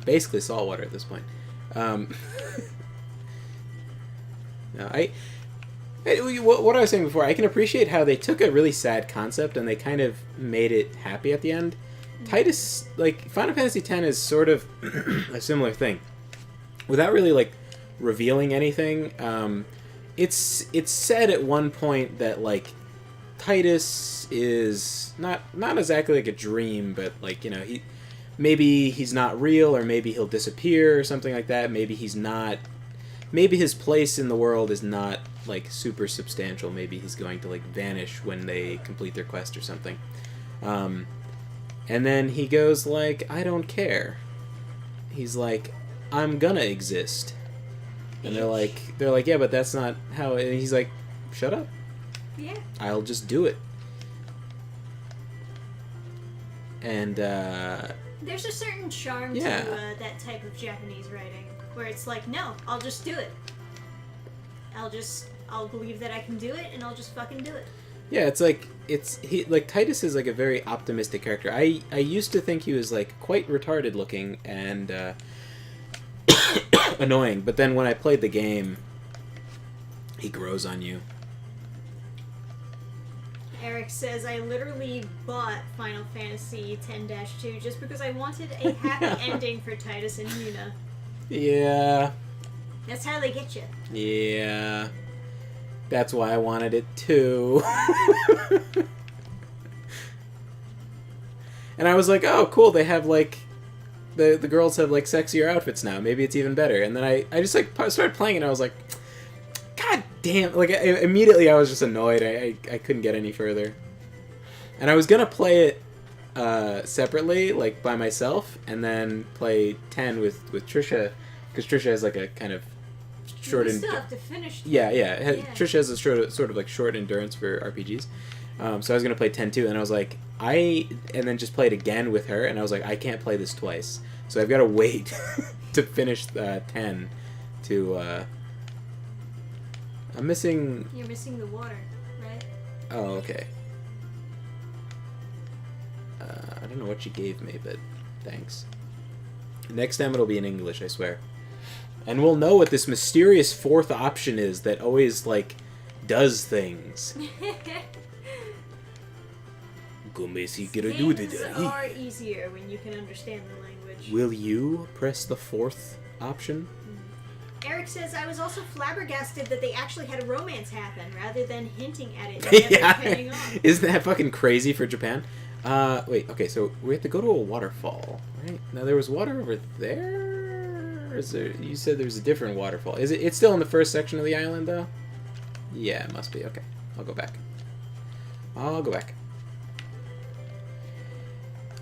Basically salt water at this point. No, what I was saying before, I can appreciate how they took a really sad concept and they kind of made it happy at the end. Titus, like, Final Fantasy X is sort of a similar thing. Without really, like, revealing anything, it's said at one point that, like, Titus is not exactly like a dream, but, like, you know, maybe he's not real, or maybe he'll disappear, or something like that. Maybe he's not... Maybe his place in the world is not, like, super substantial. Maybe he's going to, like, vanish when they complete their quest or something. And then he goes, like, I don't care. He's like, I'm gonna exist. And they're like, yeah, but that's not how... And he's like, shut up. Yeah. I'll just do it. And, There's a certain charm to that type of Japanese writing, where it's like, no, I'll just do it. I'll believe that I can do it, and I'll just fucking do it. Yeah, it's like, Titus is like a very optimistic character. I used to think he was like quite retarded looking and annoying, but then when I played the game, he grows on you. Eric says, I literally bought Final Fantasy X-2 just because I wanted a happy ending for Titus and Yuna. Yeah. That's how they get you. Yeah. That's why I wanted it too. And I was like, oh, cool, they have like... The girls have like sexier outfits now. Maybe it's even better. And then I just like started playing and I was like... God damn, like, immediately I was just annoyed. I couldn't get any further. And I was gonna play it separately, like, by myself, and then play 10 with Trisha, because Trisha has, like, a kind of short... You still have to finish. Yeah. Trisha has a sort of, like, short endurance for RPGs. So I was gonna play 10 too, and I was like, and then just play it again with her, and I was like, I can't play this twice. So I've got to wait to finish 10 to... I'm missing... You're missing the water, right? Oh, okay. I don't know what you gave me, but thanks. Next time it'll be in English, I swear. And we'll know what this mysterious fourth option is that always, like, does things. Things are easier when you can understand the language. Will you press the fourth option? Eric says, I was also flabbergasted that they actually had a romance happen, rather than hinting at it and never paying off. Isn't that fucking crazy for Japan? Wait, okay, so we have to go to a waterfall, right? Now, there was water over there? Or is there... You said there's a different waterfall. Is it... It's still in the first section of the island, though? Yeah, it must be. Okay, I'll go back.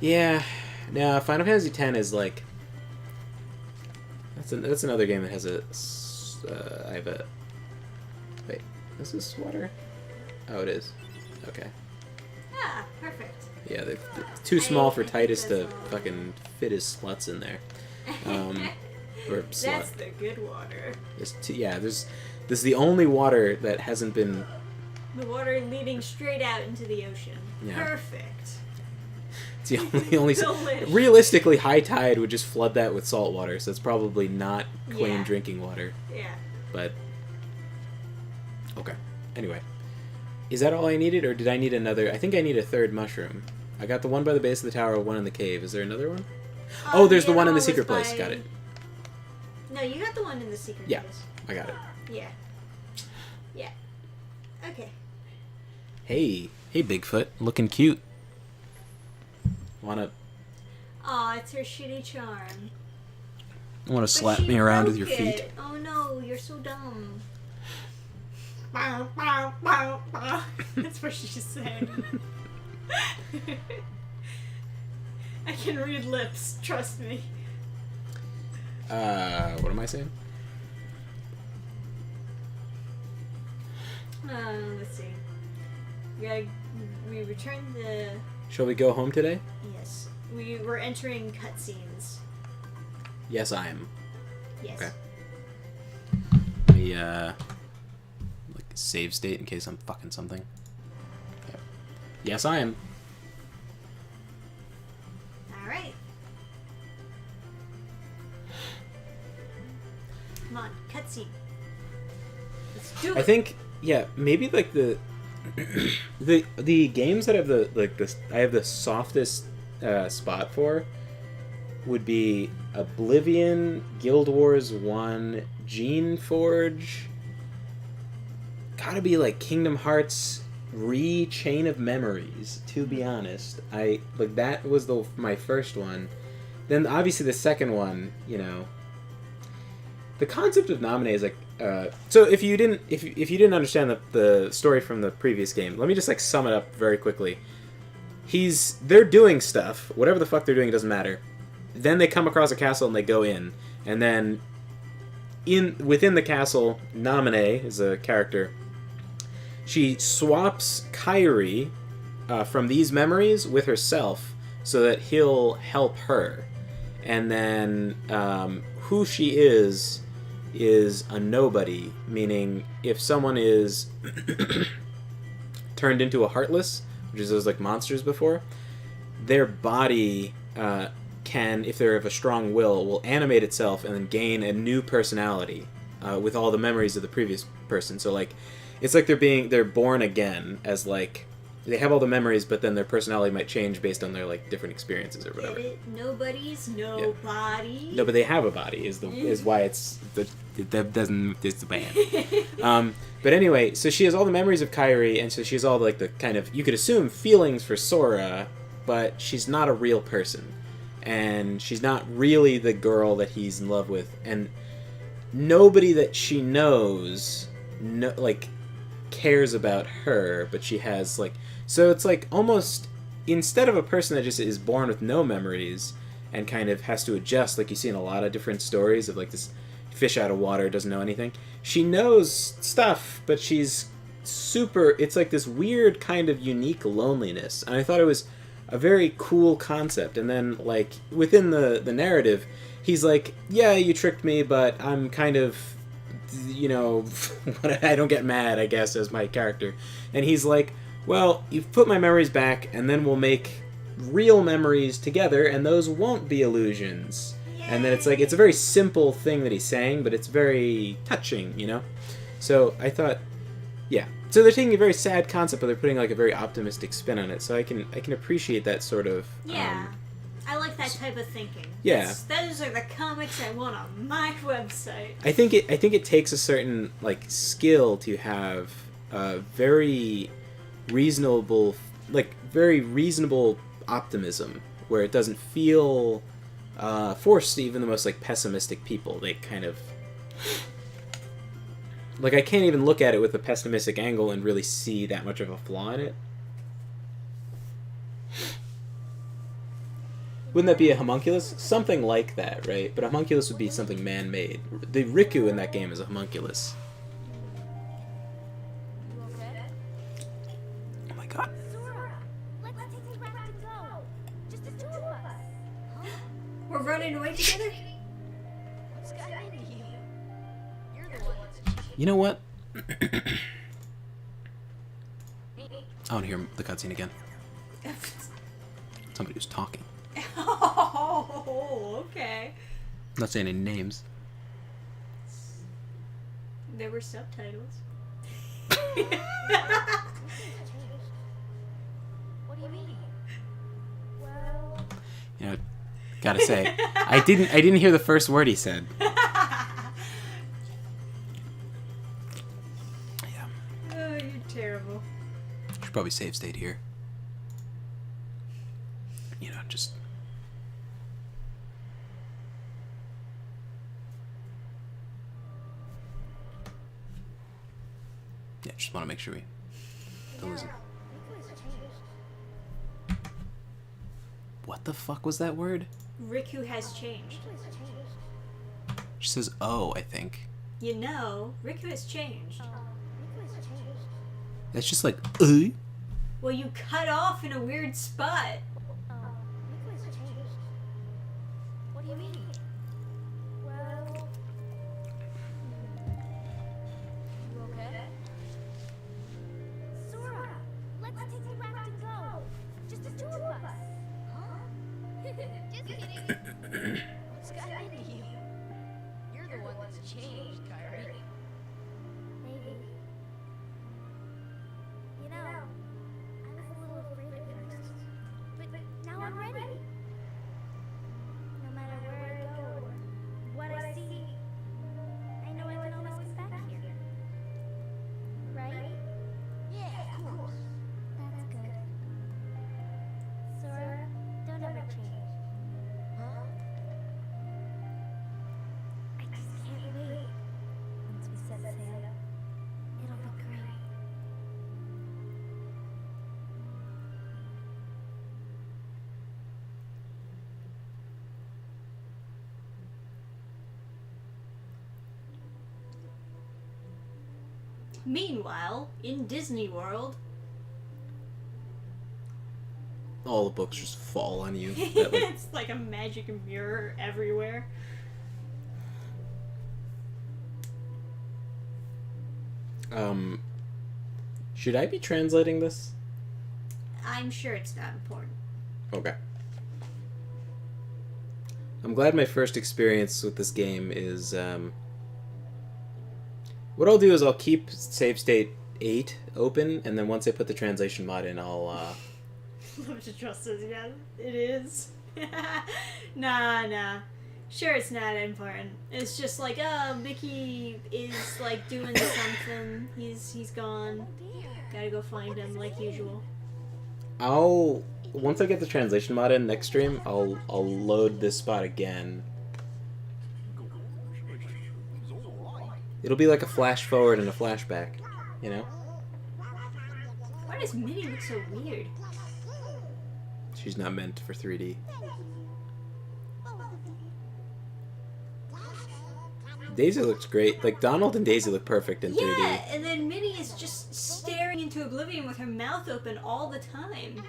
Yeah, no, Final Fantasy X is, like... That's another game that has a... I have a... Wait, is this water? Oh, it is. Okay. Ah, perfect. Yeah, they're too small for Titus to fucking fit his sluts in there. Or slut. That's the good water. This is the only water that hasn't been... The water leading straight out into the ocean. Yeah. Perfect. It's the only realistically, high tide would just flood that with salt water, so it's probably not clean drinking water. Yeah. But okay. Anyway, is that all I needed, or did I need another? I think I need a third mushroom. I got the one by the base of the tower, one in the cave. Is there another one? Oh, there's the one in the secret place. Got it. No, you got the one in the secret place. I got it. Yeah. Okay. Hey, Bigfoot, looking cute. Wanna... Aw, it's her shitty charm. You want to But slap she me around with broke your feet? it. Oh no, you're so dumb. That's what she's saying. I can read lips, trust me. What am I saying? Let's see. We returned the... Shall we go home today? Yes. We were entering cutscenes. Yes, I am. Yes. Okay. Let me, like, save state in case I'm fucking something. Okay. Yes, I am. Alright. Come on, cutscene. Let's do it. I think, yeah, maybe like the the games that have I have the softest spot for would be Oblivion, Guild Wars 1, Gene Forge. Gotta be like Kingdom Hearts Chain of Memories, to be honest. That was my first one. Then obviously the second one, you know. The concept of nominate is like so if you didn't understand the story from the previous game, let me just like sum it up very quickly. They're doing stuff, whatever the fuck they're doing, it doesn't matter. Then they come across a castle and they go in, and then within the castle, Naminé is a character. She swaps Kairi from these memories with herself so that he'll help her. And then who she is a nobody, meaning if someone is turned into a Heartless, which is those like monsters before, their body can, if they're of a strong will animate itself and then gain a new personality with all the memories of the previous person. So like, it's like they're born again as like, they have all the memories, but then their personality might change based on their like different experiences or whatever. Nobody's nobody. Yeah. No, but they have a body is why it's the band. But anyway, so she has all the memories of Kairi, and so she has all like the kind of, you could assume, feelings for Sora, but she's not a real person, and she's not really the girl that he's in love with, and nobody that she knows cares about her, but she has like, so it's like almost, instead of a person that just is born with no memories and kind of has to adjust, like you see in a lot of different stories of like this fish out of water, doesn't know anything. She knows stuff, but she's super, it's like this weird kind of unique loneliness. And I thought it was a very cool concept. And then like within the narrative, he's like, yeah, you tricked me, but I'm kind of, you know, I don't get mad, I guess, as my character. And he's like, well, you've put my memories back, and then we'll make real memories together, and those won't be illusions. Yay. And then it's like, it's a very simple thing that he's saying, but it's very touching, you know? So I thought, yeah. So they're taking a very sad concept, but they're putting like a very optimistic spin on it. So I can appreciate that sort of... Yeah. I like that type of thinking. Yeah. Those are the comics I want on my website. I think it takes a certain like skill to have very reasonable optimism, where it doesn't feel forced to even the most like pessimistic people. They kind of like, I can't even look at it with a pessimistic angle and really see that much of a flaw in it. Wouldn't that be a homunculus? Something like that, right? But a homunculus would be something man-made. The Riku in that game is a homunculus. Oh my god. Sora, let's take a ride and go. Just the two of us. Huh? We're running away together? What's gotten into you? You're the one that's... You know what? I want to hear the cutscene again. Somebody was talking. Oh, okay. I'm not saying any names. There were subtitles. What do you mean? Well... You know, gotta say, I didn't hear the first word he said. Yeah. Oh, you're terrible. Should probably save state here. You know, just... Yeah, just want to make sure we don't lose it. Riku has changed. What the fuck was that word? Riku has changed. Riku has changed. She says, "Oh," I think. You know, Riku has changed. Riku has changed. That's just like, Well, you cut off in a weird spot. Riku has changed. What do you mean? Well... You okay? Sora! Let's take the raft and go! Just the two of us! Huh? Just kidding! What's got into you? You're the one that's changed, Kyrie. Maybe. You know, I was a little afraid at first, but now I'm ready. No matter where I go or what I see, I know I can always get back here. Right? Yeah, of course. That's good. Sora, don't ever change. Huh? I just can't wait. Once we set sail, it'll be great. Meanwhile, in Disney World, all the books just fall on you. That, like, it's like a magic mirror everywhere. should I be translating this? I'm sure it's not important. Okay. I'm glad my first experience with this game is, what I'll do is I'll keep save state 8 open, and then once I put the translation mod in, I'll, Love to trust us, yeah, it is. Nah. Sure, it's not important. It's just like, oh, Mickey is like doing something. He's gone. Gotta go find him like usual. once I get the translation mod in next stream, I'll load this spot again. It'll be like a flash forward and a flashback, you know? Why does Minnie look so weird? She's not meant for 3D. Daisy looks great. Like, Donald and Daisy look perfect in 3D. Yeah, and then Minnie is just staring into oblivion with her mouth open all the time.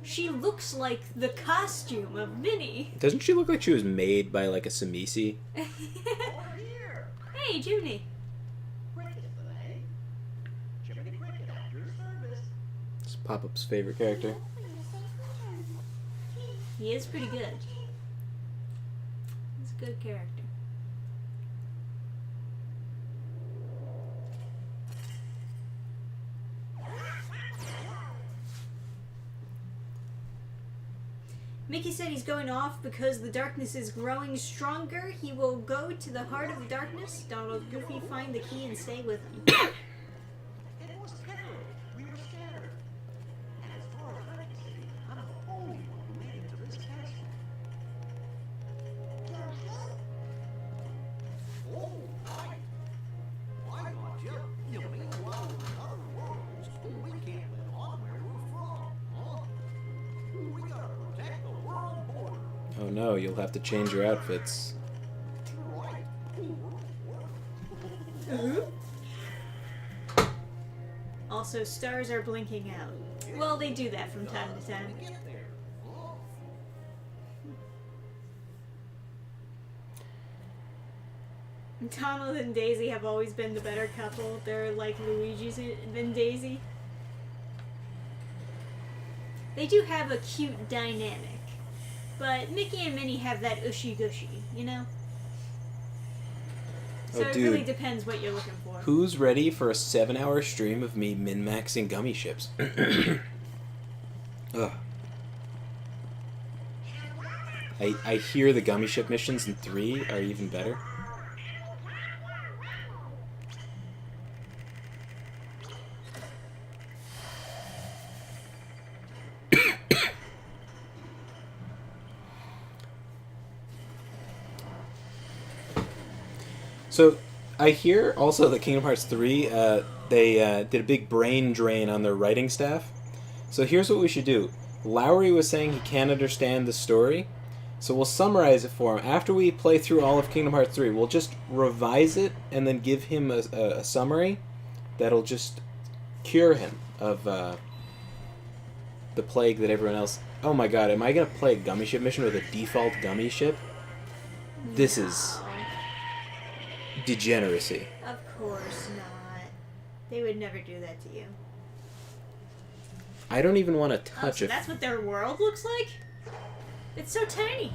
She looks like the costume of Minnie. Doesn't she look like she was made by, like, a Samisi? Hey, Junie. It's Pop-Up's favorite character. He is pretty good. He's a good character. Mickey said he's going off because the darkness is growing stronger. He will go to the heart of the darkness. Donald Goofy find the key and stay with him. It was terror. We were scattered. And as far as I can see, I'm the only one who made it to this castle. Oh, right. I got you. You mean while we're in other worlds, we can't let on where we're from, huh? We gotta protect the world border. Oh no, you'll have to change your outfits. Right. Also, stars are blinking out. Well, they do that from time to time. Get there, huh? Donald and Daisy have always been the better couple. They're like Luigi than Daisy. They do have a cute dynamic. But Mickey and Minnie have that ushy-gushy, you know? So Oh, it dude. really depends what you're looking for. Who's ready for a 7-hour stream of me min-maxing gummy ships? Ugh. I hear the gummy ship missions in 3 are even better. So, I hear also that Kingdom Hearts 3, they did a big brain drain on their writing staff. So here's what we should do. Lowry was saying he can't understand the story, so we'll summarize it for him. After we play through all of Kingdom Hearts 3, we'll just revise it and then give him a summary that'll just cure him of the plague that everyone else... Oh my god, am I going to play a gummy ship mission with a default gummy ship? This is degeneracy. Of course not. They would never do that to you. I don't even want to touch so it. that's what their world looks like? It's so tiny.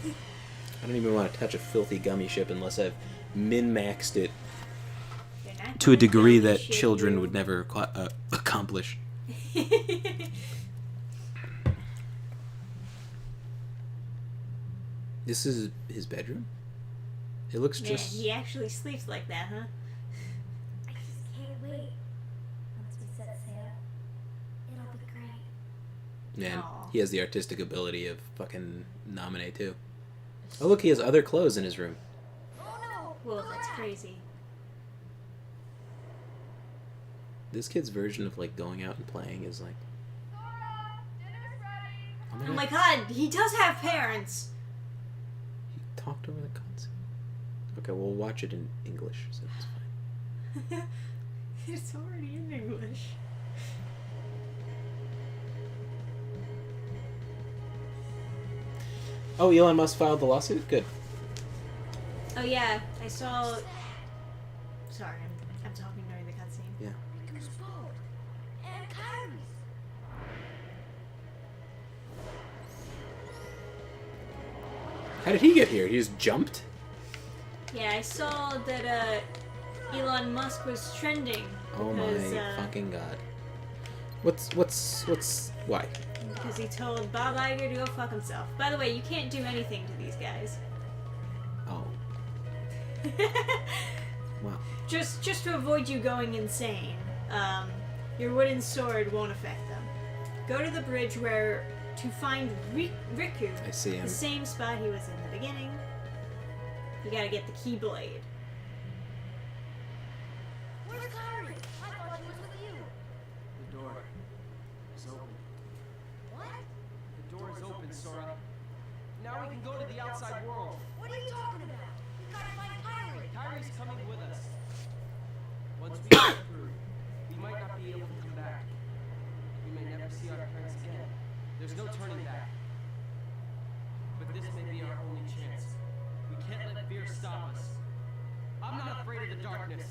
I don't even want to touch a filthy gummy ship unless I've min-maxed it They're not to a gonna degree gummy that ship children you. would never accomplish. This is his bedroom? It looks Man, just... he actually sleeps like that, huh? I just can't wait. Once we set sail, it'll be great. Man, Aw. he has the artistic ability of fucking Naminé, too. Oh, look, he has other clothes in his room. Oh no! Whoa, that's crazy. This kid's version of, like, going out and playing is, like... Oh my god, he does have parents! He talked over the cutscene. Okay, we'll watch it in English, so it's fine. It's already in English. Oh, Elon Musk filed the lawsuit? Good. Oh yeah, I saw... Sorry, I'm talking during the cutscene. Yeah. Riku's boat. And Kyrie's. How did he get here? He just jumped? Yeah, I saw that Elon Musk was trending Oh because, my fucking god. Why? because he told Bob Iger to go fuck himself. By the way, you can't do anything to these guys. Oh, wow. Just to avoid you going insane, your wooden sword won't affect them. Go to the bridge to find Riku. I see him. The same spot he was in the beginning. You gotta get the Keyblade. Where's Kyrie? I thought he was with you. The door is open. What? The door is open, Sora. Now we can go to the outside world. What are you talking about? We gotta find Kyrie. Kyrie's coming with us. Once we get through, we might not be able to come back. We may never see our parents again. There's no turning back. But this may be our only chance. We can't let fear stop us. I'm not afraid of the darkness.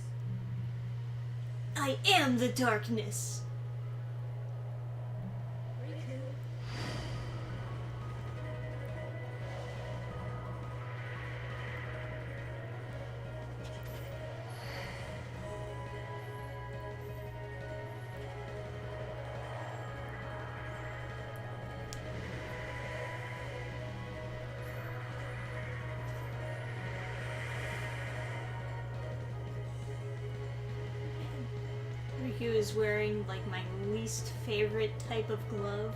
I am the darkness. Riku. Riku is wearing like my least favorite type of glove.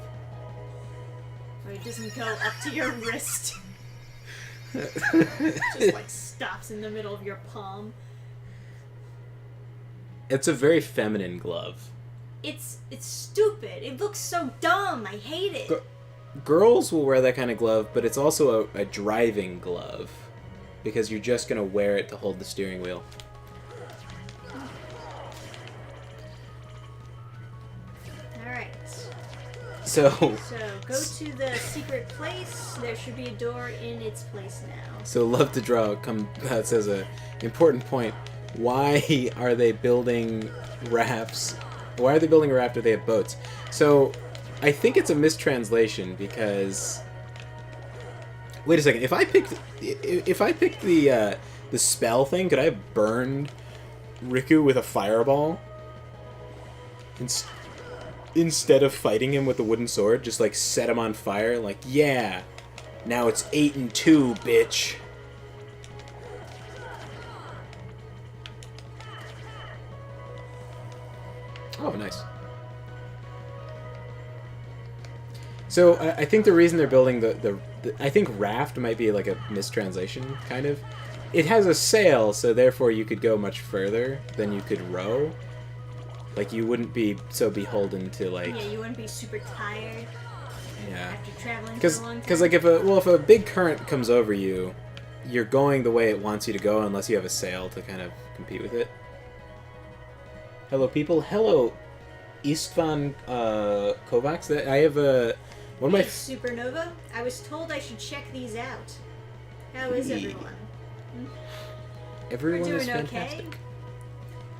Where it doesn't go up to your wrist. Just like stops in the middle of your palm. It's a very feminine glove. It's stupid. It looks so dumb. I hate it. Girls will wear that kind of glove, but it's also a driving glove. Because you're just going to wear it to hold the steering wheel. Alright. So, So go to the secret place. There should be a door in its place now. so love to draw says a important point. Why are they building rafts? Why are they building a raft if they have boats? So, I think it's a mistranslation because... Wait a second. If I picked the spell thing, could I have burned Riku with a fireball instead of fighting him with the wooden sword? Just like set him on fire. Like, yeah, now it's 8-2, bitch. Oh, nice. So I think the reason they're building the I think raft might be like a mistranslation, kind of. it has a sail, so therefore you could go much further than you could row. Like, you wouldn't be so beholden to, like... Yeah, you wouldn't be super tired Yeah. after traveling for a long time. Because, like, if a big current comes over you, you're going the way it wants you to go unless you have a sail to kind of compete with it. Hello, people. Hello, Istvan Kovacs. I have a... One of my... Hey, Supernova, I was told I should check these out. How is everyone? Everyone We're is doing fantastic. okay.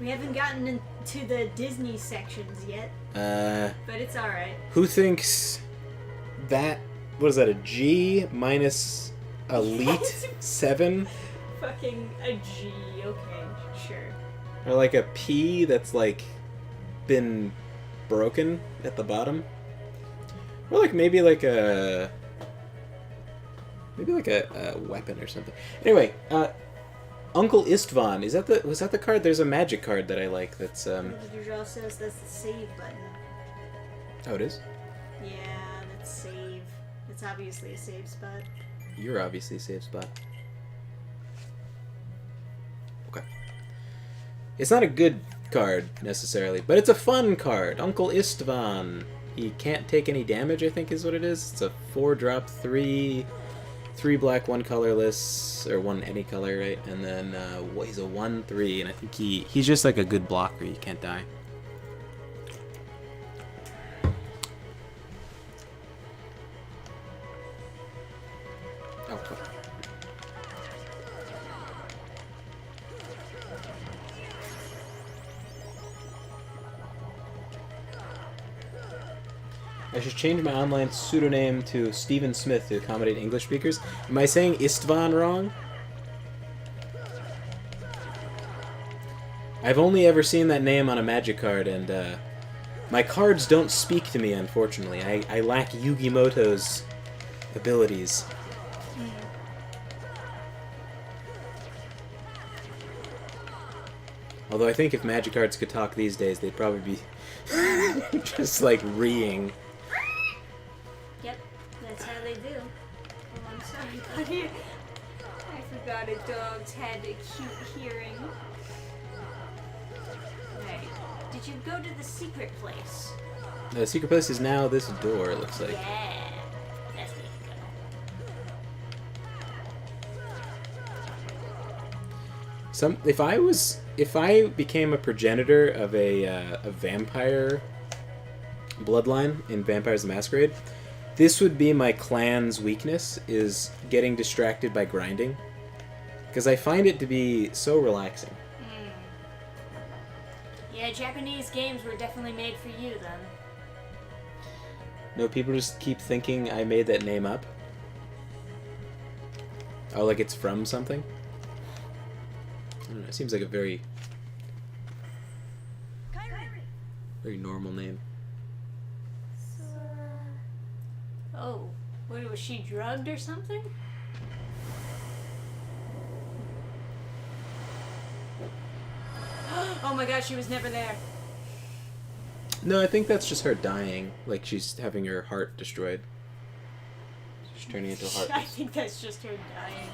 We haven't gotten into the Disney sections yet, but it's alright. Who thinks that... What is that, a G minus Elite 7? Fucking a G, okay, sure. Or like a P that's, like, been broken at the bottom? Or like maybe like a... Maybe like a weapon or something. Anyway, Uncle Istvan, was that the card? There's a magic card that I like that's The draw says that's the save button. Oh, it is? Yeah, that's save. It's obviously a save spot. You're obviously a safe spot. Okay. It's not a good card necessarily, but it's a fun card. Uncle Istvan. He can't take any damage, I think is what it is. It's a 4-drop, 3 black, 1 colorless, or 1 any color, right? And then he's a 1/3, and I think he's just like a good blocker. You can't die. Oh, fuck. I should change my online pseudonym to Stephen Smith to accommodate English speakers. Am I saying Istvan wrong? I've only ever seen that name on a magic card, and my cards don't speak to me, unfortunately. I lack Yugimoto's abilities. Although I think if magic cards could talk these days, they'd probably be just like reeing. Yep, that's how they do. Oh, I'm sorry, buddy. I forgot a dog's had a cute hearing. Alright, did you go to the secret place? The secret place is now this door, it looks like. Yeah, that's where you go. If I became a progenitor of a vampire bloodline in Vampires the Masquerade, this would be my clan's weakness, is getting distracted by grinding. Because I find it to be so relaxing. Yeah, Japanese games were definitely made for you then. No, people just keep thinking I made that name up. Oh, like it's from something? I don't know, it seems like a very normal name. Oh, what, was she drugged or something? Oh my god, she was never there. No, I think that's just her dying. Like she's having her heart destroyed. She's turning into a heart. I think that's just her dying.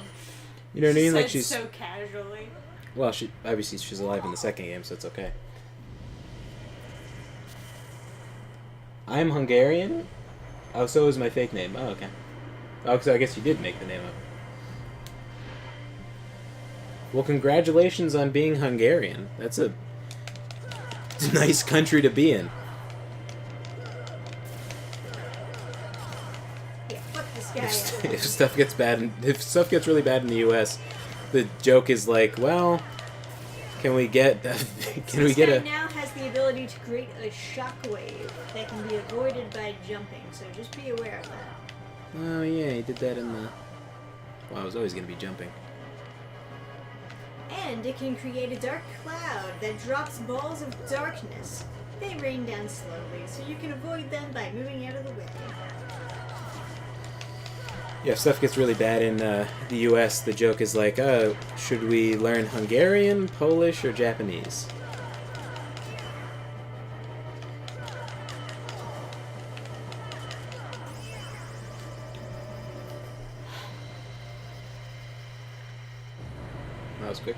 You know what I mean? Like Said she's so casually. well, obviously she's alive in the second game, so it's okay. I'm Hungarian? Oh, so is my fake name. Oh, okay. Oh, so I guess you did make the name up. Well, congratulations on being Hungarian. It's a nice country to be in. Yeah, fuck this guy. If stuff gets really bad in the U.S., the joke is like, well, can we get a? Now has the ability to create a shockwave that can be avoided by jumping. So just be aware of that. Oh yeah, he did that in the. Well, I was always gonna be jumping. And it can create a dark cloud that drops balls of darkness. They rain down slowly, so you can avoid them by moving out of the way. Yeah, if stuff gets really bad in the U.S., the joke is like, should we learn Hungarian, Polish, or Japanese? was quick.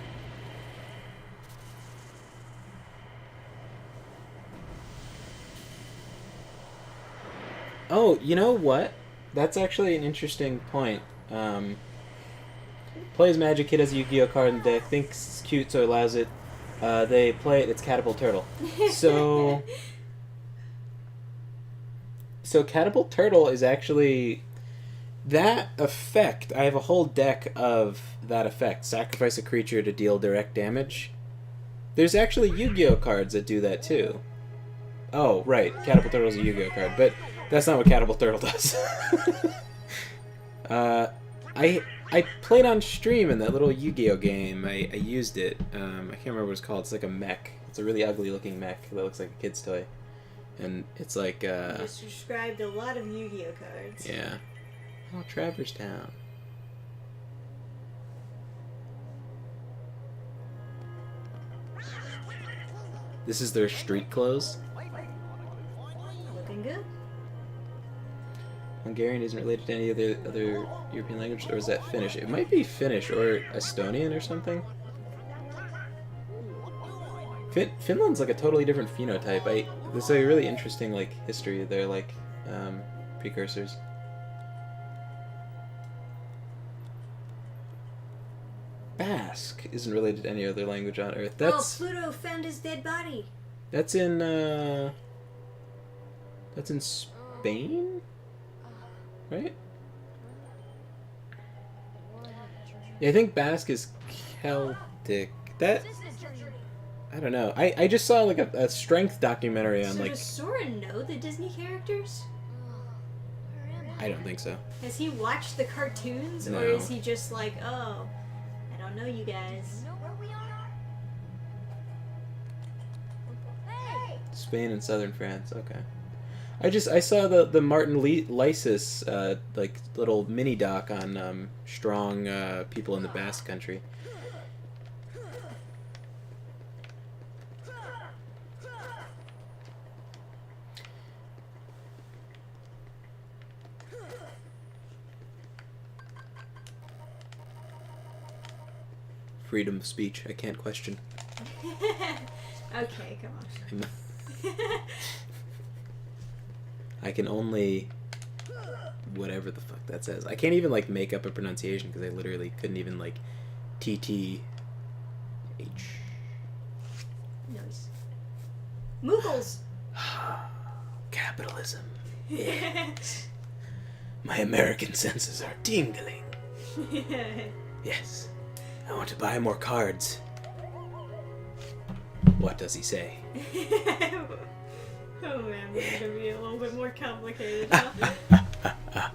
Oh, you know what? That's actually an interesting point. Plays Magic, Kid has a Yu-Gi-Oh card in the deck, thinks it's cute, so allows it. They play it, it's Catapult Turtle. So... So Catapult Turtle is actually... That effect, I have a whole deck of that effect. Sacrifice a creature to deal direct damage. There's actually Yu-Gi-Oh cards that do that too. Oh, right. Catapult Turtle's a Yu-Gi-Oh card, but that's not what Catapult Turtle does. I played on stream in that little Yu-Gi-Oh game. I used it. I can't remember what it's called. It's like a mech. It's a really ugly looking mech that looks like a kid's toy. And it's like, You just described a lot of Yu-Gi-Oh cards. yeah. Oh, Traverse Town. This is their street clothes. Looking good. Hungarian isn't related to any other European language, or is that Finnish? It might be Finnish or Estonian or something. Finland's like a totally different phenotype. There's a really interesting like history of their like precursors. Basque isn't related to any other language on Earth. That's Pluto found his dead body. That's in Spain? Right? Yeah, I think Basque is Celtic. That I don't know. I just saw like a strength documentary on like does Soren know the Disney characters? I don't think so. Has he watched the cartoons, No. or is he just like, oh, I don't know you guys? Spain and southern France. Okay. I saw the Martin Lysis like little mini doc on strong people in the Basque Country. Freedom of speech, I can't question. Okay, come on. I can only whatever the fuck that says. I can't even like make up a pronunciation because I literally couldn't even like TTH. Nice. Moogles. Capitalism. Yes. My American senses are tingling. Yes. I want to buy more cards. What does he say? Oh man, this is gonna be a little bit more complicated. Huh?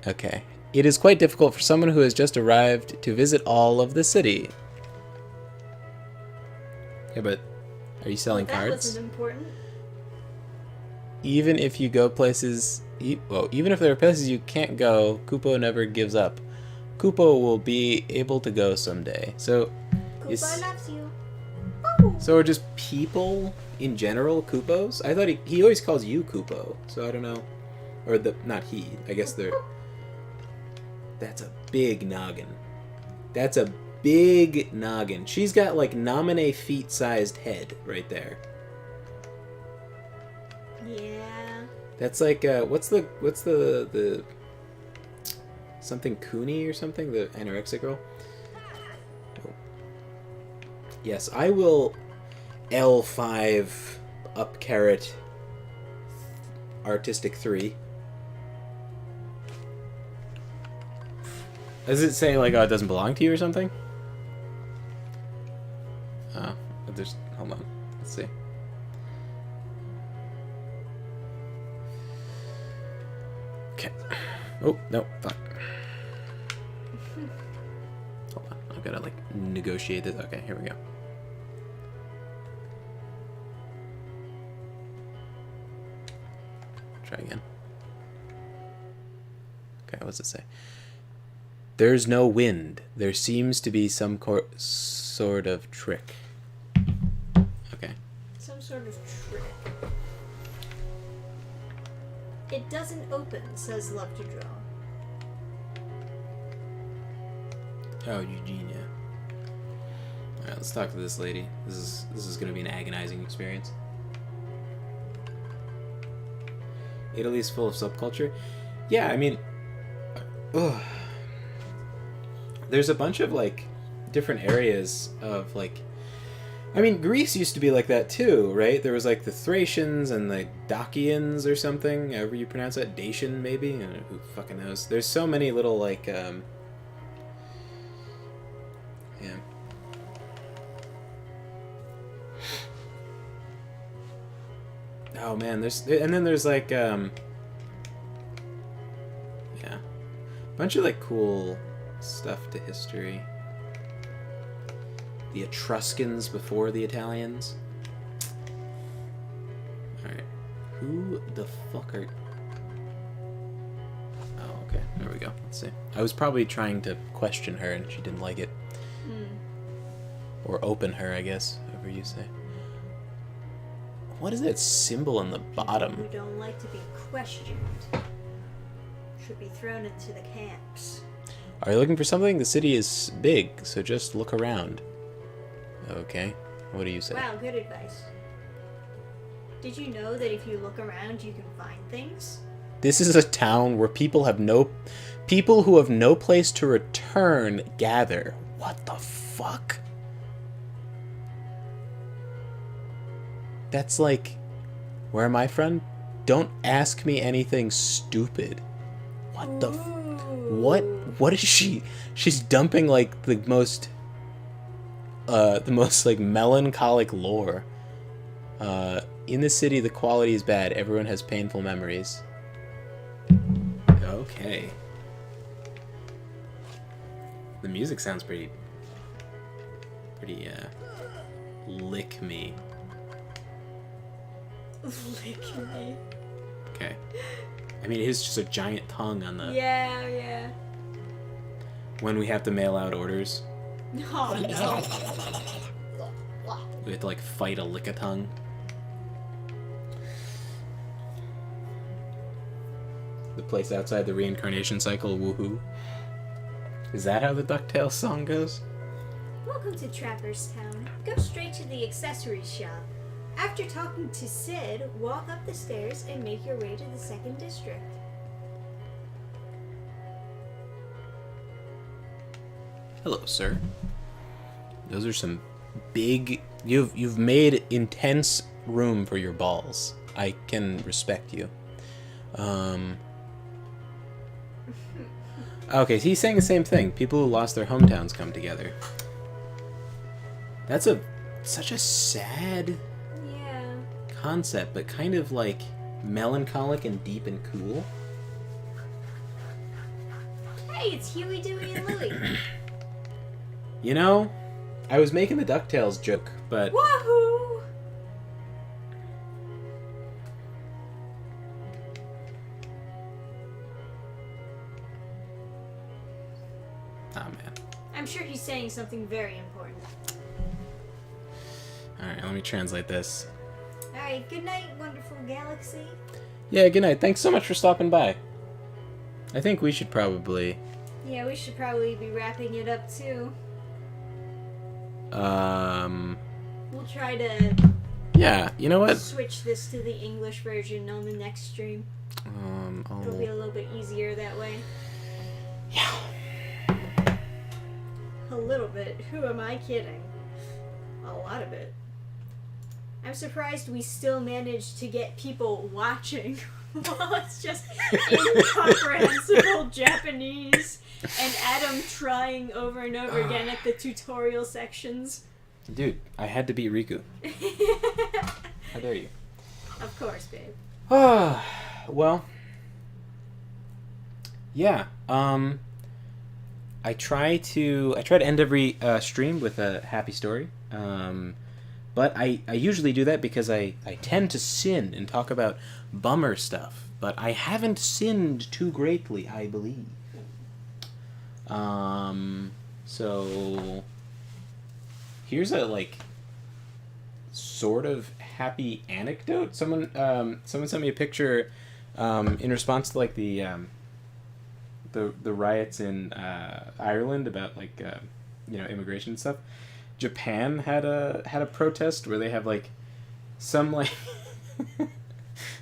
Okay. It is quite difficult for someone who has just arrived to visit all of the city. Yeah, but are you selling That cards? wasn't important. Even if you go places... even if there are places you can't go, Kupo never gives up. Kupo will be able to go someday. So... Koopa loves you. So are just people in general Kupos? I thought he always calls you Kupo, so I don't know. Or not he. I guess they're... That's a big noggin. That's a big noggin. She's got like Naminé feet-sized head right there. Yeah. That's like what's the something Cooney or something, the anorexic girl? Oh. Yes, I will L5 up caret artistic 3. Does it say like, oh, it doesn't belong to you or something? Oh, just hold on. Let's see. Okay. Oh, no, fuck. Hold on. I've got to like negotiate this. Okay, here we go. Try again. Okay, what's it say? There's no wind. There seems to be some sort of trick. Okay. Some sort of trick. It doesn't open, says Love to Draw. Oh, Eugenia. All right, let's talk to this lady. This is going to be an agonizing experience. Italy's full of subculture. Yeah, I mean, ugh. There's a bunch of like different areas of like. I mean, Greece used to be like that too, right? There was like the Thracians and the Dacians or something, however you pronounce that. Dacian, maybe? I don't know, who fucking knows? There's so many little like. Yeah. Oh man, there's like yeah, a bunch of like cool stuff to history. The Etruscans before the Italians. All right, who the fuck are? Oh, okay, there we go. Let's see. I was probably trying to question her, and she didn't like it, or open her, I guess, whatever you say. What is that symbol on the bottom? People who don't like to be questioned should be thrown into the camps. Are you looking for something? The city is big, so just look around. Okay. What do you say? Wow, good advice. Did you know that if you look around, you can find things? This is a town where people who have no place to return gather. What the fuck? That's like, where am I from? Don't ask me anything stupid. What the what is she? She's dumping like the most like melancholic lore. In the city, the quality is bad. Everyone has painful memories. Okay. The music sounds pretty lick me. Lick me. Okay. I mean, it is just a giant tongue on the... Yeah. When we have to mail out orders. Oh, no. We have to, like, fight a lick-a-tongue. The place outside the reincarnation cycle, woohoo. Is that how the DuckTales song goes? Welcome to Trapper's Town. Go straight to the accessories shop. After talking to Sid, walk up the stairs and make your way to the 2nd district. Hello, sir. Those are some big... You've made intense room for your balls. I can respect you. Okay, so he's saying the same thing. People who lost their hometowns come together. That's such a sad... concept, but kind of like melancholic and deep and cool. Hey, it's Huey, Dewey, and Louie. You know, I was making the DuckTales joke, but... Wahoo! Oh, man. I'm sure he's saying something very important. Alright, let me translate this. Alright, good night, wonderful galaxy. Yeah, good night. Thanks so much for stopping by. I think we should probably... Yeah, we should probably be wrapping it up, too. We'll try to... Yeah, you know what? Switch this to the English version on the next stream. It'll be a little bit easier that way. Yeah. A little bit. Who am I kidding? A lot of it. I'm surprised we still managed to get people watching while it's just incomprehensible Japanese and Adam trying over and over again at the tutorial sections. Dude, I had to beat Riku. How dare you? Of course, babe. Well, yeah. I try to end every stream with a happy story. But I usually do that because I tend to sin and talk about bummer stuff. But I haven't sinned too greatly, I believe. So here's a like sort of happy anecdote. Someone sent me a picture in response to like the riots in Ireland about like immigration and stuff. Japan had a protest where they have like some like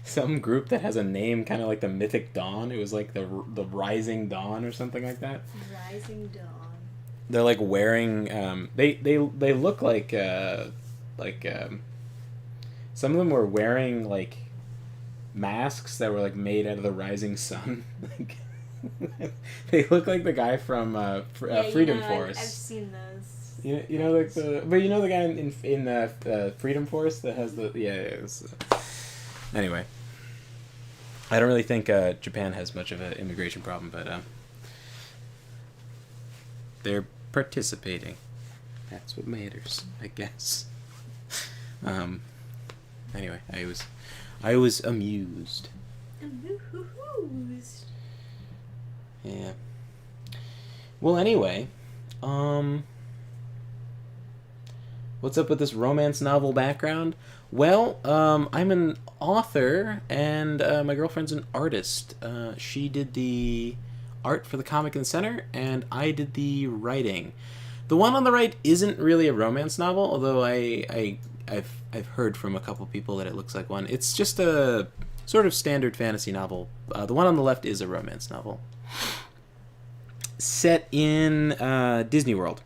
some group that has a name kind of like the Mythic Dawn. It was like the Rising Dawn or something like that. Rising Dawn. They're like wearing they look like some of them were wearing like masks that were like made out of the rising sun. Like they look like the guy from Freedom Force. I've seen those. You know like but you know the guy in Freedom Force that has the anyway. I don't really think Japan has much of an immigration problem, but they're participating. That's what matters, I guess. Anyway, I was amused. Amused. Yeah. Well, anyway, what's up with this romance novel background? Well, I'm an author, and my girlfriend's an artist. She did the art for the comic in the center, and I did the writing. The one on the right isn't really a romance novel, although I've heard from a couple people that it looks like one. It's just a sort of standard fantasy novel. The one on the left is a romance novel. Set in Disney World.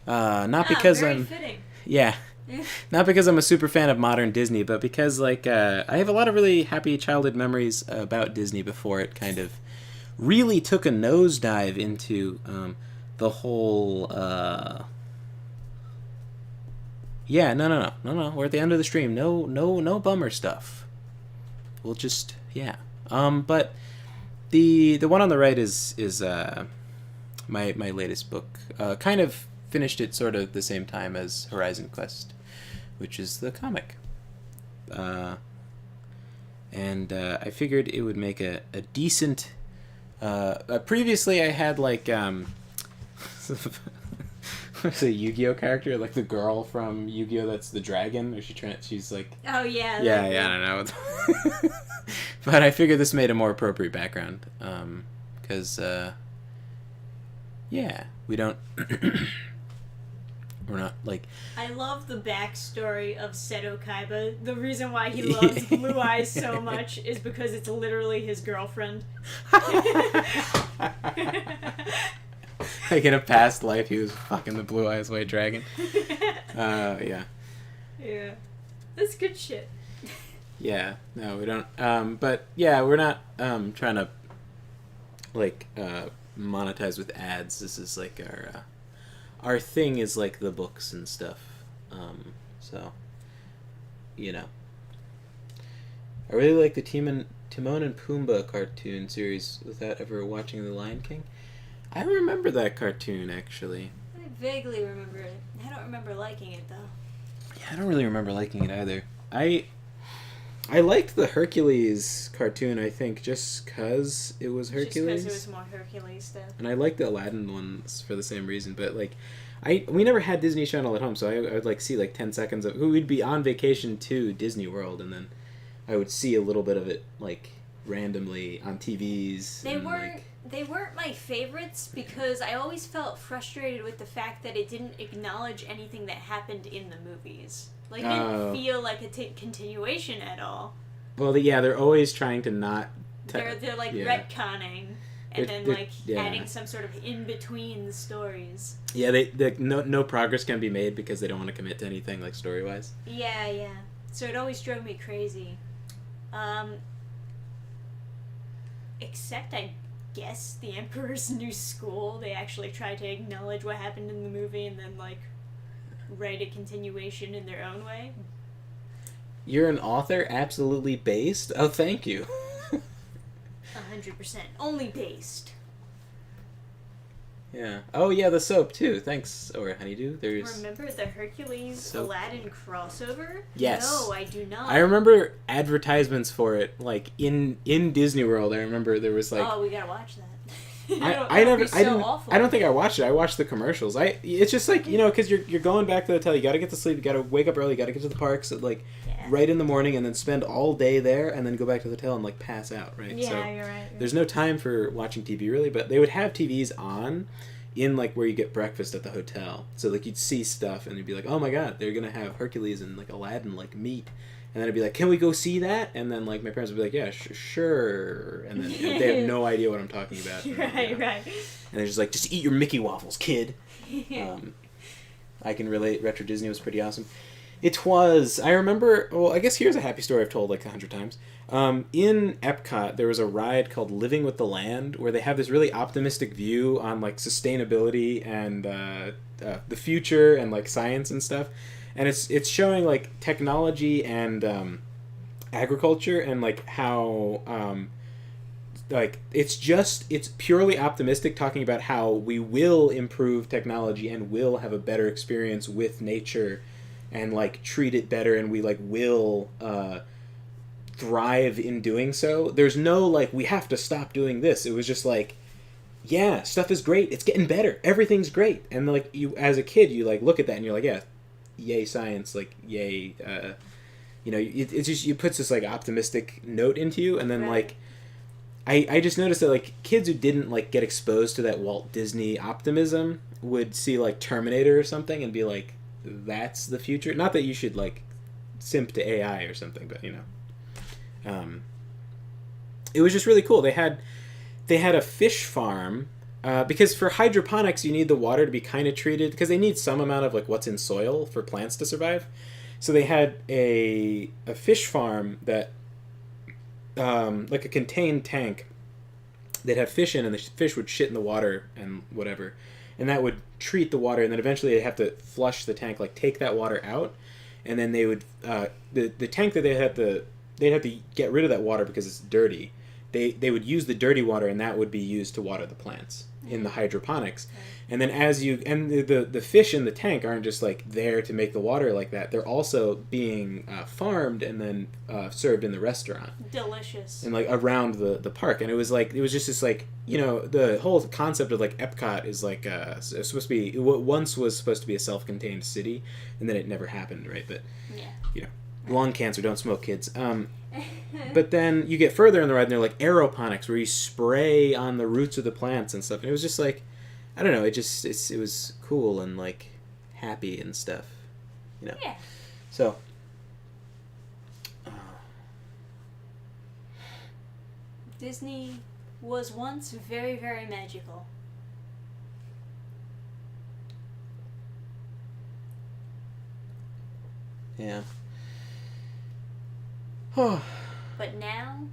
Not because very I'm... fitting. Yeah. Not because I'm a super fan of modern Disney, but because like I have a lot of really happy childhood memories about Disney before it kind of really took a nosedive into the whole... Yeah, no. We're at the end of the stream. No bummer stuff. We'll just but the one on the right is my latest book. Kind of finished it sort of the same time as Horizon Quest, which is the comic. And I figured it would make a decent. Previously, I had like what's a Yu-Gi-Oh character, like the girl from Yu-Gi-Oh that's the dragon, or she's like... Oh, yeah. Yeah, I don't know. But I figured this made a more appropriate background, because, we don't... We're not, like... I love the backstory of Seto Kaiba. The reason why he loves Blue Eyes so much is because it's literally his girlfriend. Like in a past life, he was fucking the Blue Eyes White Dragon. Yeah. Yeah. That's good shit. Yeah. No, we don't. But yeah, we're not trying to like monetize with ads. This is like our thing is like the books and stuff. So you know, I really like the Timon and Pumbaa cartoon series without ever watching The Lion King. I remember that cartoon, actually. I vaguely remember it. I don't remember liking it, though. Yeah, I don't really remember liking it either. I liked the Hercules cartoon, I think, just because it was Hercules. Just because it was more Hercules stuff. And I liked the Aladdin ones for the same reason, but, like, we never had Disney Channel at home, so I would, like, see, like, 10 seconds of... We'd be on vacation to Disney World, and then I would see a little bit of it, like, randomly on TVs. They weren't my favorites because I always felt frustrated with the fact that it didn't acknowledge anything that happened in the movies. Like, it didn't feel like a continuation at all. Well, they're always trying to not... They're like, retconning and then, like, adding some sort of in-between stories. Yeah, no progress can be made because they don't want to commit to anything, like, story-wise. Yeah. So it always drove me crazy. Except, I guess, The Emperor's New School, they actually tried to acknowledge what happened in the movie and then, like, write a continuation in their own way. You're an author absolutely based? Oh, thank you. 100%. Only based. Yeah. Oh, yeah, the soap, too. Thanks, or Honeydew. Remember the Hercules Aladdin crossover? Yes. No, I do not. I remember advertisements for it, like, in Disney World. I remember there was, like... Oh, we gotta watch that. I don't think I watched it. I watched the commercials. It's just like, you know, because you're going back to the hotel. You got to get to sleep. You got to wake up early. You got to get to the parks at right in the morning, and then spend all day there, and then go back to the hotel and like pass out. Right. Yeah, so you're right. There's no time for watching TV really, but they would have TVs on in like where you get breakfast at the hotel. So like you'd see stuff and you'd be like, oh my god, they're gonna have Hercules and like Aladdin like meet. And then I'd be like, can we go see that? And then like my parents would be like, yeah, sure. And then they have no idea what I'm talking about. Right. And they're just like, just eat your Mickey waffles, kid. I can relate. Retro Disney was pretty awesome. It was. I remember. Well, I guess here's a happy story I've told like 100 times. In Epcot, there was a ride called Living with the Land, where they have this really optimistic view on like sustainability and the future and like science and stuff. And it's showing like technology and agriculture and like how like it's purely optimistic, talking about how we will improve technology and will have a better experience with nature and like treat it better, and we like will thrive in doing so. There's no like we have to stop doing this. It was just like, yeah, stuff is great, it's getting better, everything's great. And like you as a kid, you like look at that and you're like, yeah, yay science, like yay you know, it's just, it puts this like optimistic note into you. And then like I just noticed that like kids who didn't like get exposed to that Walt Disney optimism would see like Terminator or something and be like, that's the future. Not that you should like simp to AI or something, but you know, it was just really cool. They had a fish farm. Because for hydroponics, you need the water to be kind of treated, because they need some amount of like what's in soil for plants to survive. So they had a fish farm that, like a contained tank, they'd have fish in, and the fish would shit in the water and whatever, and that would treat the water, and then eventually they'd have to flush the tank, like take that water out, and then they would the tank that they'd have to get rid of that water because it's dirty. They would use the dirty water, and that would be used to water the plants in the hydroponics. And then the fish in the tank aren't just like there to make the water like that. They're also being farmed and then served in the restaurant. Delicious. And like around the park. And it was just this like, you know, the whole concept of like Epcot is like it's supposed to be, what once was supposed to be a self-contained city, and then it never happened, right? But you know, lung cancer, don't smoke, kids. But then you get further in the ride and they're like aeroponics, where you spray on the roots of the plants and stuff. And it was just like, I don't know, it was cool and like happy and stuff, you know. Yeah. So Disney was once very, very magical. yeah. But now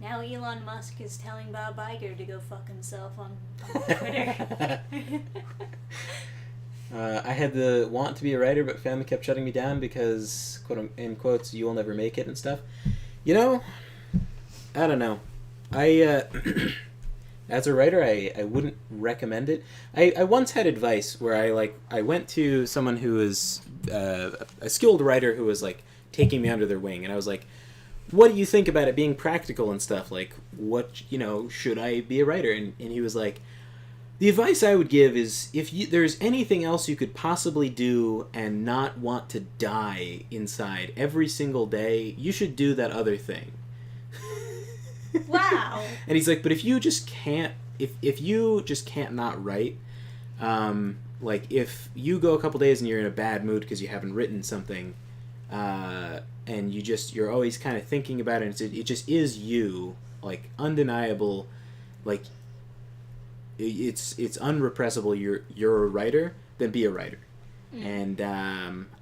Elon Musk is telling Bob Iger to go fuck himself on Twitter. I had the want to be a writer, but family kept shutting me down because, quote in quotes, you will never make it and stuff. You know, I don't know. I as a writer, I wouldn't recommend it. I once had advice where I went to someone who was a skilled writer who was like taking me under their wing, and I was like, what do you think about it being practical and stuff? Like, what, you know, should I be a writer? And he was like, the advice I would give is, if there's anything else you could possibly do and not want to die inside every single day, you should do that other thing. Wow. And he's like, but if you just can't not write, like if you go a couple days and you're in a bad mood because you haven't written something, and you're always kind of thinking about it, and it just is you, like undeniable, like it's unrepressible, you're a writer, then be a writer. And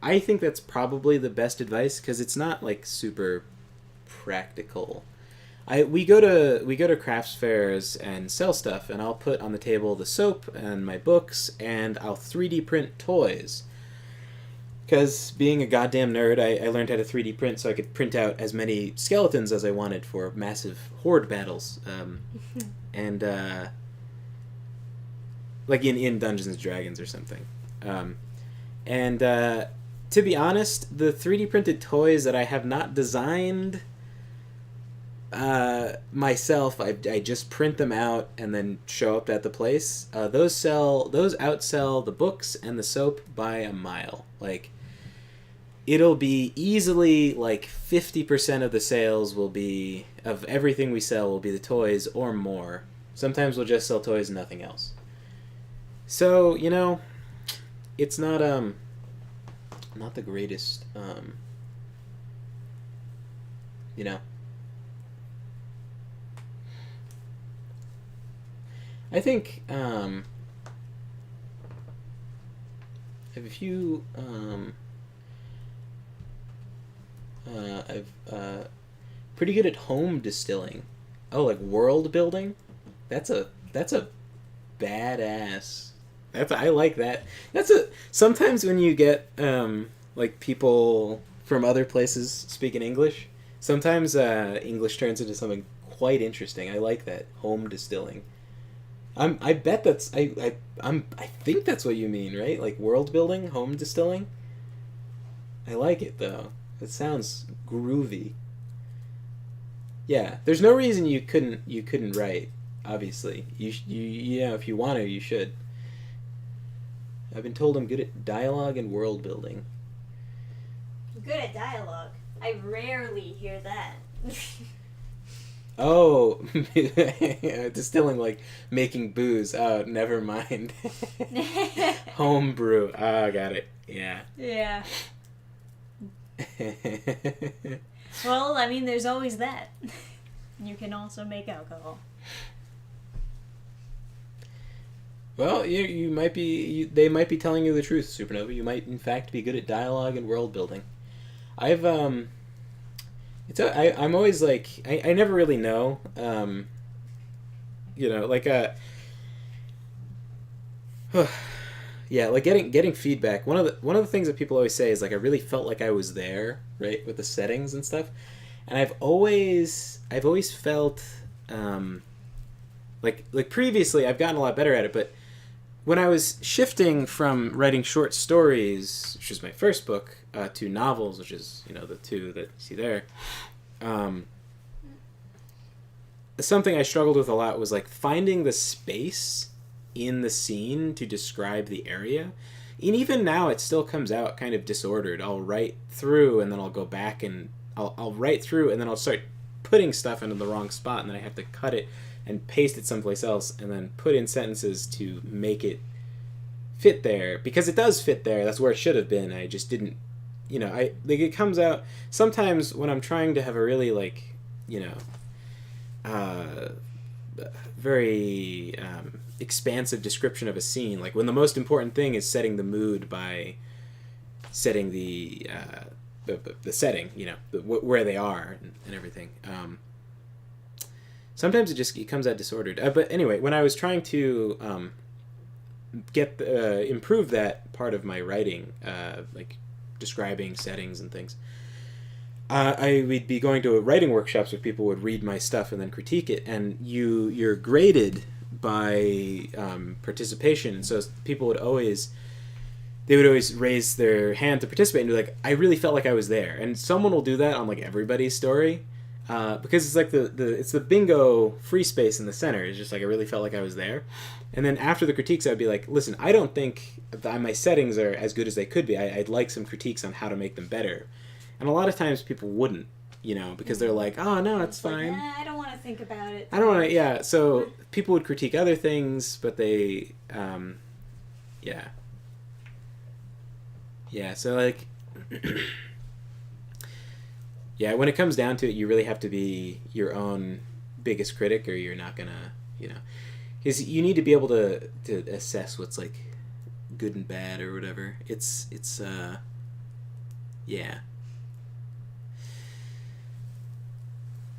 I think that's probably the best advice, because it's not like super practical. We go to crafts fairs and sell stuff, and I'll put on the table the soap and my books, and I'll 3D print toys. Because being a goddamn nerd, I learned how to 3D print so I could print out as many skeletons as I wanted for massive horde battles. And like in Dungeons and Dragons or something. And to be honest, the 3D printed toys that I have not designed myself, I just print them out and then show up at the place. Those outsell the books and the soap by a mile. Like, it'll be easily like 50% of the sales will be, of everything we sell will be the toys or more. Sometimes we'll just sell toys and nothing else. So, it's not the greatest, you know. I think I have a few I've pretty good at home distilling. Oh, like world building? That's a badass. I like that. Sometimes when you get like people from other places speaking English, sometimes English turns into something quite interesting. I like that home distilling. I bet I think that's what you mean, right? Like world building, home distilling. I like it though. It sounds groovy. Yeah, there's no reason you couldn't write. Obviously, if you want to, you should. I've been told I'm good at dialogue and world building. Good at dialogue. I rarely hear that. Oh, distilling, like making booze. Oh, never mind. Home brew. Oh, got it. Yeah. Yeah. Well, I mean, there's always that. You can also make alcohol. Well, you might be. They might be telling you the truth, Supernova. You might, in fact, be good at dialogue and world building. I'm always like I never really know. Like yeah, like getting feedback. One of the things that people always say is like I really felt like I was there, right, with the settings and stuff. And I've always felt like previously I've gotten a lot better at it, but when I was shifting from writing short stories, which was my first book, to novels, which is the two that you see there, something I struggled with a lot was like finding the space in the scene to describe the area. And even now it still comes out kind of disordered. I'll write through and then I'll go back and I'll write through and then I'll start putting stuff into the wrong spot and then I have to cut it and paste it someplace else and then put in sentences to make it fit there, because it does fit there. That's where it should have been. I just didn't, it comes out sometimes when I'm trying to have a really very expansive description of a scene, like when the most important thing is setting the mood by setting the setting, where they are and everything. Sometimes it comes out disordered. But anyway, when I was trying to improve that part of my writing, like describing settings and things, I would be going to writing workshops where people would read my stuff and then critique it, and you're graded by participation, and so people would always raise their hand to participate and be like, I really felt like I was there. And someone will do that on like everybody's story, because it's like it's the bingo free space in the center. It's just like I really felt like I was there. And then after the critiques, I'd be like, listen, I don't think that my settings are as good as they could be. I'd like some critiques on how to make them better. And a lot of times people wouldn't, because they're like, oh no, it's fine. I don't want to think about it. I don't want to. Yeah. So people would critique other things, but they, yeah. Yeah. So like, yeah, when it comes down to it, you really have to be your own biggest critic, or you're not gonna, because you need to be able to assess what's like good and bad or whatever. It's yeah.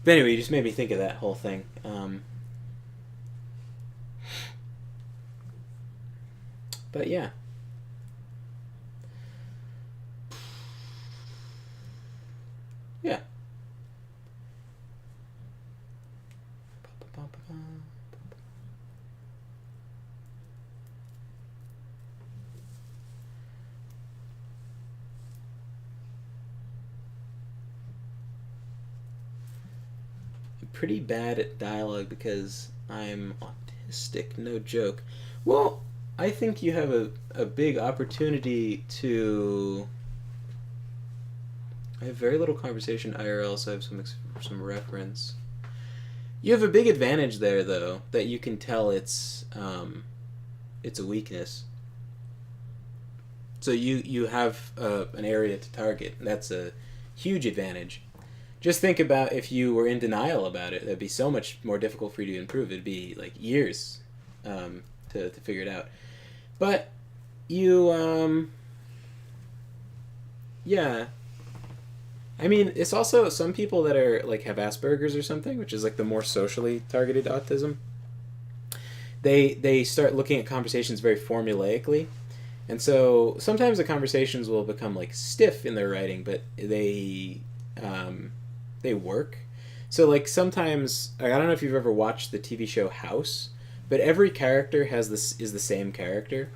But anyway, you just made me think of that whole thing. But yeah. Yeah. Pretty bad at dialogue because I'm autistic, no joke. Well, I think you have a big opportunity to... I have very little conversation IRL, so I have some reference. You have a big advantage there, though, that you can tell it's it's a weakness. So you have an area to target. That's a huge advantage. Just think about if you were in denial about it. That'd be so much more difficult for you to improve. It'd be like years to figure it out. But you, yeah. I mean, it's also some people that are like have Asperger's or something, which is like the more socially targeted autism. They start looking at conversations very formulaically, and so sometimes the conversations will become like stiff in their writing, but they work. So like sometimes I don't know if you've ever watched the TV show House, but every character is the same character.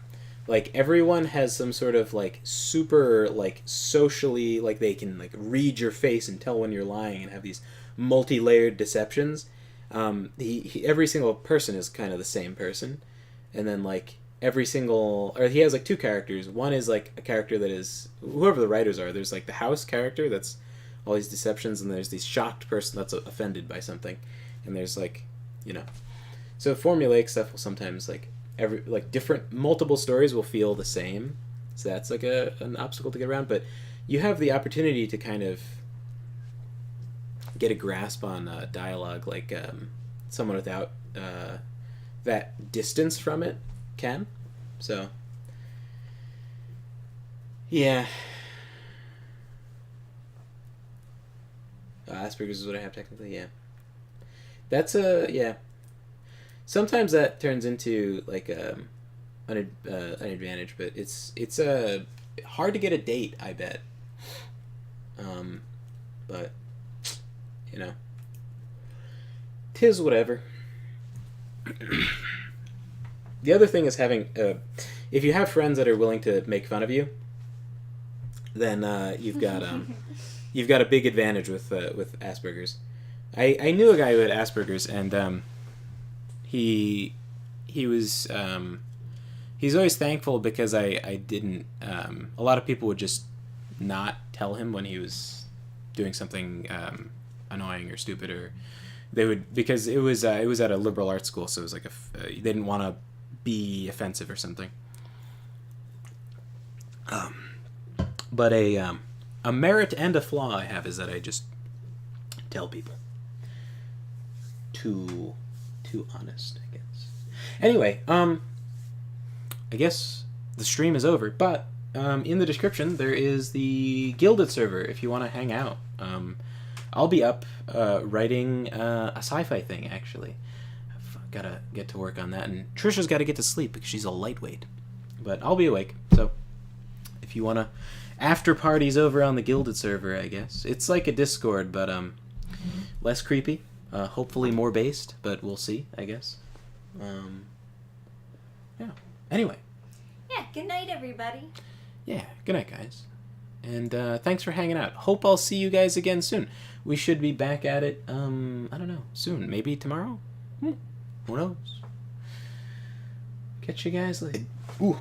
Like everyone has some sort of like super like socially like they can like read your face and tell when you're lying and have these multi-layered deceptions. Every single person is kind of the same person, and then like he has like two characters. One is like a character that is whoever the writers are. There's like the House character that's all these deceptions, and there's the shocked person that's offended by something, and there's like so formulaic stuff will sometimes like different multiple stories will feel the same, so that's like an obstacle to get around. But you have the opportunity to kind of get a grasp on dialogue like someone without that distance from it can. So yeah, Asperger's is what I have technically. Yeah, that's yeah. Sometimes that turns into like an advantage, but it's hard to get a date, I bet. But tis whatever. The other thing is having if you have friends that are willing to make fun of you, then you've got a big advantage with Asperger's. I knew a guy who had Asperger's, and he was he's always thankful because I didn't a lot of people would just not tell him when he was doing something annoying or stupid, or they would, because it was at a liberal arts school, so it was like they didn't want to be offensive or something. But a merit and a flaw I have is that I just tell people. Too honest, I guess. Anyway, I guess the stream is over, but in the description there is the Guilded server if you want to hang out. I'll be up writing a sci-fi thing, actually. I've got to get to work on that, and Trisha's got to get to sleep because she's a lightweight. But I'll be awake, so if you want to after parties over on the Guilded server, I guess. It's like a Discord, but less creepy. Hopefully more based, but we'll see, I guess. Yeah. Anyway. Yeah, good night, everybody. Yeah, good night, guys. And thanks for hanging out. Hope I'll see you guys again soon. We should be back at it, I don't know, soon. Maybe tomorrow? Who knows? Catch you guys later. Ooh.